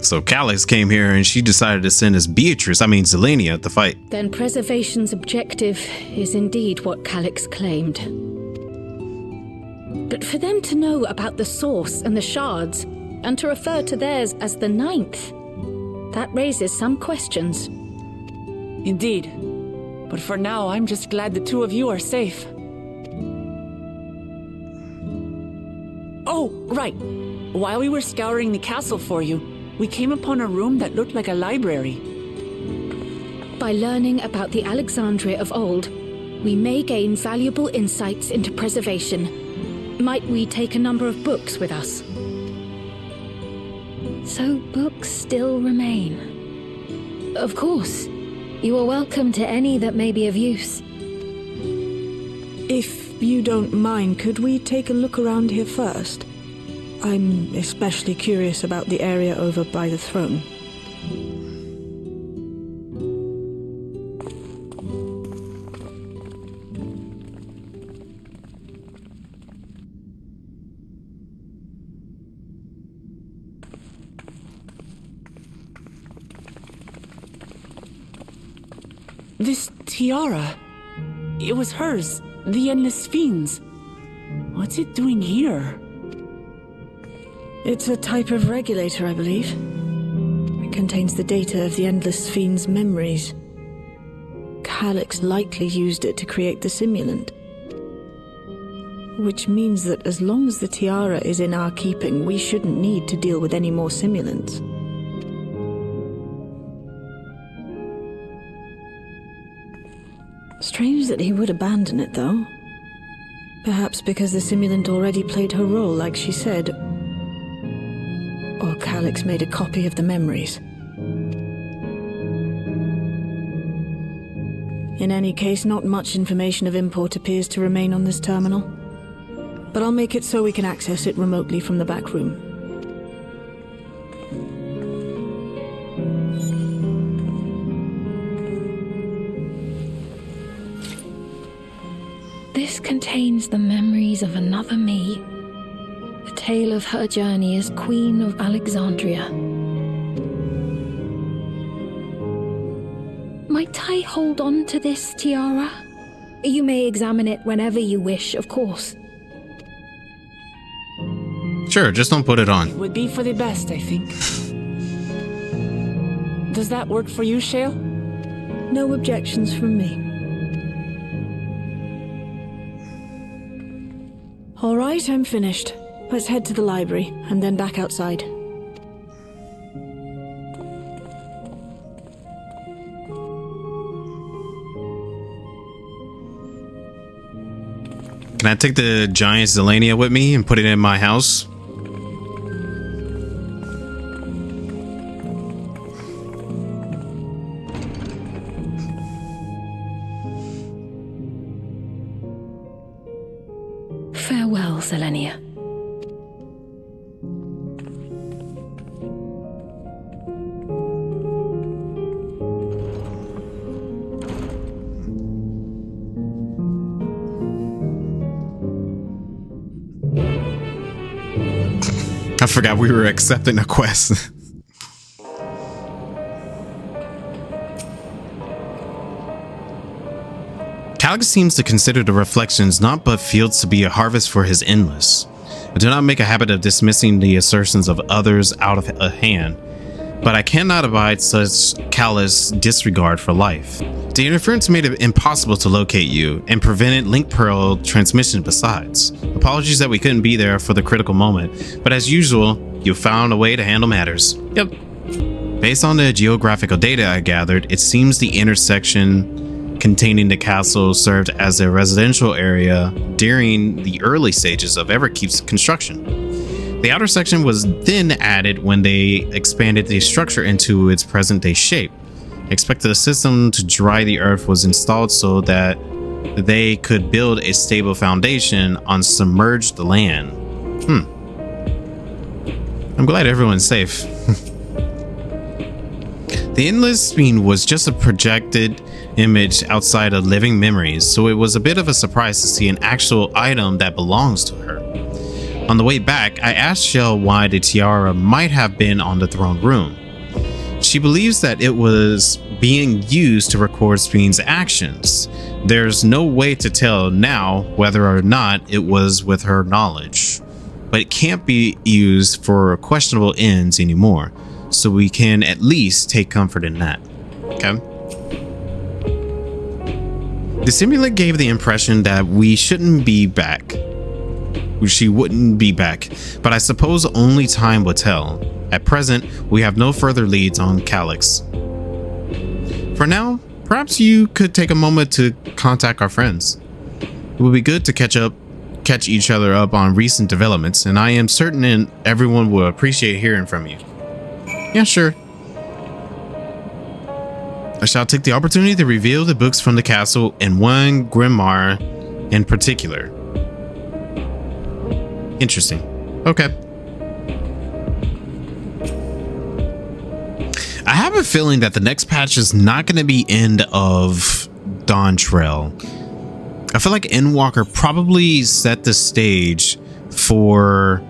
So Calix came here and she decided to send us Zelenia to fight. Then preservation's objective is indeed what Calix claimed. But for them to know about the source and the shards, and to refer to theirs as the Ninth, that raises some questions. Indeed. But for now, I'm just glad the two of you are safe. Oh, right. While we were scouring the castle for you, we came upon a room that looked like a library. By learning about the Alexandria of old, we may gain valuable insights into preservation. Might we take a number of books with us? So books still remain. Of course. You are welcome to any that may be of use. If you don't mind, could we take a look around here first? I'm especially curious about the area over by the throne. This tiara. It was hers. The Endless Fiend's. What's it doing here? It's a type of regulator, I believe. It contains the data of the Endless Fiend's memories. Calyx likely used it to create the simulant. Which means that as long as the tiara is in our keeping, we shouldn't need to deal with any more simulants. Strange that he would abandon it, though. Perhaps because the simulant already played her role, like she said. Or Calyx made a copy of the memories. In any case, not much information of import appears to remain on this terminal. But I'll make it so we can access it remotely from the back room. This contains the memories of another me. The tale of her journey as Queen of Alexandria. Might I hold on to this tiara? You may examine it whenever you wish, of course. Sure, just don't put it on. It would be for the best, I think. Does that work for you, Shale? No objections from me. All right, I'm finished. Let's head to the library, and then back outside. Can I take the giant Zelania with me and put it in my house? Farewell, Zelenia. I forgot we were accepting a quest. Calyx seems to consider the reflections not but fields to be a harvest for his endless. I do not make a habit of dismissing the assertions of others out of hand, but I cannot abide such callous disregard for life. The interference made it impossible to locate you and prevented Link Pearl transmission besides. Apologies that we couldn't be there for the critical moment, but as usual, you found a way to handle matters. Yep. Based on the geographical data I gathered, it seems the intersection containing the castle served as a residential area during the early stages of Everkeep's construction. The outer section was then added when they expanded the structure into its present-day shape. Expected a system to dry the earth was installed so that they could build a stable foundation on submerged land. I'm glad everyone's safe. The Endless Fiend was just a projected image outside of living memories, so it was a bit of a surprise to see an actual item that belongs to her. On the way back, I asked Shell why the tiara might have been on the throne room. She believes that it was being used to record Fiend's actions. There's no way to tell now whether or not it was with her knowledge, but it can't be used for questionable ends anymore, so we can at least take comfort in that. Okay. The simulant gave the impression that we shouldn't be back. She wouldn't be back, but I suppose only time will tell. At present, we have no further leads on Calyx. For now, perhaps you could take a moment to contact our friends. It would be good to catch each other up on recent developments, and I am certain everyone will appreciate hearing from you. Yeah, sure. I shall take the opportunity to reveal the books from the castle and one grimoire in particular. Interesting. Okay. I have a feeling that the next patch is not going to be end of DawnTrail. I feel like Endwalker probably set the stage for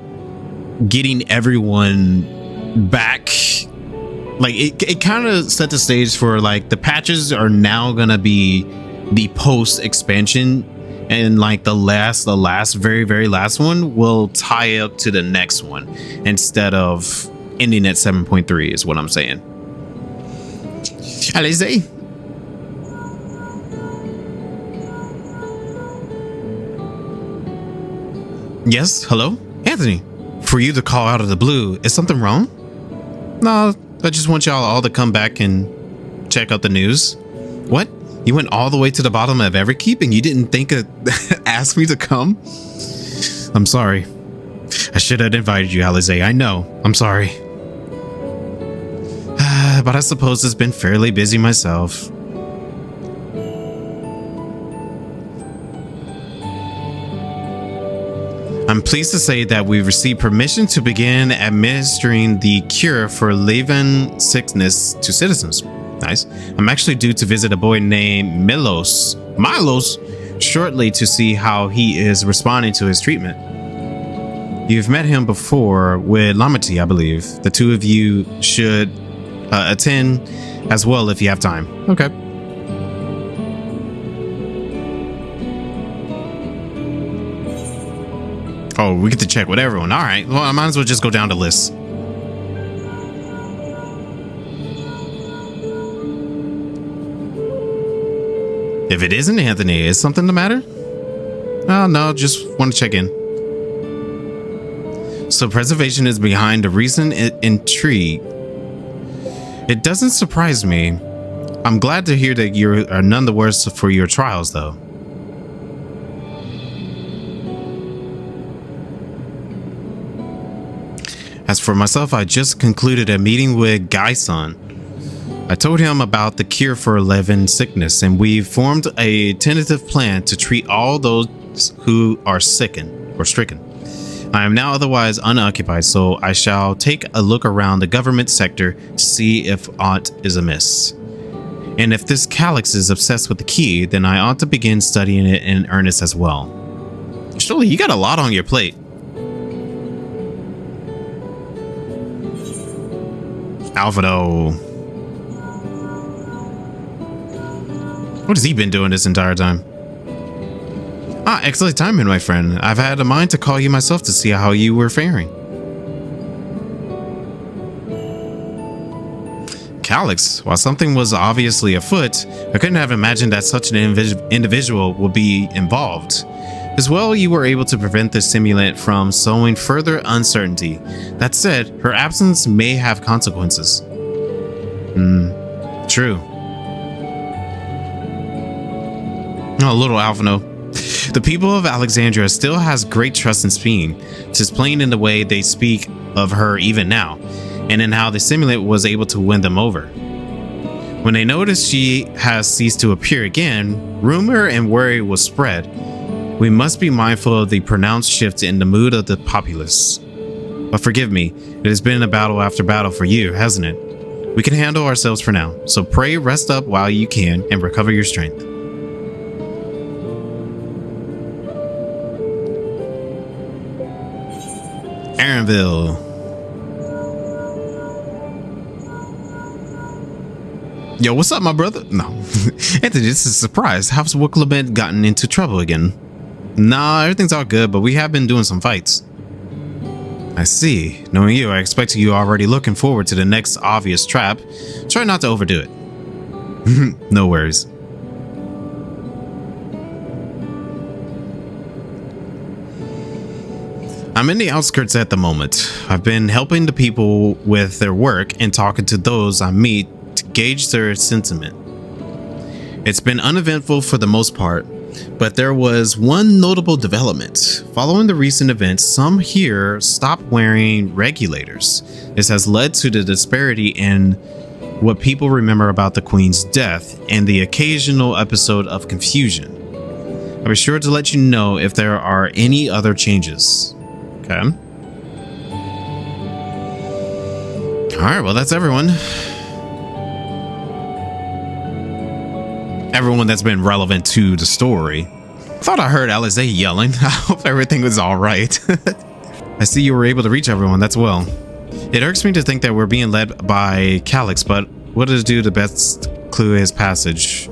getting everyone back. Like it kind of set the stage for like the patches are now going to be the post expansion, and like the last very last one will tie up to the next one instead of ending at 7.3 is what I'm saying. Allez-y. Yes, hello? Anthony, for you to call out of the blue, is something wrong? No, I just want y'all all to come back and check out the news. What? You went all the way to the bottom of Everkeep and you didn't think to ask me to come? I'm sorry. I should have invited you, Alize. I know. I'm sorry. But I suppose it's been fairly busy myself. I'm pleased to say that we've received permission to begin administering the cure for Leven sickness to citizens. Nice. I'm actually due to visit a boy named Milos shortly to see how he is responding to his treatment. You've met him before with Lamet, I believe. The two of you should attend as well if you have time. Okay. Oh, we get to check with everyone. All right. Well, I might as well just go down the list. If it isn't Anthony, is something the matter? Oh, no, just want to check in. So preservation is behind the recent intrigue. It doesn't surprise me. I'm glad to hear that you are none the worse for your trials, though. As for myself, I just concluded a meeting with Gai-san. I told him about the cure for Leven sickness, and we formed a tentative plan to treat all those who are stricken. I am now otherwise unoccupied, so I shall take a look around the government sector to see if aught is amiss. And if this Calyx is obsessed with the key, then I ought to begin studying it in earnest as well. Surely you got a lot on your plate. Alvaro. What has he been doing this entire time? Ah, excellent timing, my friend. I've had a mind to call you myself to see how you were faring. Calyx, while something was obviously afoot, I couldn't have imagined that such an individual would be involved. As well, you were able to prevent the simulant from sowing further uncertainty. That said, her absence may have consequences. True. Oh, little Alphino. The people of Alexandria still has great trust in Speen. Tis plain in the way they speak of her even now, and in how the simulant was able to win them over. When they notice she has ceased to appear again, rumor and worry will spread. We must be mindful of the pronounced shift in the mood of the populace. But forgive me, it has been a battle after battle for you, hasn't it? We can handle ourselves for now, so pray rest up while you can and recover your strength. Aaronville. Yo, what's up, my brother? No. Anthony, this is a surprise. How's Wuk Lamet gotten into trouble again? Nah, everything's all good, but we have been doing some fights. I see. Knowing you, I expect you already looking forward to the next obvious trap. Try not to overdo it. No worries. I'm in the outskirts at the moment. I've been helping the people with their work and talking to those I meet to gauge their sentiment. It's been uneventful for the most part, but there was one notable development. Following the recent events, some here stopped wearing regulators. This has led to the disparity in what people remember about the Queen's death, and the occasional episode of confusion. I'll be sure to let you know if there are any other changes. Okay. Alright, well, that's everyone. Everyone that's been relevant to the story. Thought I heard Alice yelling. I hope everything was alright. I see you were able to reach everyone. That's well. It irks me to think that we're being led by Krile, but what does do to best clue his passage?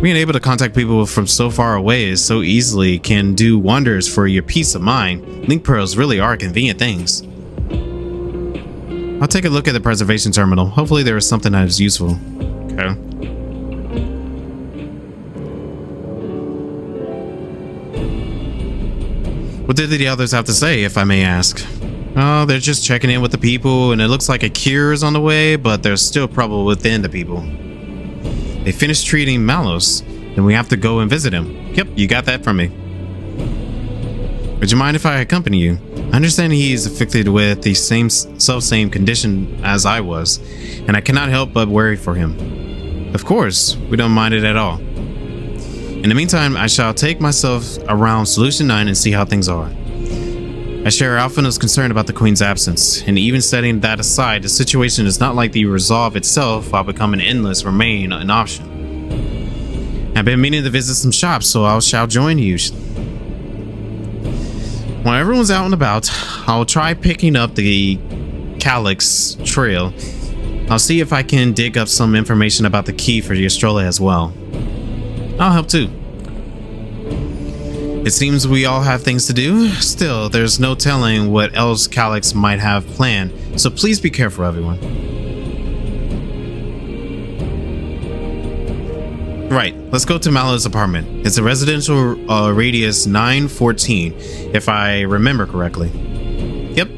Being able to contact people from so far away so easily can do wonders for your peace of mind. Link pearls really are convenient things. I'll take a look at the preservation terminal. Hopefully there is something that is useful. Okay. What did the others have to say, if I may ask? Oh, they're just checking in with the people, and it looks like a cure is on the way, but there's still trouble within the people. They finished treating Malos, then we have to go and visit him. Yep, you got that from me. Would you mind if I accompany you? I understand he is afflicted with the same condition as I was, and I cannot help but worry for him. Of course, we don't mind it at all. In the meantime, I shall take myself around Solution 9 and see how things are. I share Alphina's concern about the Queen's absence, and even setting that aside, the situation is not likely to resolve itself while becoming endless remain an option. I've been meaning to visit some shops, so I shall join you. When everyone's out and about, I'll try picking up the Calyx trail. I'll see if I can dig up some information about the key for the Estrella as well. I'll help too. It seems we all have things to do. Still, there's no telling what else Calyx might have planned, so please be careful, everyone. Right, let's go to Malo's apartment. It's a residential radius 914, if I remember correctly. Yep.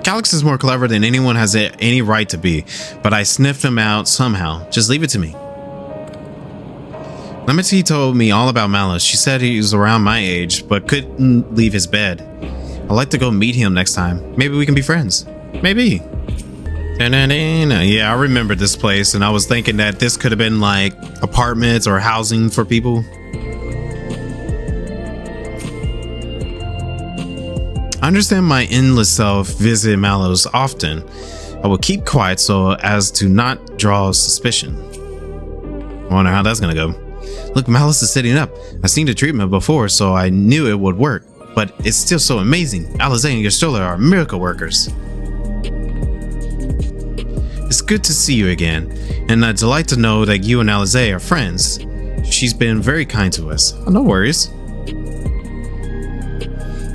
Calyx is more clever than anyone has any right to be, but I sniffed him out somehow. Just leave it to me. Lamet told me all about Malos. She said he was around my age, but couldn't leave his bed. I'd like to go meet him next time. Maybe we can be friends. Maybe. Yeah, I remember this place, and I was thinking that this could have been like apartments or housing for people. I understand my endless self visit Malos often. I will keep quiet so as to not draw suspicion. I wonder how that's gonna go. Look, Malos is sitting up. I've seen the treatment before, so I knew it would work. But it's still so amazing. Alize and Estrella are miracle workers. It's good to see you again, and a delight to know that you and Alize are friends. She's been very kind to us. Oh, no worries.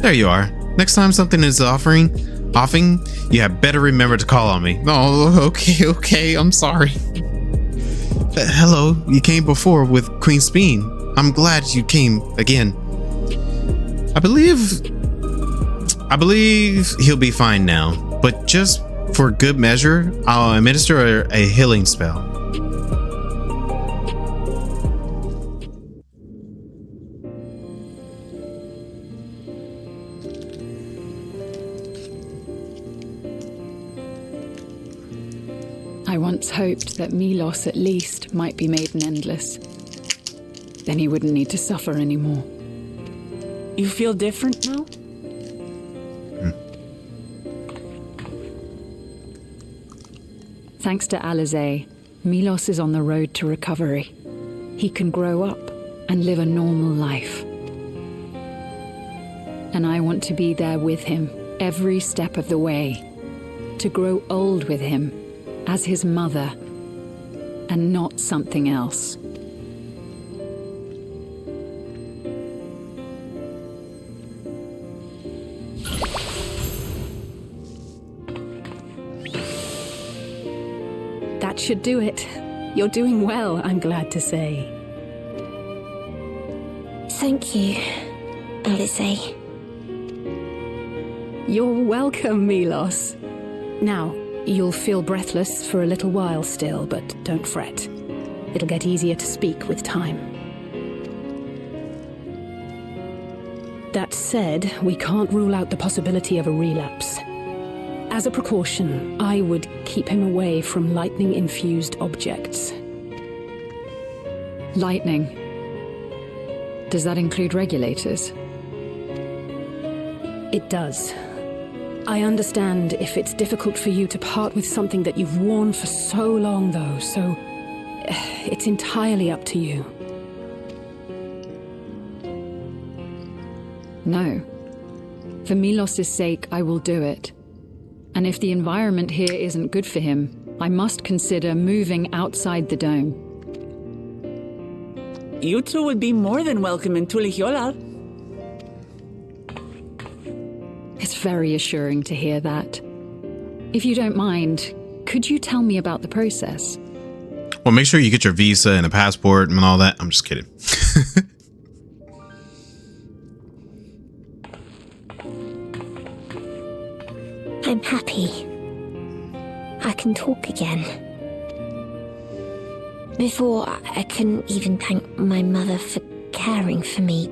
There you are. Next time something is offing, you had better remember to call on me. Oh, okay, I'm sorry. Hello, you came before with Queen Speen. I'm glad you came again. I believe he'll be fine now, but just for good measure, I'll administer a healing spell. I once hoped that Milos at least might be made an endless. Then he wouldn't need to suffer anymore. You feel different now? Thanks to Alize, Milos is on the road to recovery. He can grow up and live a normal life. And I want to be there with him every step of the way. To grow old with him as his mother and not something else. That should do it. You're doing well, I'm glad to say. Thank you, Alize. You're welcome, Milos. Now, you'll feel breathless for a little while still, but don't fret. It'll get easier to speak with time. That said, we can't rule out the possibility of a relapse. As a precaution, I would keep him away from lightning-infused objects. Lightning. Does that include regulators? It does. I understand if it's difficult for you to part with something that you've worn for so long, though, so it's entirely up to you. No. For Milos' sake, I will do it. And if the environment here isn't good for him, I must consider moving outside the dome. You two would be more than welcome in Tulihyolal. It's very assuring to hear that. If you don't mind, could you tell me about the process? Well, make sure you get your visa and a passport and all that. I'm just kidding. I'm happy. I can talk again. Before, I couldn't even thank my mother for caring for me.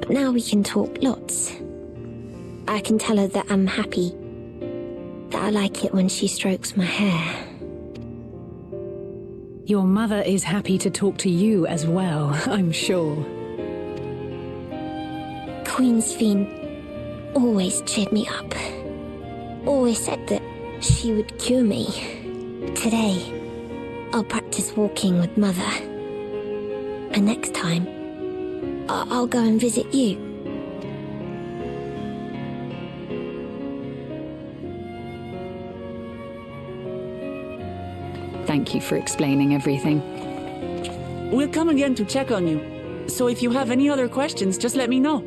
But now we can talk lots. I can tell her that I'm happy, that I like it when she strokes my hair. Your mother is happy to talk to you as well, I'm sure. Queen Sphene always cheered me up. Always said that she would cure me. Today, I'll practice walking with Mother. And next time, I'll go and visit you. Thank you for explaining everything. We'll come again to check on you. So if you have any other questions, just let me know.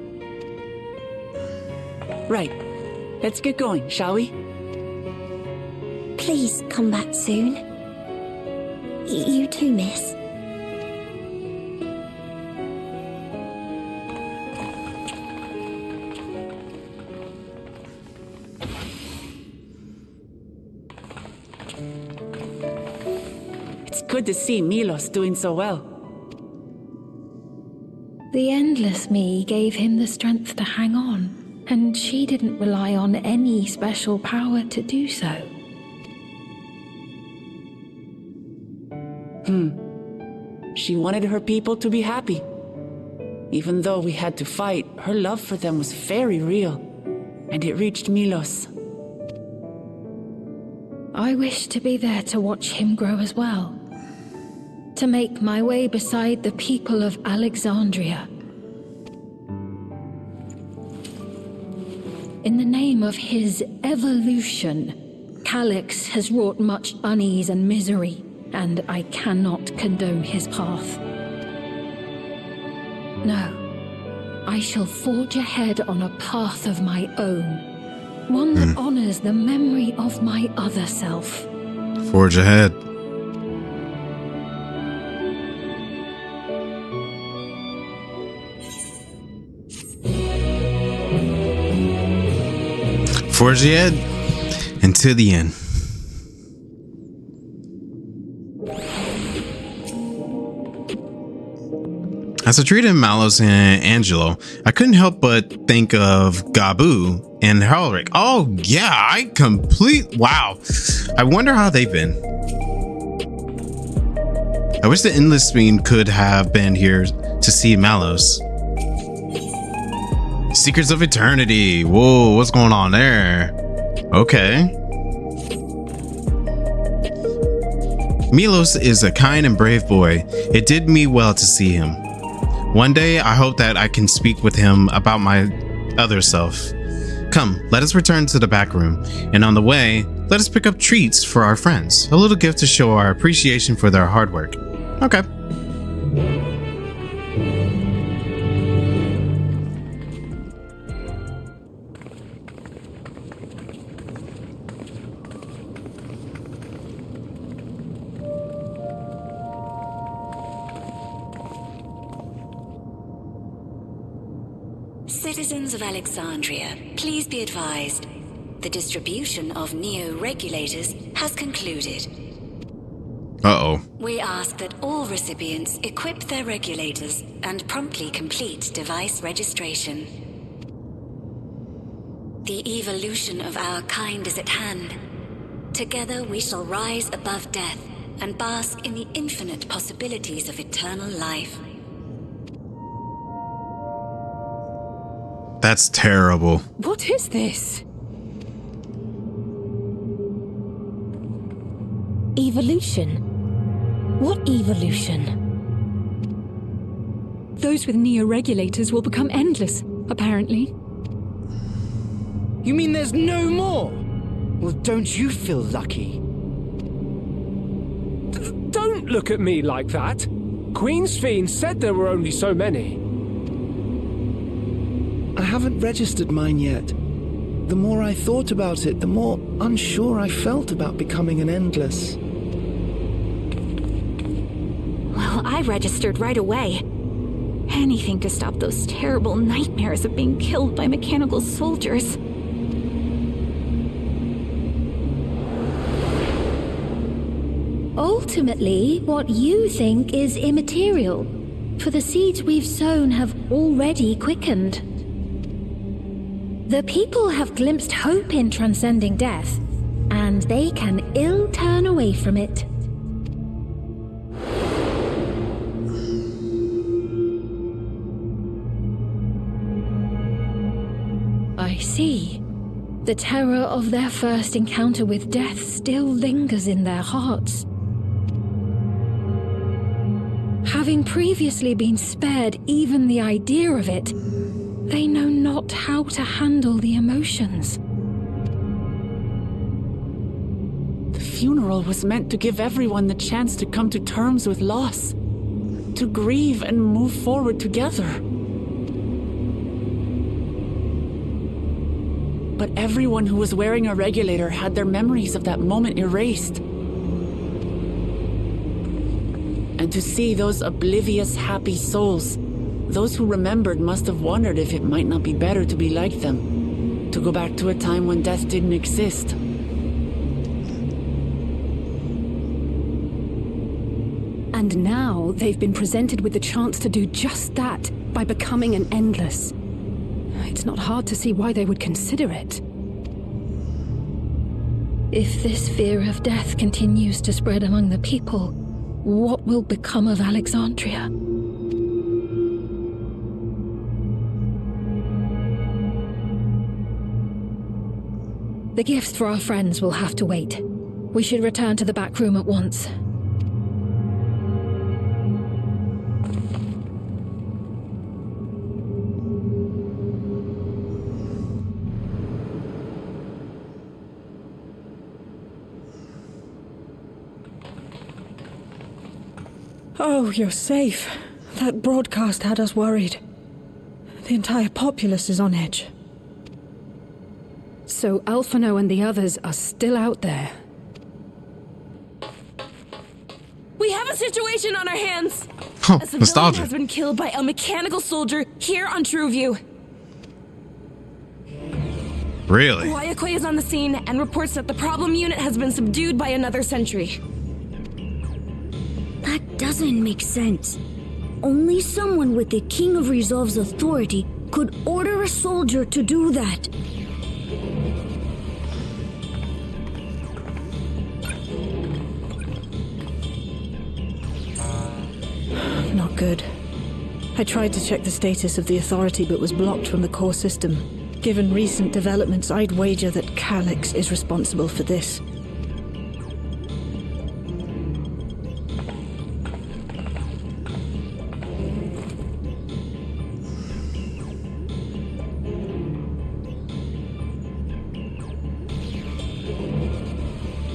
Right. Let's get going, shall we? Please come back soon. You too, miss. It's good to see Milos doing so well. The Endless Me gave him the strength to hang on, and she didn't rely on any special power to do so. She wanted her people to be happy. Even though we had to fight, her love for them was very real, and it reached Milos. I wish to be there to watch him grow as well. To make my way beside the people of Alexandria. In the name of his evolution, Calyx has wrought much unease and misery, and I cannot condone his path. No, I shall forge ahead on a path of my own, one that honors the memory of my other self. Forge ahead. Forge ahead until the end. As I treated Malos and Angelo, I couldn't help but think of Gabu and Halric. Oh yeah, wow. I wonder how they've been. I wish the Endless Fiend could have been here to see Malos. Secrets of Eternity. Whoa, what's going on there? Okay. Milos is a kind and brave boy. It did me well to see him. One day, I hope that I can speak with him about my other self. Come, let us return to the back room, and on the way, let us pick up treats for our friends. A little gift to show our appreciation for their hard work. Okay. Citizens of Alexandria, please be advised. The distribution of Neo-regulators has concluded. Uh-oh. We ask that all recipients equip their regulators and promptly complete device registration. The evolution of our kind is at hand. Together we shall rise above death and bask in the infinite possibilities of eternal life. That's terrible. What is this? Evolution? What evolution? Those with neo-regulators will become endless, apparently. You mean there's no more? Well, don't you feel lucky? Don't look at me like that. Queen's Fiend said there were only so many. I haven't registered mine yet. The more I thought about it, the more unsure I felt about becoming an Endless. Well, I registered right away. Anything to stop those terrible nightmares of being killed by mechanical soldiers. Ultimately, what you think is immaterial, for the seeds we've sown have already quickened. The people have glimpsed hope in transcending death, and they can ill turn away from it. I see. The terror of their first encounter with death still lingers in their hearts. Having previously been spared even the idea of it, they know not how to handle the emotions. The funeral was meant to give everyone the chance to come to terms with loss, to grieve and move forward together. But everyone who was wearing a regulator had their memories of that moment erased. And to see those oblivious, happy souls, those who remembered must have wondered if it might not be better to be like them, to go back to a time when death didn't exist. And now they've been presented with the chance to do just that by becoming an Endless. It's not hard to see why they would consider it. If this fear of death continues to spread among the people, what will become of Alexandria? The gifts for our friends will have to wait. We should return to the back room at once. Oh, you're safe. That broadcast had us worried. The entire populace is on edge. So Alphino and the others are still out there. We have a situation on our hands! Huh, a civilian nostalgia. has been killed by a mechanical soldier here on Trueview. Really? Guayakwe is on the scene and reports that the problem unit has been subdued by another sentry. That doesn't make sense. Only someone with the King of Resolve's authority could order a soldier to do that. Not good. I tried to check the status of the authority but was blocked from the core system. Given recent developments, I'd wager that Calyx is responsible for this.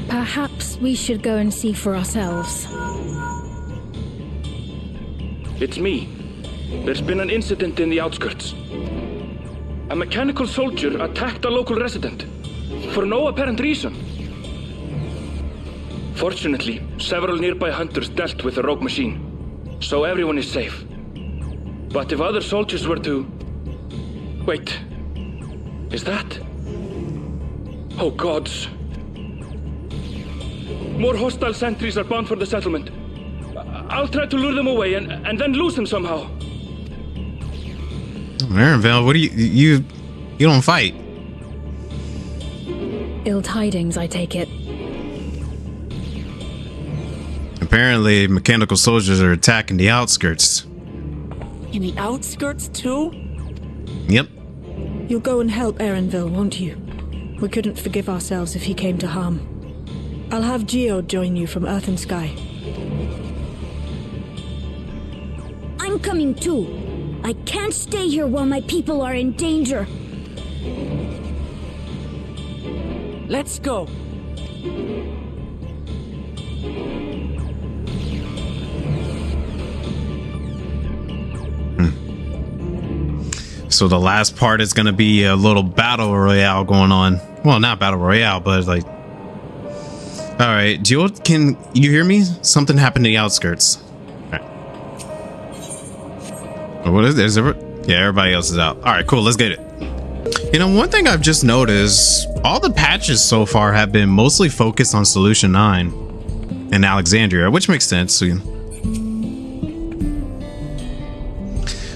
Perhaps we should go and see for ourselves. It's me. There's been an incident in the outskirts. A mechanical soldier attacked a local resident, for no apparent reason. Fortunately, several nearby hunters dealt with the rogue machine, so everyone is safe. But if other soldiers were to... Wait. Is that... Oh gods. More hostile sentries are bound for the settlement. I'll try to lure them away and then lose them somehow. Marinville, what do you don't fight? Ill tidings, I take it. Apparently, mechanical soldiers are attacking the outskirts. In the outskirts too? Yep. You'll go and help Erenville, won't you? We couldn't forgive ourselves if he came to harm. I'll have Geo join you from Earth and Sky. I'm coming too. I can't stay here while my people are in danger. Let's go. So the last part is going to be a little battle royale going on. Well, not battle royale, but like... Alright, Geo, can you hear me? Something happened to the outskirts. Right. What is it? Yeah, everybody else is out. Alright, cool, let's get it. You know, one thing I've just noticed, all the patches so far have been mostly focused on Solution 9 and Alexandria, which makes sense.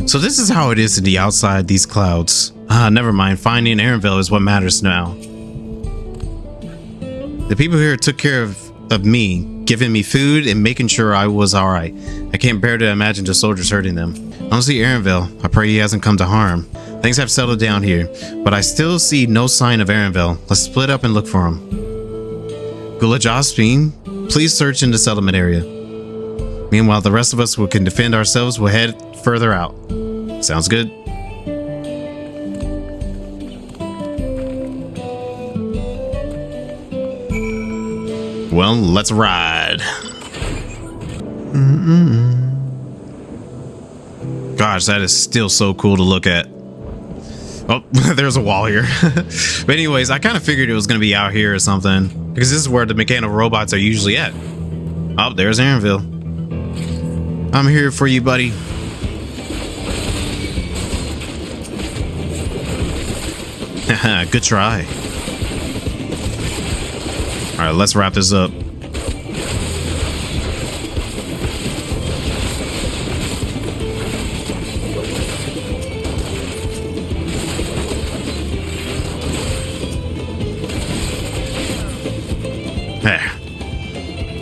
So this is how it is to the outside these clouds. Never mind. Finding Erenville is what matters now. The people here took care of me, giving me food and making sure I was alright. I can't bear to imagine the soldiers hurting them. I don't see Erenville. I pray he hasn't come to harm. Things have settled down here, but I still see no sign of Erenville. Let's split up and look for him. Gula Jospin, please search in the settlement area. Meanwhile, the rest of us who can defend ourselves will head further out. Sounds good. Well, let's ride. Gosh, that is still so cool to look at. Oh, there's a wall here. But anyways, I kind of figured it was going to be out here or something, because this is where the mechanical robots are usually at. Oh, there's Erenville. I'm here for you, buddy. Good try. All right, let's wrap this up. Hey,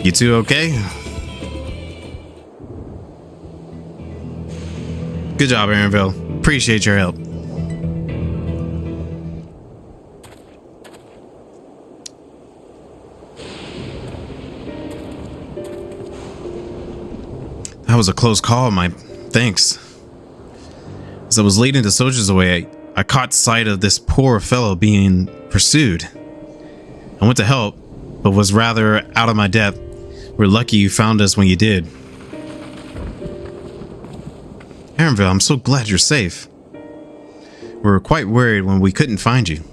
you two okay? Good job, Erenville. Appreciate your help. That was a close call, thanks. As I was leading the soldiers away, I caught sight of this poor fellow being pursued. I went to help, but was rather out of my depth. We're lucky you found us when you did. Erenville, I'm so glad you're safe. We were quite worried when we couldn't find you.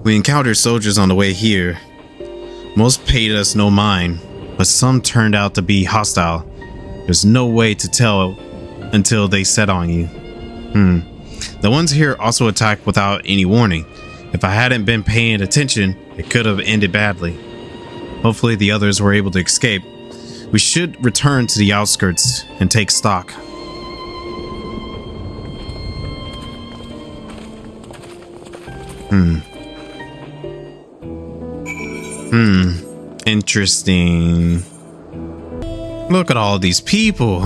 We encountered soldiers on the way here. Most paid us no mind, but some turned out to be hostile. There's no way to tell until they set on you. The ones here also attacked without any warning. If I hadn't been paying attention, it could have ended badly. Hopefully the others were able to escape. We should return to the outskirts and take stock. Interesting. Look at all these people.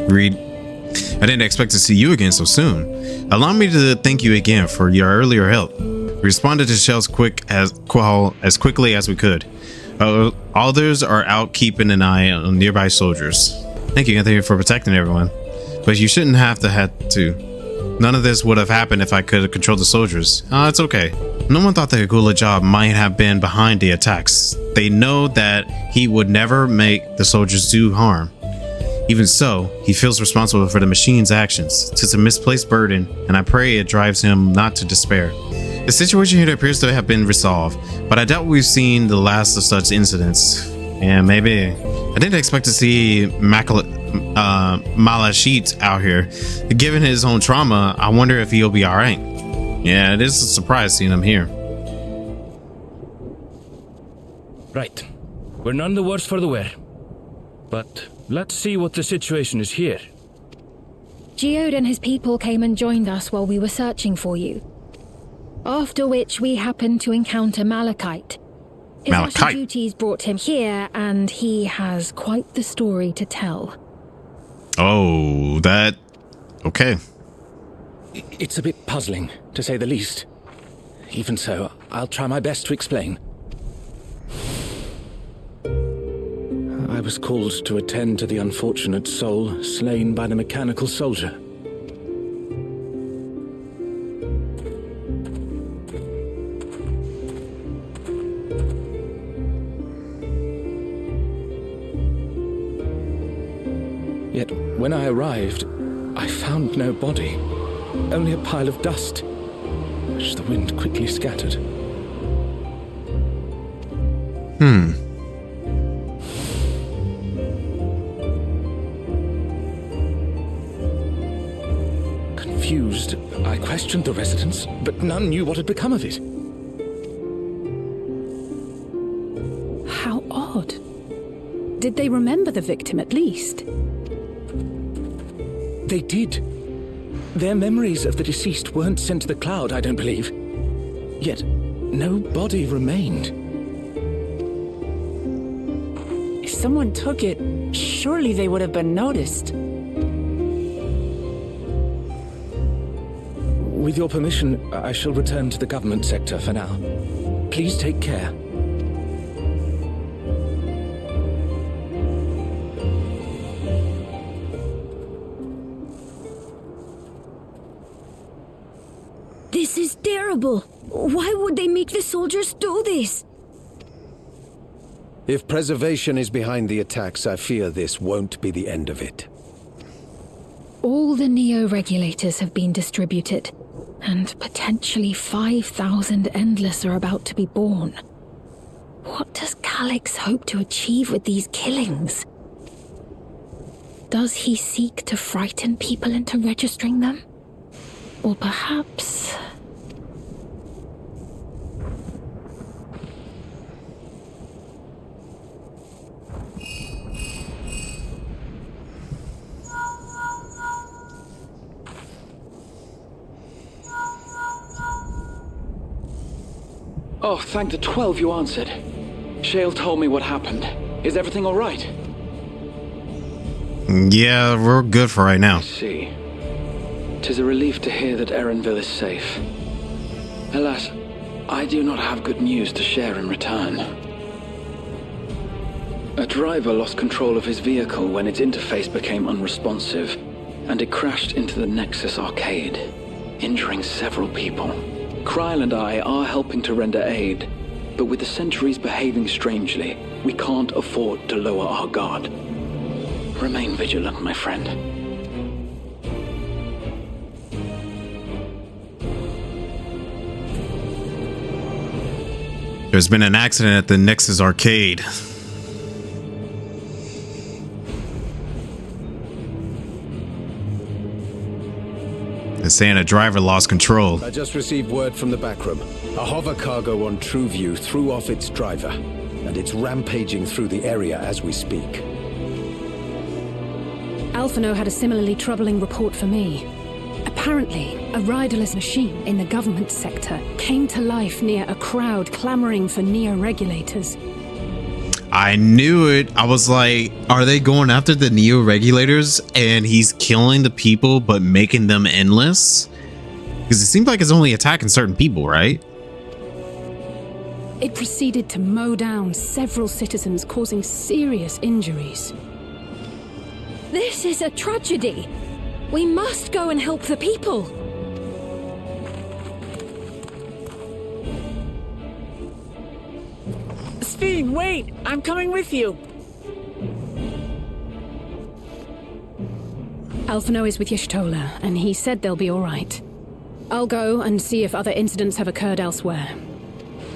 Reed, I didn't expect to see you again so soon. Allow me to thank you again for your earlier help. We responded to shells as quickly as we could. Others are out keeping an eye on nearby soldiers. Thank you for protecting everyone. But you shouldn't have to. None of this would have happened if I could have controlled the soldiers. It's okay. No one thought that Gula Job might have been behind the attacks. They know that he would never make the soldiers do harm. Even so, he feels responsible for the machine's actions. It's a misplaced burden, and I pray it drives him not to despair. The situation here appears to have been resolved, but I doubt we've seen the last of such incidents. Yeah, maybe. I didn't expect to see Malashit out here. Given his own trauma, I wonder if he'll be alright. Yeah, it is a surprise seeing him here. Right. We're none the worse for the wear. But let's see what the situation is here. Geode and his people came and joined us while we were searching for you. After which we happened to encounter Malachite. His Russian duties brought him here, and he has quite the story to tell. Oh, that... Okay. It's a bit puzzling, to say the least. Even so, I'll try my best to explain. I was called to attend to the unfortunate soul slain by the mechanical soldier. Yet, when I arrived, I found no body, only a pile of dust, which the wind quickly scattered. Confused, I questioned the residents, but none knew what had become of it. How odd. Did they remember the victim at least? They did. Their memories of the deceased weren't sent to the cloud, I don't believe. Yet, no body remained. If someone took it, surely they would have been noticed. With your permission, I shall return to the government sector for now. Please take care. This is terrible. Why would they make the soldiers do this? If preservation is behind the attacks, I fear this won't be the end of it. All the Neo-regulators have been distributed, and potentially 5,000 Endless are about to be born. What does Calix hope to achieve with these killings? Does he seek to frighten people into registering them? Or perhaps... Oh, thank the 12 you answered. Shale told me what happened. Is everything all right? Yeah, we're good for right now. I see. 'Tis a relief to hear that Erenville is safe. Alas, I do not have good news to share in return. A driver lost control of his vehicle when its interface became unresponsive, and it crashed into the Nexus arcade, injuring several people. Krile and I are helping to render aid, but with the sentries behaving strangely, we can't afford to lower our guard. Remain vigilant, my friend. There's been an accident at the Nexus arcade. They're saying a driver lost control. I just received word from the backroom. A hover cargo on TrueView threw off its driver, and it's rampaging through the area as we speak. Alphino had a similarly troubling report for me. Apparently, a riderless machine in the government sector came to life near a crowd clamoring for Neo-regulators. I knew it. I was like, are they going after the Neo-regulators and he's killing the people but making them endless? Because it seems like it's only attacking certain people, right? It proceeded to mow down several citizens, causing serious injuries. This is a tragedy. We must go and help the people. Speed, wait! I'm coming with you! Alphino is with Y'shtola, and he said they'll be all right. I'll go and see if other incidents have occurred elsewhere.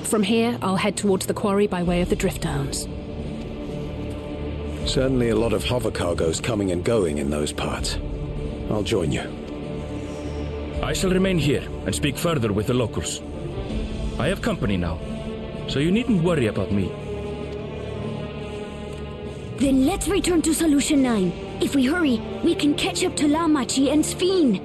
From here, I'll head towards the quarry by way of the Drift Downs. Certainly a lot of hover cargoes coming and going in those parts. I'll join you. I shall remain here and speak further with the locals. I have company now, so you needn't worry about me. Then let's return to Solution 9. If we hurry, we can catch up to Lamachi and Sphene.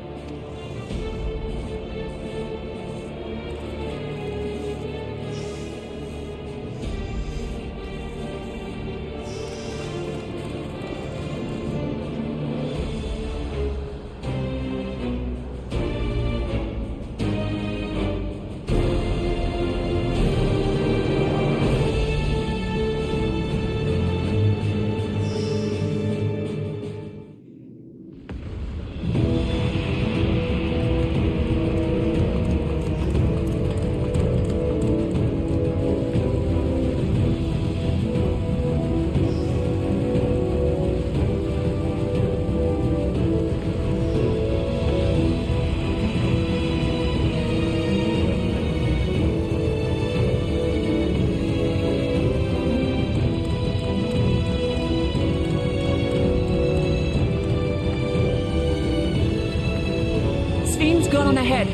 Sphene's gone on ahead.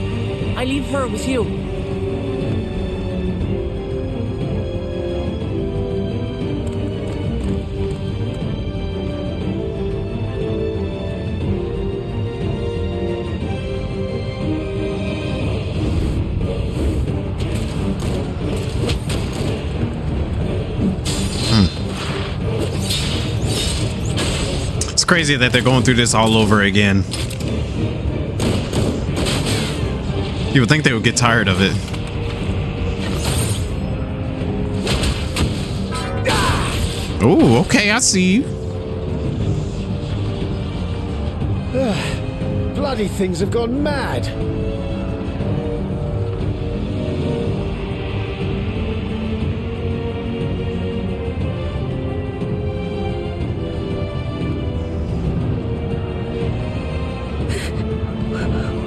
I leave her with you. It's crazy that they're going through this all over again. You would think they would get tired of it. Oh, okay, I see you. Bloody things have gone mad.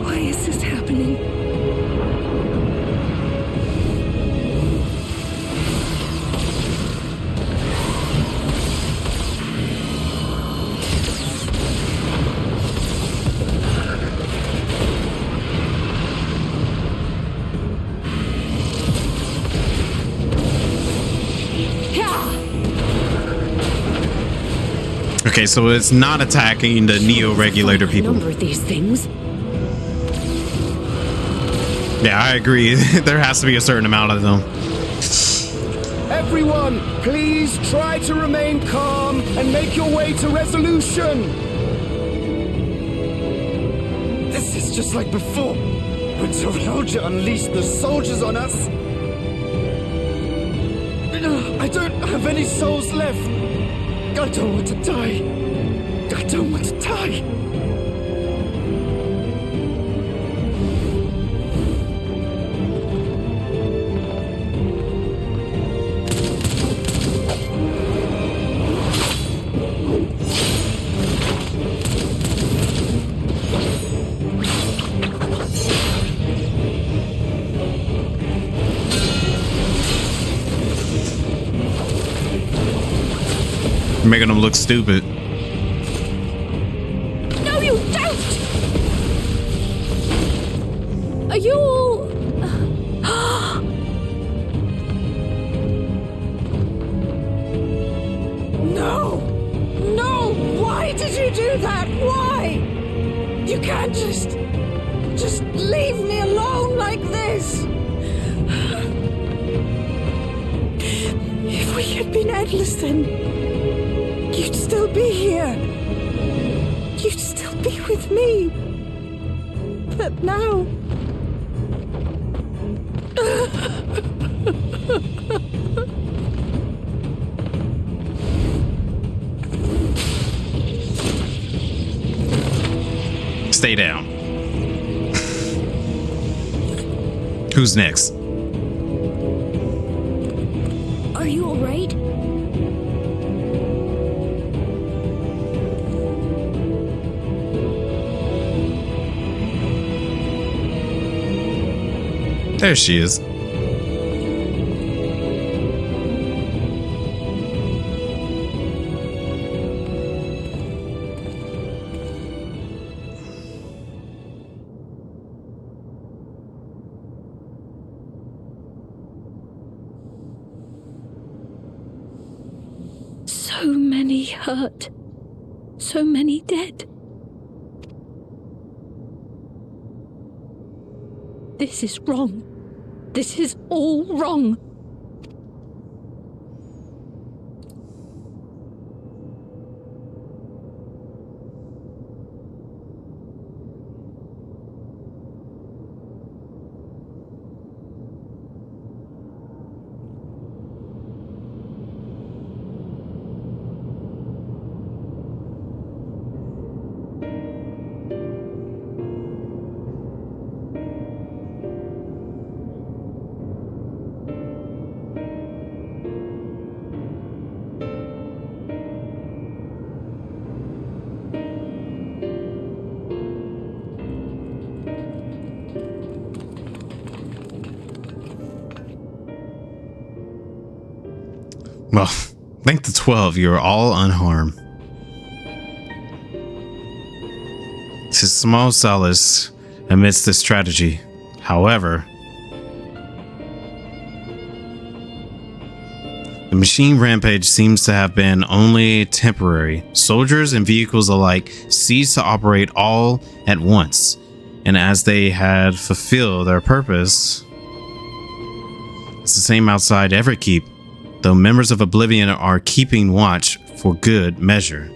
Why is this happening? Okay, so it's not attacking the Neo-regulator people. Number of these things. Yeah, I agree. There has to be a certain amount of them. Everyone, please try to remain calm and make your way to resolution. This is just like before, when Zoralja unleashed the soldiers on us. I don't have any souls left. I don't want to die. I don't want to die. Making them look stupid. No, you don't! Are you all... No! No! Why did you do that? Why? You can't just leave me alone like this! If we had been endless then... you'd still be here. You'd still be with me. But now... Stay down. Who's next? Are you all right? There she is. So many many hurt. So many dead. This is wrong. This is all wrong. Well, thank the 12, you are all unharmed. It's a small solace amidst this tragedy. However, the machine rampage seems to have been only temporary. Soldiers and vehicles alike ceased to operate all at once, and as they had fulfilled their purpose, it's the same outside Everkeep, though members of Oblivion are keeping watch for good measure.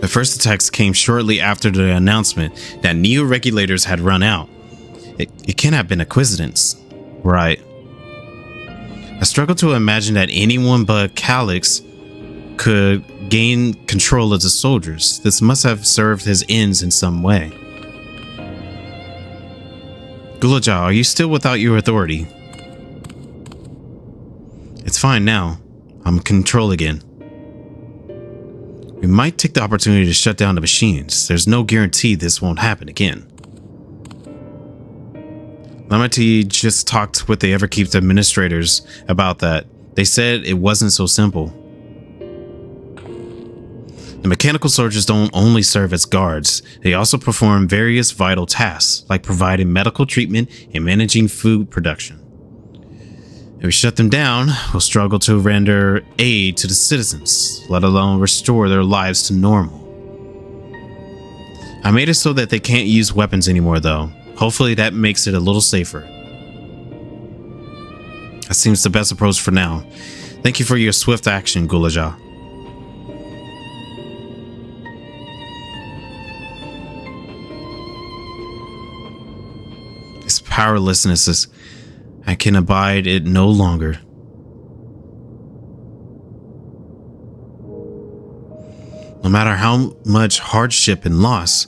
The first attacks came shortly after the announcement that neo-regulators had run out. It can't have been a coincidence, right? I struggle to imagine that anyone but Calix could gain control of the soldiers. This must have served his ends in some way. Gulaja, are you still without your authority? It's fine now. I'm in control again. We might take the opportunity to shut down the machines. There's no guarantee this won't happen again. Lamet just talked with the Everkeep's administrators about that. They said it wasn't so simple. The mechanical soldiers don't only serve as guards, they also perform various vital tasks, like providing medical treatment and managing food production. If we shut them down, we'll struggle to render aid to the citizens, let alone restore their lives to normal. I made it so that they can't use weapons anymore, though. Hopefully that makes it a little safer. That seems the best approach for now. Thank you for your swift action, Gulaja. This powerlessness is... I can abide it no longer. No matter how much hardship and loss,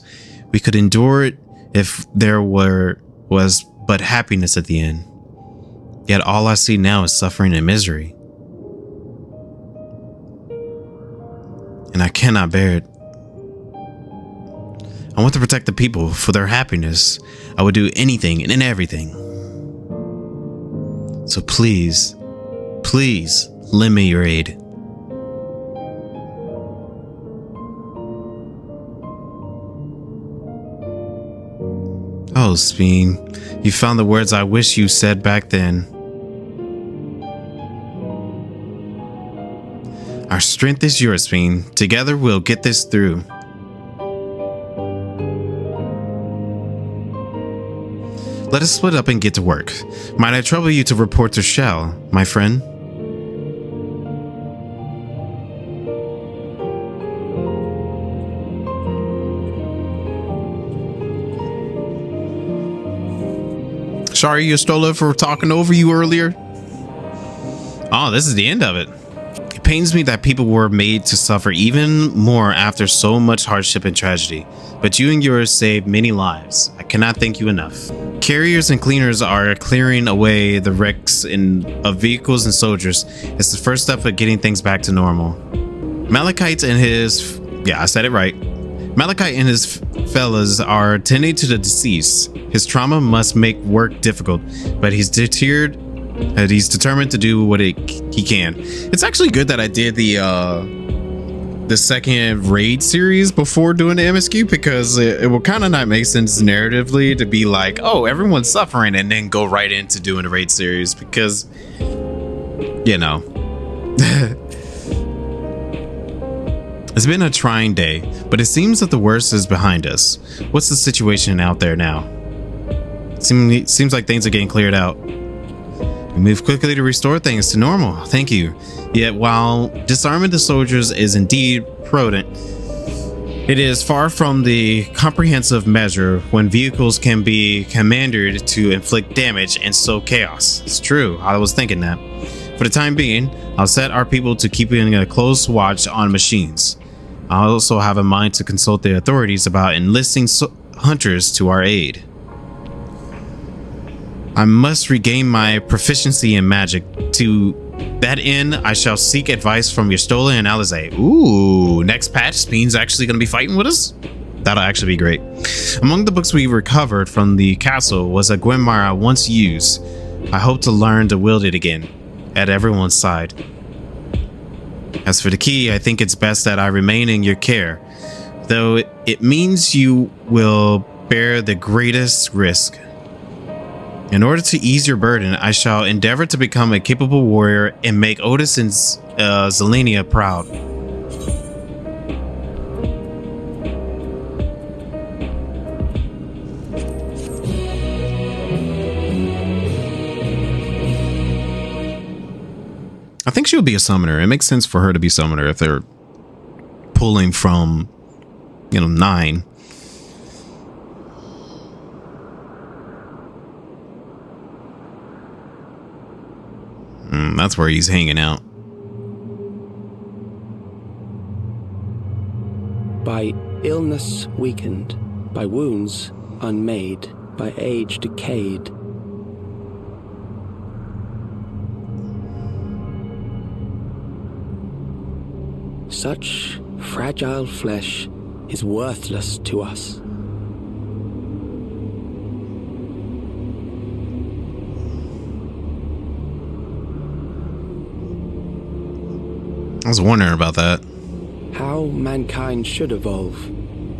we could endure it if there was but happiness at the end. Yet all I see now is suffering and misery. And I cannot bear it. I want to protect the people for their happiness. I would do anything and everything. So please, please lend me your aid. Oh, Speen, you found the words I wish you said back then. Our strength is yours, Speen. Together we'll get this through. Let us split up and get to work. Might I trouble you to report to Shell, my friend? Sorry, Yustola, for talking over you earlier. Oh, this is the end of it. It pains me that people were made to suffer even more after so much hardship and tragedy. But you and yours saved many lives. I cannot thank you enough. Carriers and cleaners are clearing away the wrecks of vehicles and soldiers. It's the first step of getting things back to normal. Malachite and his... Yeah, I said it right. Malachite and his fellas are tending to the deceased. His trauma must make work difficult, but he's determined to do what he can. It's actually good that I did the second raid series before doing the MSQ, because it will kind of not make sense narratively to be like, oh, everyone's suffering and then go right into doing the raid series, because, you know, It's been a trying day, but it seems that the worst is behind us. What's the situation out there now? Seems like things are getting cleared out. We move quickly to restore things to normal. Thank you. Yet while disarming the soldiers is indeed prudent, it is far from the comprehensive measure when vehicles can be commanded to inflict damage and sow chaos. It's true. I was thinking that. For the time being, I'll set our people to keeping a close watch on machines. I also have in mind to consult the authorities about enlisting hunters to our aid. I must regain my proficiency in magic. To that end, I shall seek advice from Y'shtola and Alisaie. Ooh, next patch, Speen's actually going to be fighting with us? That'll actually be great. Among the books we recovered from the castle was a grimoire I once used. I hope to learn to wield it again, at everyone's side. As for the key, I think it's best that I remain in your care, though it means you will bear the greatest risk. In order to ease your burden, I shall endeavor to become a capable warrior and make Otis and Zelenia proud. I think she'll be a summoner. It makes sense for her to be summoner if they're pulling from, 9. That's where he's hanging out. By illness weakened, by wounds unmade, by age decayed. Such fragile flesh is worthless to us. I was wondering about that. How mankind should evolve,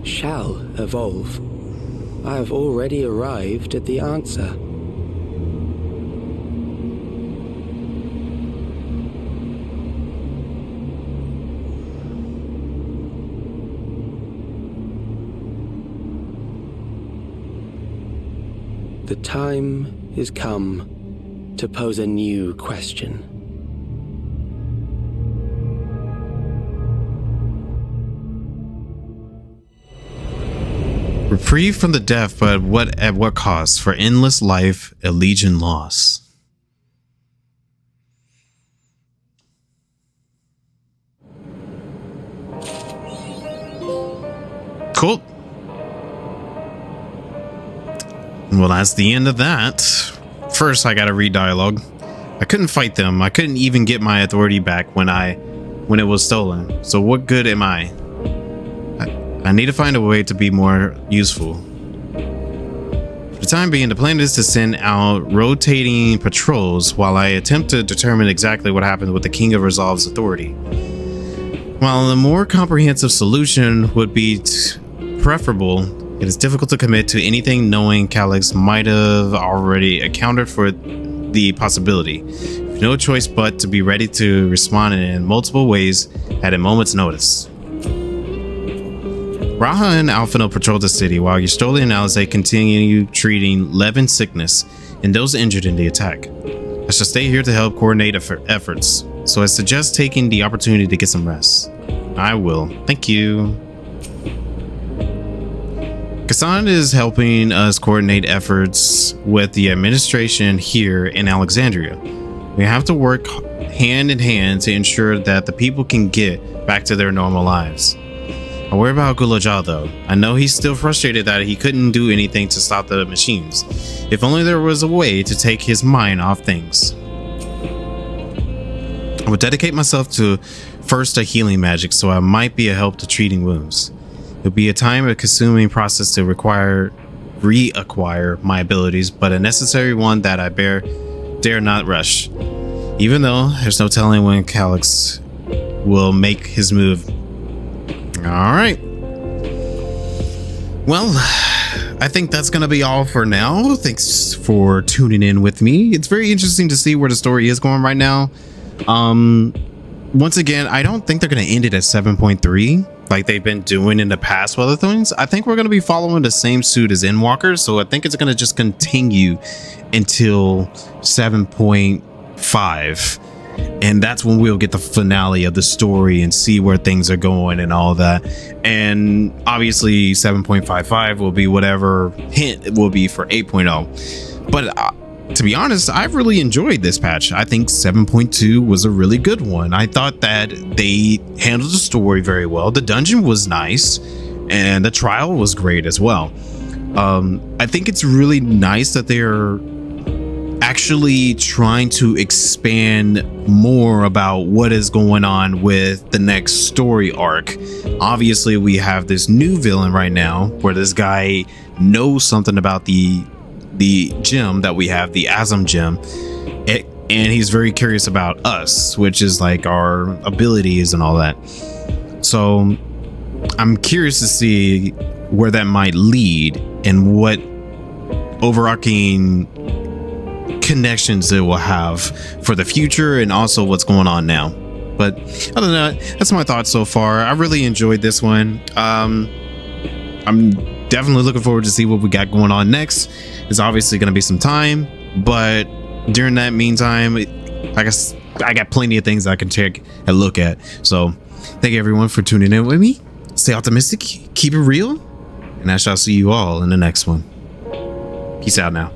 shall evolve. I have already arrived at the answer. The time is come to pose a new question. Reprieve from the death, but at what cost? For endless life, a legion loss. Cool. Well, that's the end of that. First, I gotta read dialogue. I couldn't fight them. I couldn't even get my authority back when it was stolen. So what good am I? I need to find a way to be more useful. For the time being, the plan is to send out rotating patrols while I attempt to determine exactly what happened with the King of Resolve's authority. While a more comprehensive solution would be preferable, it is difficult to commit to anything knowing Calyx might have already accounted for the possibility. No choice but to be ready to respond in multiple ways at a moment's notice. Raha and Alphino patrol the city while Y'shtola and Alisaie continue treating Levin's sickness and those injured in the attack. I shall stay here to help coordinate efforts, so I suggest taking the opportunity to get some rest. I will. Thank you. Kassan is helping us coordinate efforts with the administration here in Alexandria. We have to work hand in hand to ensure that the people can get back to their normal lives. I worry about Gulajal though. I know he's still frustrated that he couldn't do anything to stop the machines. If only there was a way to take his mind off things. I would dedicate myself to first a healing magic so I might be a help to treating wounds. It would be a time-consuming process to reacquire my abilities, but a necessary one that I dare not rush. Even though there's no telling when Calyx will make his move. Alright. Well, I think that's going to be all for now. Thanks for tuning in with me. It's very interesting to see where the story is going right now. once again, I don't think they're going to end it at 7.3 like they've been doing in the past with other things. I think we're going to be following the same suit as Endwalker, so I think it's going to just continue until 7.5, and that's when we'll get the finale of the story and see where things are going and all that. And obviously 7.55 will be whatever hint it will be for 8.0. But to be honest, I've really enjoyed this patch. I think 7.2 was a really good one. I thought that they handled the story very well. The dungeon was nice, and the trial was great as well. I think it's really nice that they're actually trying to expand more about what is going on with the next story arc. Obviously, we have this new villain right now where this guy knows something about the gem that we have, the Asm gem, and he's very curious about us, which is like our abilities and all that. So I'm curious to see where that might lead and what overarching connections it will have for the future and also what's going on now. But other than that, that's my thoughts so far. I really enjoyed this one. I'm definitely looking forward to see what we got going on next. It's obviously going to be some time, but during that meantime, I guess I got plenty of things I can take a look at. So thank you everyone for tuning in with me. Stay optimistic, keep it real, and I shall see you all in the next one. Peace out now.